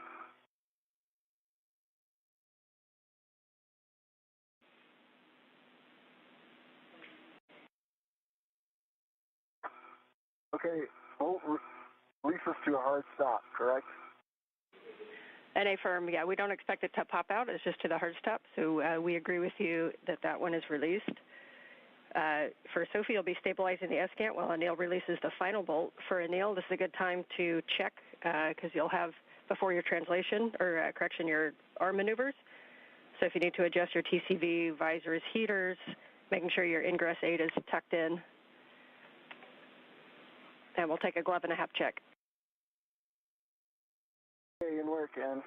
Okay, bolt releases to a hard stop, correct? NA firm, yeah, we don't expect it to pop out. It's just to the hard stop. So we agree with you that that one is released. For Sophi, you'll be stabilizing the S-cant while Anil releases the final bolt. For Anil, this is a good time to check because you'll have, before your translation, or correction, your arm maneuvers. So if you need to adjust your TCV, visors, heaters, making sure your ingress 8 is tucked in. And we'll take a glove and a half check. Okay, and work, Ann.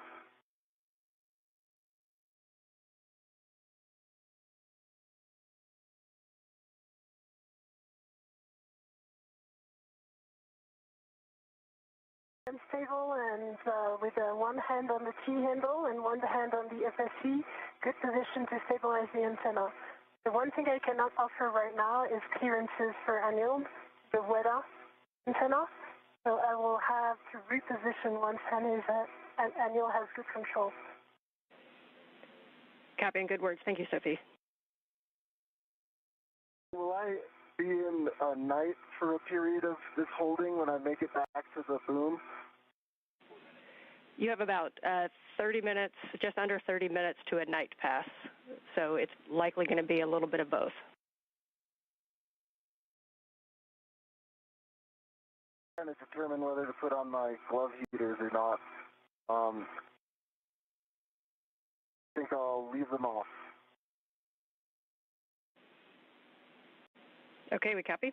I'm stable and with one hand on the T handle and one hand on the FSC, good position to stabilize the antenna. The one thing I cannot offer right now is clearances for Anil, the WEDA antenna. So I will have to reposition once Anil has good control. Copy and good words. Thank you, Sophi. Will I be in a night for a period of this holding when I make it back to the boom? You have about 30 minutes, just under 30 minutes to a night pass. So it's likely going to be a little bit of both. I'm trying to determine whether to put on my glove heaters or not. I think I'll leave them off. Okay, we copy.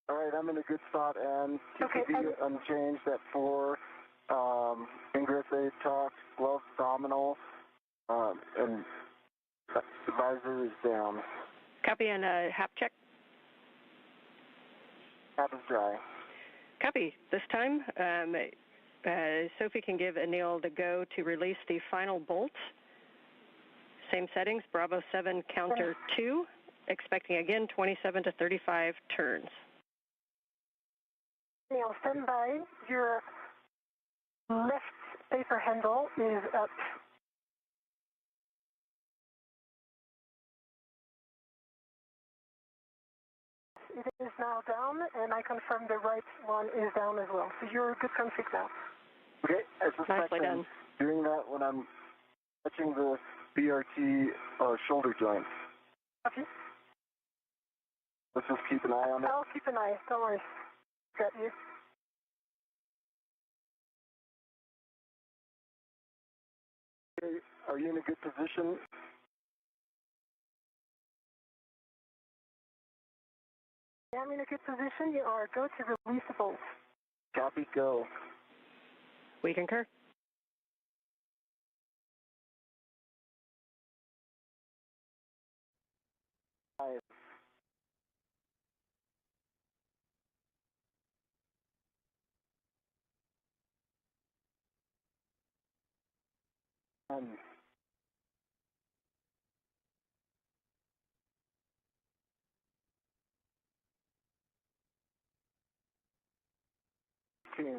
All right, I'm in a good spot, and TCV unchanged at 4. Ingress 8 talk, glove nominal, and the visor is down. Copy and HAP check. HAP is dry. Copy. This time, Sophi can give Anil the go to release the final bolt. Same settings, Bravo 7 counter 2, expecting again 27 to 35 turns. Anil, stand by. Your left paper handle is up. It is now down, and I confirm the right one is down as well. So you're good config now. Okay, I suspect Nicely done. Doing that when I'm touching the BRT shoulder joint. Okay. Let's just keep an eye on it. I'll keep an eye. Don't worry. Got you. Okay, are you in a good position? I'm in a good position. You are go to release the bolt. Copy, go. We concur. Five. One. 14.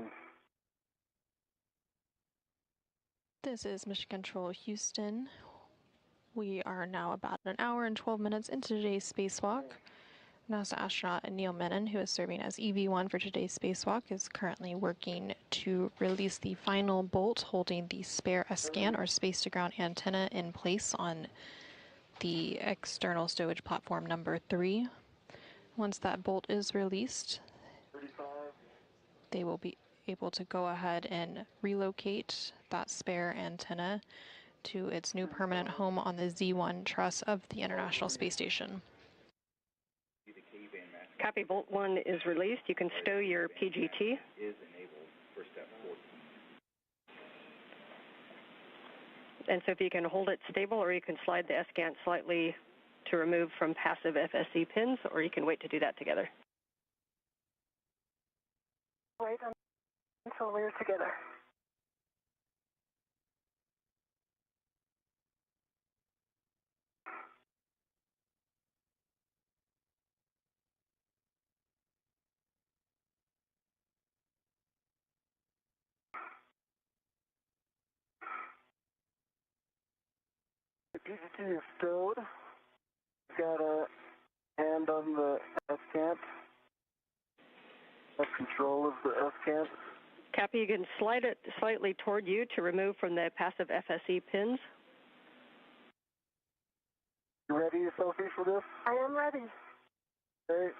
This is Mission Control Houston. We are now about an hour and 12 minutes into today's spacewalk. NASA astronaut Neil Menon, who is serving as EV1 for today's spacewalk, is currently working to release the final bolt holding the spare S-scan or space-to-ground antenna in place on the external stowage platform number 3. Once that bolt is released, they will be able to go ahead and relocate that spare antenna to its new permanent home on the Z1 truss of the International Space Station. Copy, Bolt 1 is released. You can stow your PGT. And so if you can hold it stable, or you can slide the S-scan slightly to remove from passive FSE pins, or you can wait to do that together. Wait until we're together. The PGT is stowed. Got a hand on the S-cant. Have control of the S-cant. Copy, you can slide it slightly toward you to remove from the passive FSE pins. You ready, Sophie, for this? I am ready. Okay.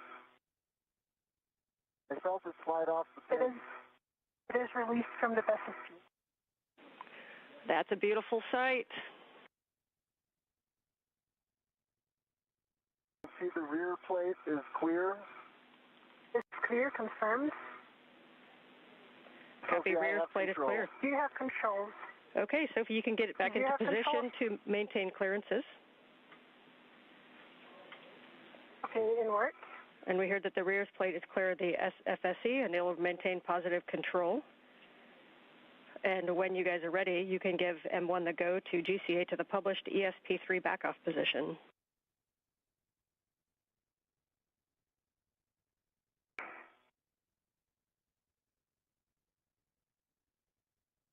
I felt it slide off the pin. It is released from the FSP. That's a beautiful sight. See, the rear plate is clear. It's clear, confirmed. Copy, rear plate is clear. Do you have controls? Okay, Sophie, you can get it back into position to maintain clearances. Okay, in work. And we heard that the rear plate is clear of the FSE, and it will maintain positive control. And when you guys are ready, you can give M1 the go to GCA to the published ESP3 backoff position.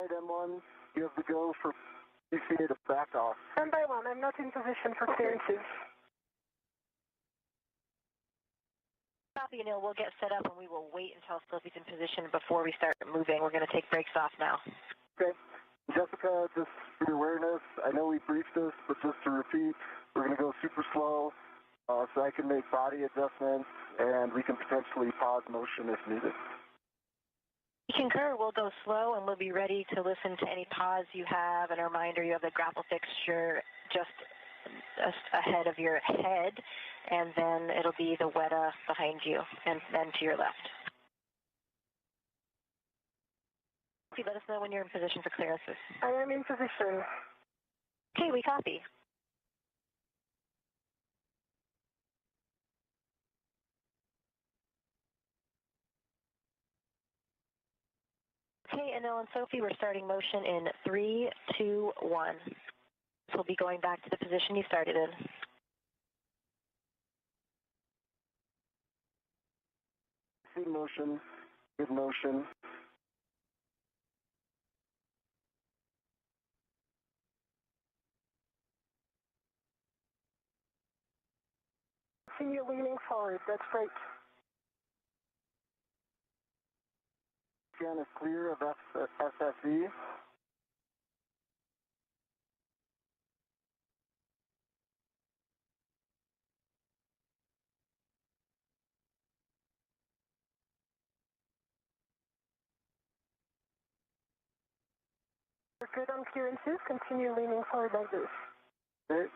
M1, you have to go for GCA to back off. 1 by 1, I'm not in position for clearances. Copy, Neil. We'll get set up and we will wait until Sophie's in position before we start moving. We're going to take brakes off now. Okay. Jessica, just for your awareness, I know we briefed this, but just to repeat, we're going to go super slow so I can make body adjustments and we can potentially pause motion if needed. We concur. We'll go slow and we'll be ready to listen to any pause you have. And a reminder, you have the grapple fixture just ahead of your head, and then it'll be the WETA behind you and then to your left. Let us know when you're in position for clearances. I am in position. Okay, we copy. Okay, Anil and Sophie, we're starting motion in 3, 2, 1. So we'll be going back to the position you started in. See motion, good motion. See you leaning forward, that's great. Scan is clear of SSE. We're good on clearances, continue leaning forward like this. Okay.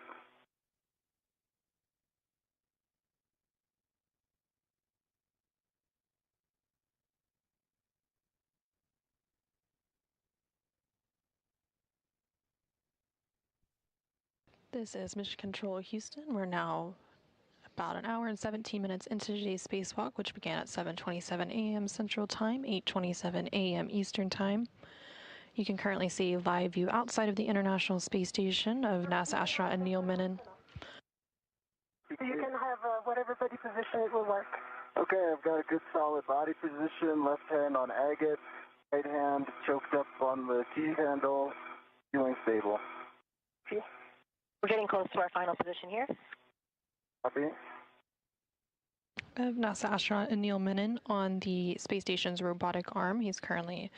This is Mission Control Houston. We're now about an hour and 17 minutes into today's spacewalk, which began at 7:27 a.m. Central Time, 8:27 a.m. Eastern Time. You can currently see a live view outside of the International Space Station of NASA astronaut Neil Menon. You can have whatever body position it will work. Okay, I've got a good solid body position, left hand on agate, right hand choked up on the key handle, feeling stable. Okay. We're getting close to our final position here. Copy. Of NASA astronaut Neil Menon on the space station's robotic arm. He's currently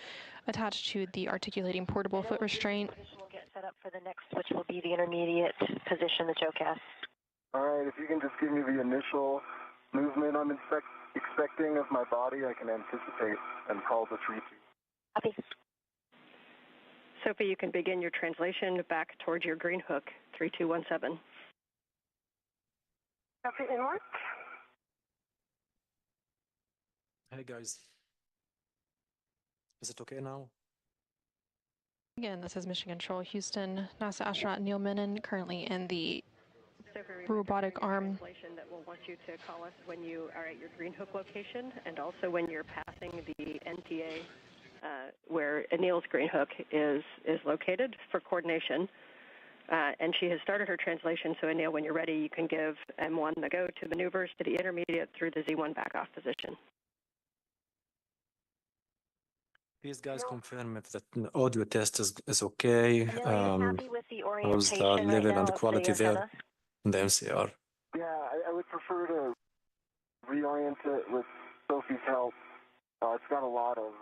attached to the articulating portable foot restraint. We'll get set up for the next, which will be the intermediate position, the JOCAS. All right, if you can just give me the initial movement I'm expecting of my body, I can anticipate and call the tree. Copy. Sophie, you can begin your translation back towards your green hook, 3217. Copy inward. Hey guys, is it okay now? Again, this is Mission Control Houston. NASA astronaut Neil Menon currently in the robotic arm. Translation that will want you to call us when you are at your green hook location, and also when you're passing the NTA where Anil's green hook is located for coordination. And she has started her translation, so Anil, when you're ready, you can give M1 the go to maneuvers to the intermediate through the Z1 back-off position. Please, guys, confirm if the audio test is okay. Anil, are you happy with the How's the orientation right level now and of quality the there antenna? in the MCR? Yeah, I would prefer to reorient it with Sophie's help. It's got a lot of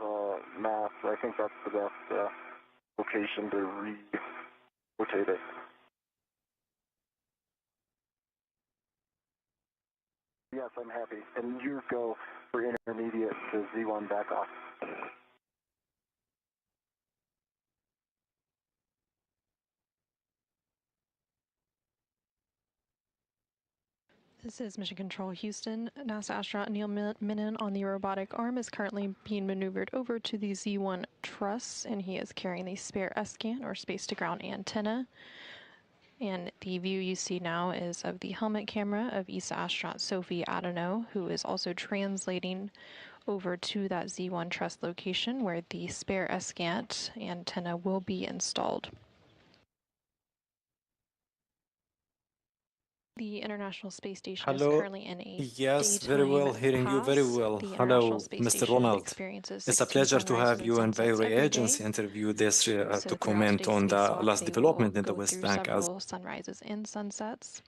mass, so I think that's the best location to rotate it. Yes, I'm happy. And you go for intermediate to Z1 back off. This is Mission Control Houston. NASA astronaut Neil Menon on the robotic arm is currently being maneuvered over to the Z1 truss, and he is carrying the spare S-scan or space-to-ground antenna. And the view you see now is of the helmet camera of ESA astronaut Sofie Adeno, who is also translating over to that Z1 truss location where the spare S-scan antenna will be installed. The International Space Station is Hello. currently in a Yes, very well, hearing you very pass. well. The Hello, International Space Mr. Station Ronald. experiences It's a 16 pleasure to have sunrises you and and sunsets Very every Agency day. interview this So to throughout comment today's on the spacewalk, last they development will in the go West through Bank. As several sunrises and sunsets.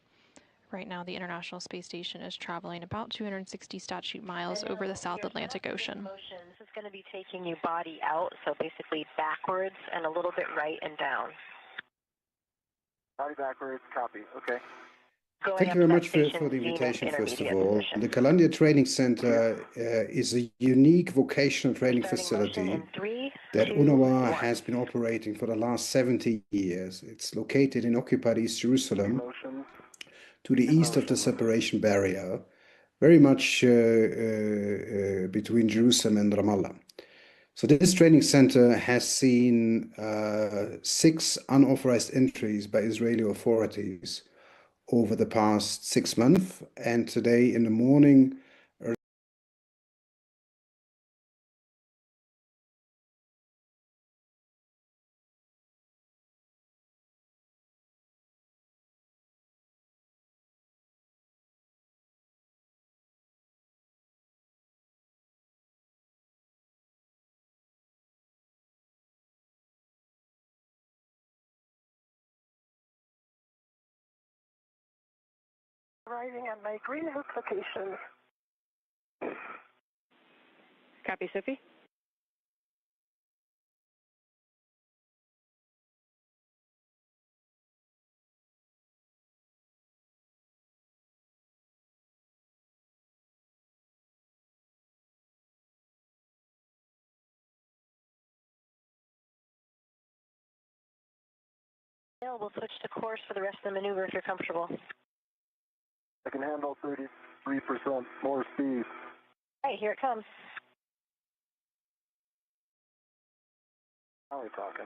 Right now, the International Space Station is traveling about 260 statute miles over the South Atlantic Ocean. This is going to be taking you body out, so basically backwards and a little bit right and down. Body backwards, copy. Okay. Thank you very much for the invitation, first of all. The Columbia Training Center is a unique vocational training facility that UNOWA has been operating for the last 70 years. It's located in occupied East Jerusalem, to the east of the separation barrier, very much between Jerusalem and Ramallah. So this training center has seen 6 unauthorized entries by Israeli authorities over the past 6 months, and today in the morning Arriving at my green hook location. Copy, Sophie. We'll switch to course for the rest of the maneuver if you're comfortable. I can handle 33% more speed. All right, here it comes. Now we're talking.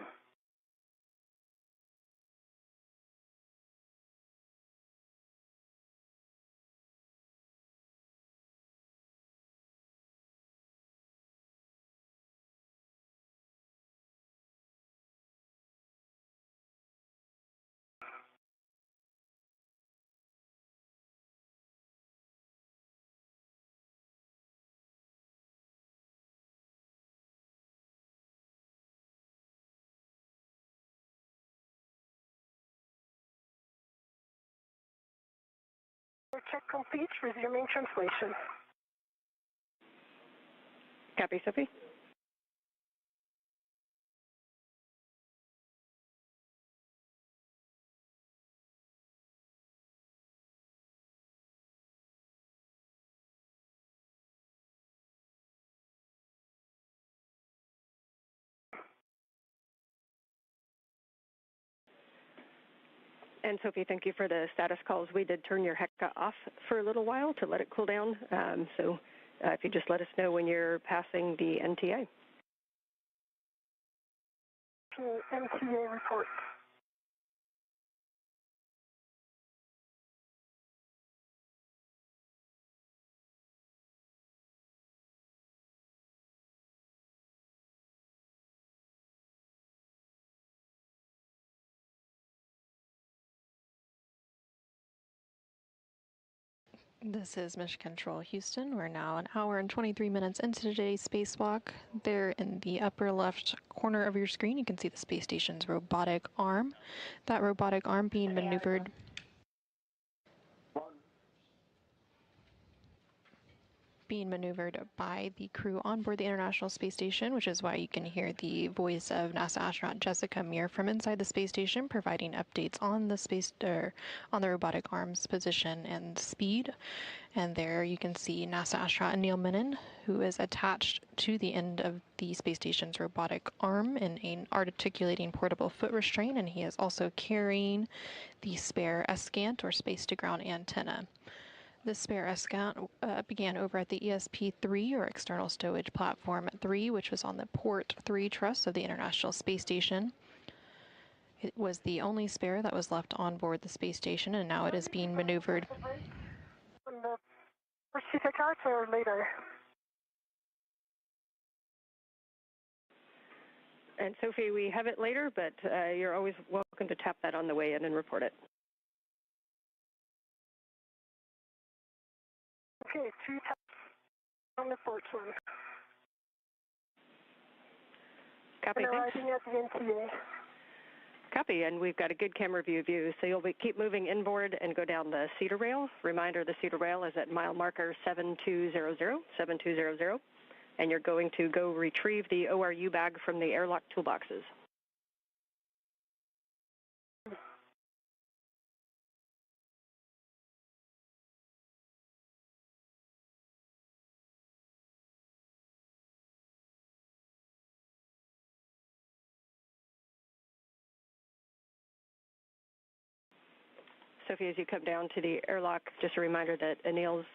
Check complete. Resuming translation. Copy, Sophie. And Sophie, thank you for the status calls. We did turn your HECA off for a little while to let it cool down. So if you just let us know when you're passing the NTA. NTA report. This is Mission Control Houston. We're now an hour and 23 minutes into today's spacewalk. There in the upper left corner of your screen, you can see the space station's robotic arm. That robotic arm being maneuvered by the crew on board the International Space Station, which is why you can hear the voice of NASA astronaut Jessica from inside the space station, providing updates on the on the robotic arm's position and speed. And there you can see NASA astronaut Neil Menon, who is attached to the end of the space station's robotic arm in an articulating portable foot restraint, and he is also carrying the spare SCANT, or space-to-ground antenna. The spare SCANT began over at the ESP-3, or External Stowage Platform 3, which was on the Port 3 truss of the International Space Station. It was the only spare that was left on board the space station, and now it is being maneuvered. Or later? And Sophie, we have it later, but you're always welcome to tap that on the way in and report it. Okay, 2 taps on the port one. Copy, thanks. Arriving at the NTA. Copy, and we've got a good camera view of you, so you'll keep moving inboard and go down the cedar rail. Reminder, the cedar rail is at mile marker 7200, and you're going to go retrieve the ORU bag from the airlock toolboxes. Sophie, as you come down to the airlock, just a reminder that Anil's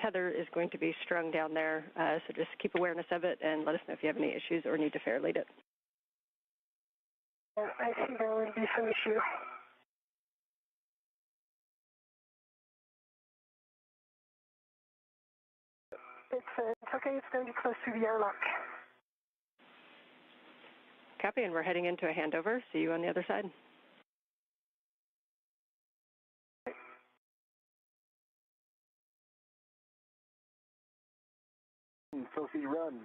tether is going to be strung down there, so just keep awareness of it and let us know if you have any issues or need to fair lead it. I think there will be some issue. It's okay, it's going to be close to the airlock. Copy, and we're heading into a handover. See you on the other side. Sophie, run.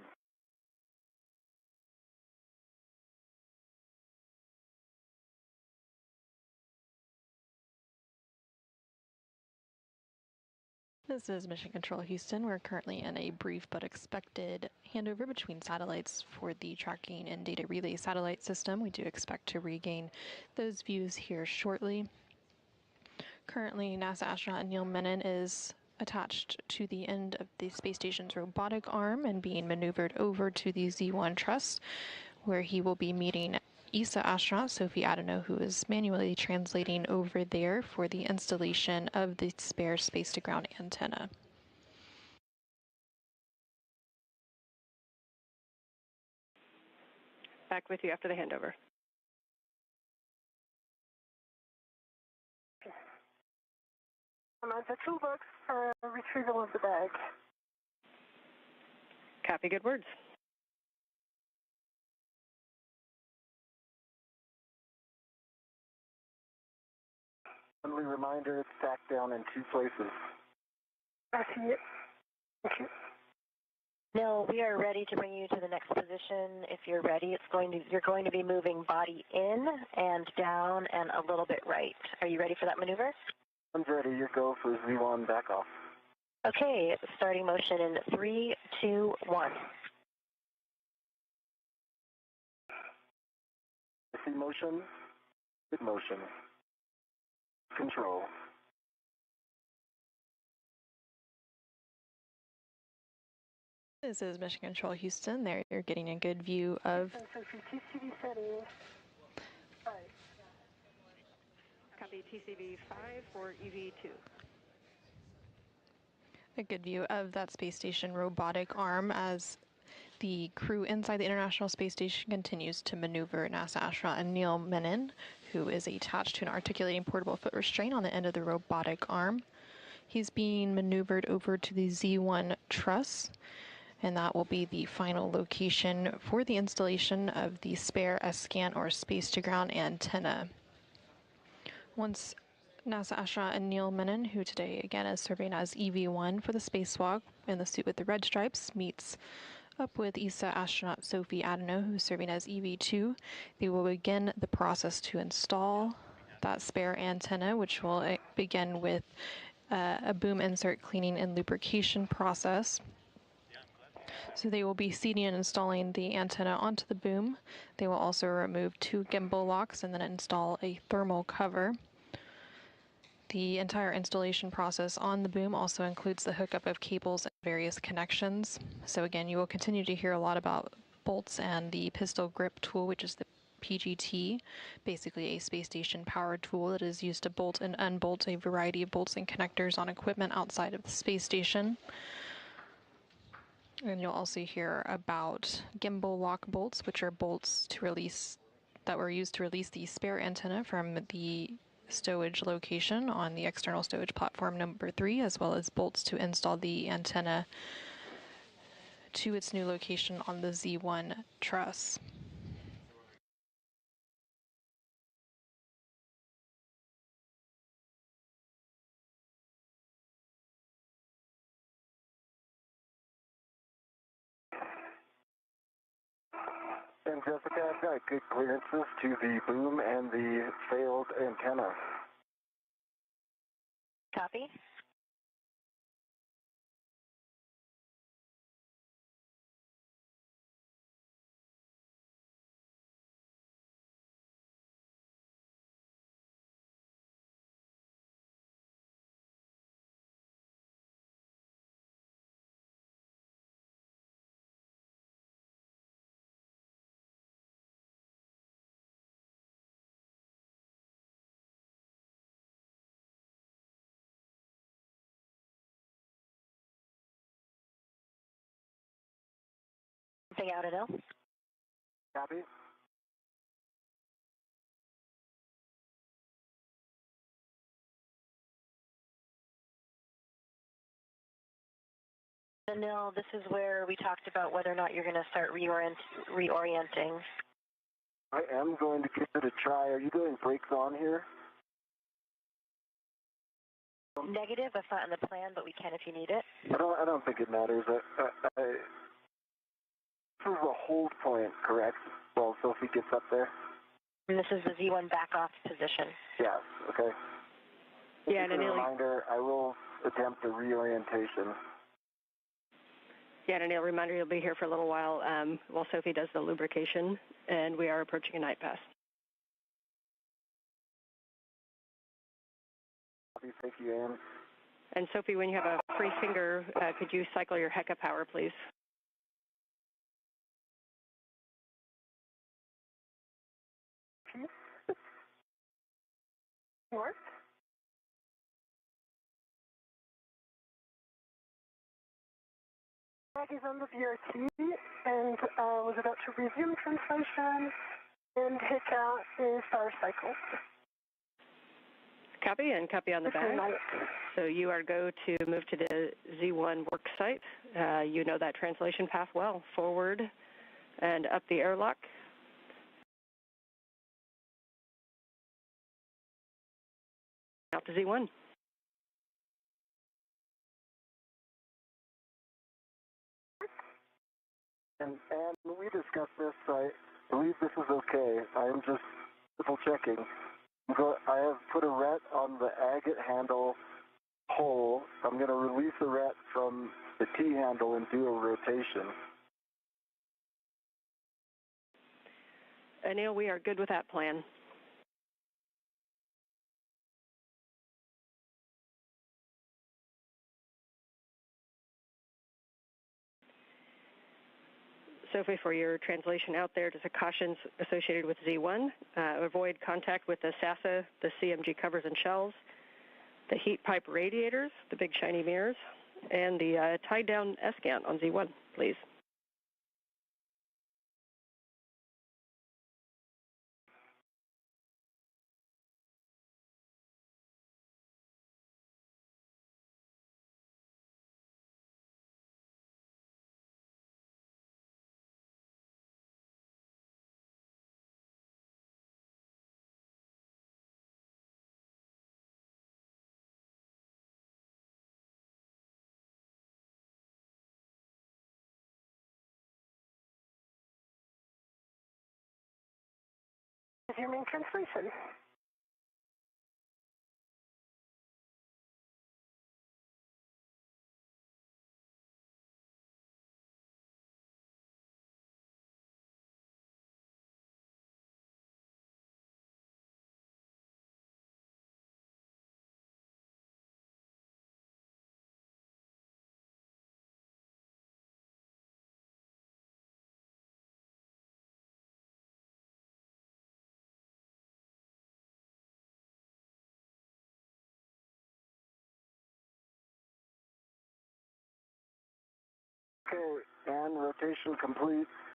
This is Mission Control Houston. We're currently in a brief but expected handover between satellites for the tracking and data relay satellite system. We do expect to regain those views here shortly. Currently, NASA astronaut Neil Menon is attached to the end of the space station's robotic arm and being maneuvered over to the Z1 truss, where he will be meeting ESA astronaut Sophi Adeno, who is manually translating over there for the installation of the spare space-to-ground antenna. Back with you after the handover. I'm at the toolbox for retrieval of the bag. Copy, good words. Friendly reminder, it's stacked down in 2 places. I see it. Thank you. Neil, we are ready to bring you to the next position. If you're ready, you're going to be moving body in and down and a little bit right. Are you ready for that maneuver? I'm ready. You go for Z1 back off. Okay, starting motion in 3, 2, 1. I see motion. Good motion. Control. This is Mission Control Houston. There you're getting a good view of Sofie, TCV settings. 5. Copy TCV 5 for EV2. a good view of that space station robotic arm as the crew inside the International Space Station continues to maneuver NASA astronaut Neil Menon, who is attached to an articulating portable foot restraint on the end of the robotic arm. He's being maneuvered over to the Z1 truss, and that will be the final location for the installation of the spare S-scan or space-to-ground antenna. Once NASA astronaut Neil Menon, who today again is serving as EV1 for the spacewalk in the suit with the red stripes, meets up with ESA astronaut Sofie Adeno, who's serving as EV2, they will begin the process to install that spare antenna, which will begin with a boom insert cleaning and lubrication process. So they will be seating and installing the antenna onto the boom. They will also remove 2 gimbal locks and then install a thermal cover. The entire installation process on the boom also includes the hookup of cables and various connections. So again, you will continue to hear a lot about bolts and the pistol grip tool, which is the PGT, basically a space station power tool that is used to bolt and unbolt a variety of bolts and connectors on equipment outside of the space station. And you'll also hear about gimbal lock bolts, which are bolts to release that were used to release the spare antenna from the stowage location on the external stowage platform number 3, as well as bolts to install the antenna to its new location on the Z1 truss. And Jessica, I've got good clearances to the boom and the failed antenna. Copy. Something out at L. Copy. Neil, this is where we talked about whether or not you're going to start reorienting. I am going to give it a try. Are you doing brakes on here? Negative, that's not in the plan, but we can if you need it. I don't think it matters. This is a hold point, correct? Well, Sofie gets up there. And this is the Z1 back off position. Yes. Okay. Yeah, and a reminder, I will attempt a reorientation. Yeah, and a reminder, you'll be here for a little while Sofie does the lubrication, and we are approaching a night pass. Thank you, Ann. And Sofie, when you have a free finger, could you cycle your HECA power, please? What? Flag is on the VRT and was about to resume translation and HECA is power cycle. Copy, and copy on the back. So you are go to move to the Z1 work site. You know that translation path well. Forward and up the airlock. Out to Z1. And we discussed this. I believe this is okay. I'm just double checking. I have put a ret on the agate handle hole. I'm going to release the ret from the T handle and do a rotation. Neil, we are good with that plan. Sophie, for your translation out there, just a cautions associated with Z1. Avoid contact with the SASA, the CMG covers and shells, the heat pipe radiators, the big shiny mirrors, and the tied down S-gant on Z1, please. Your main translation. Okay, and rotation complete.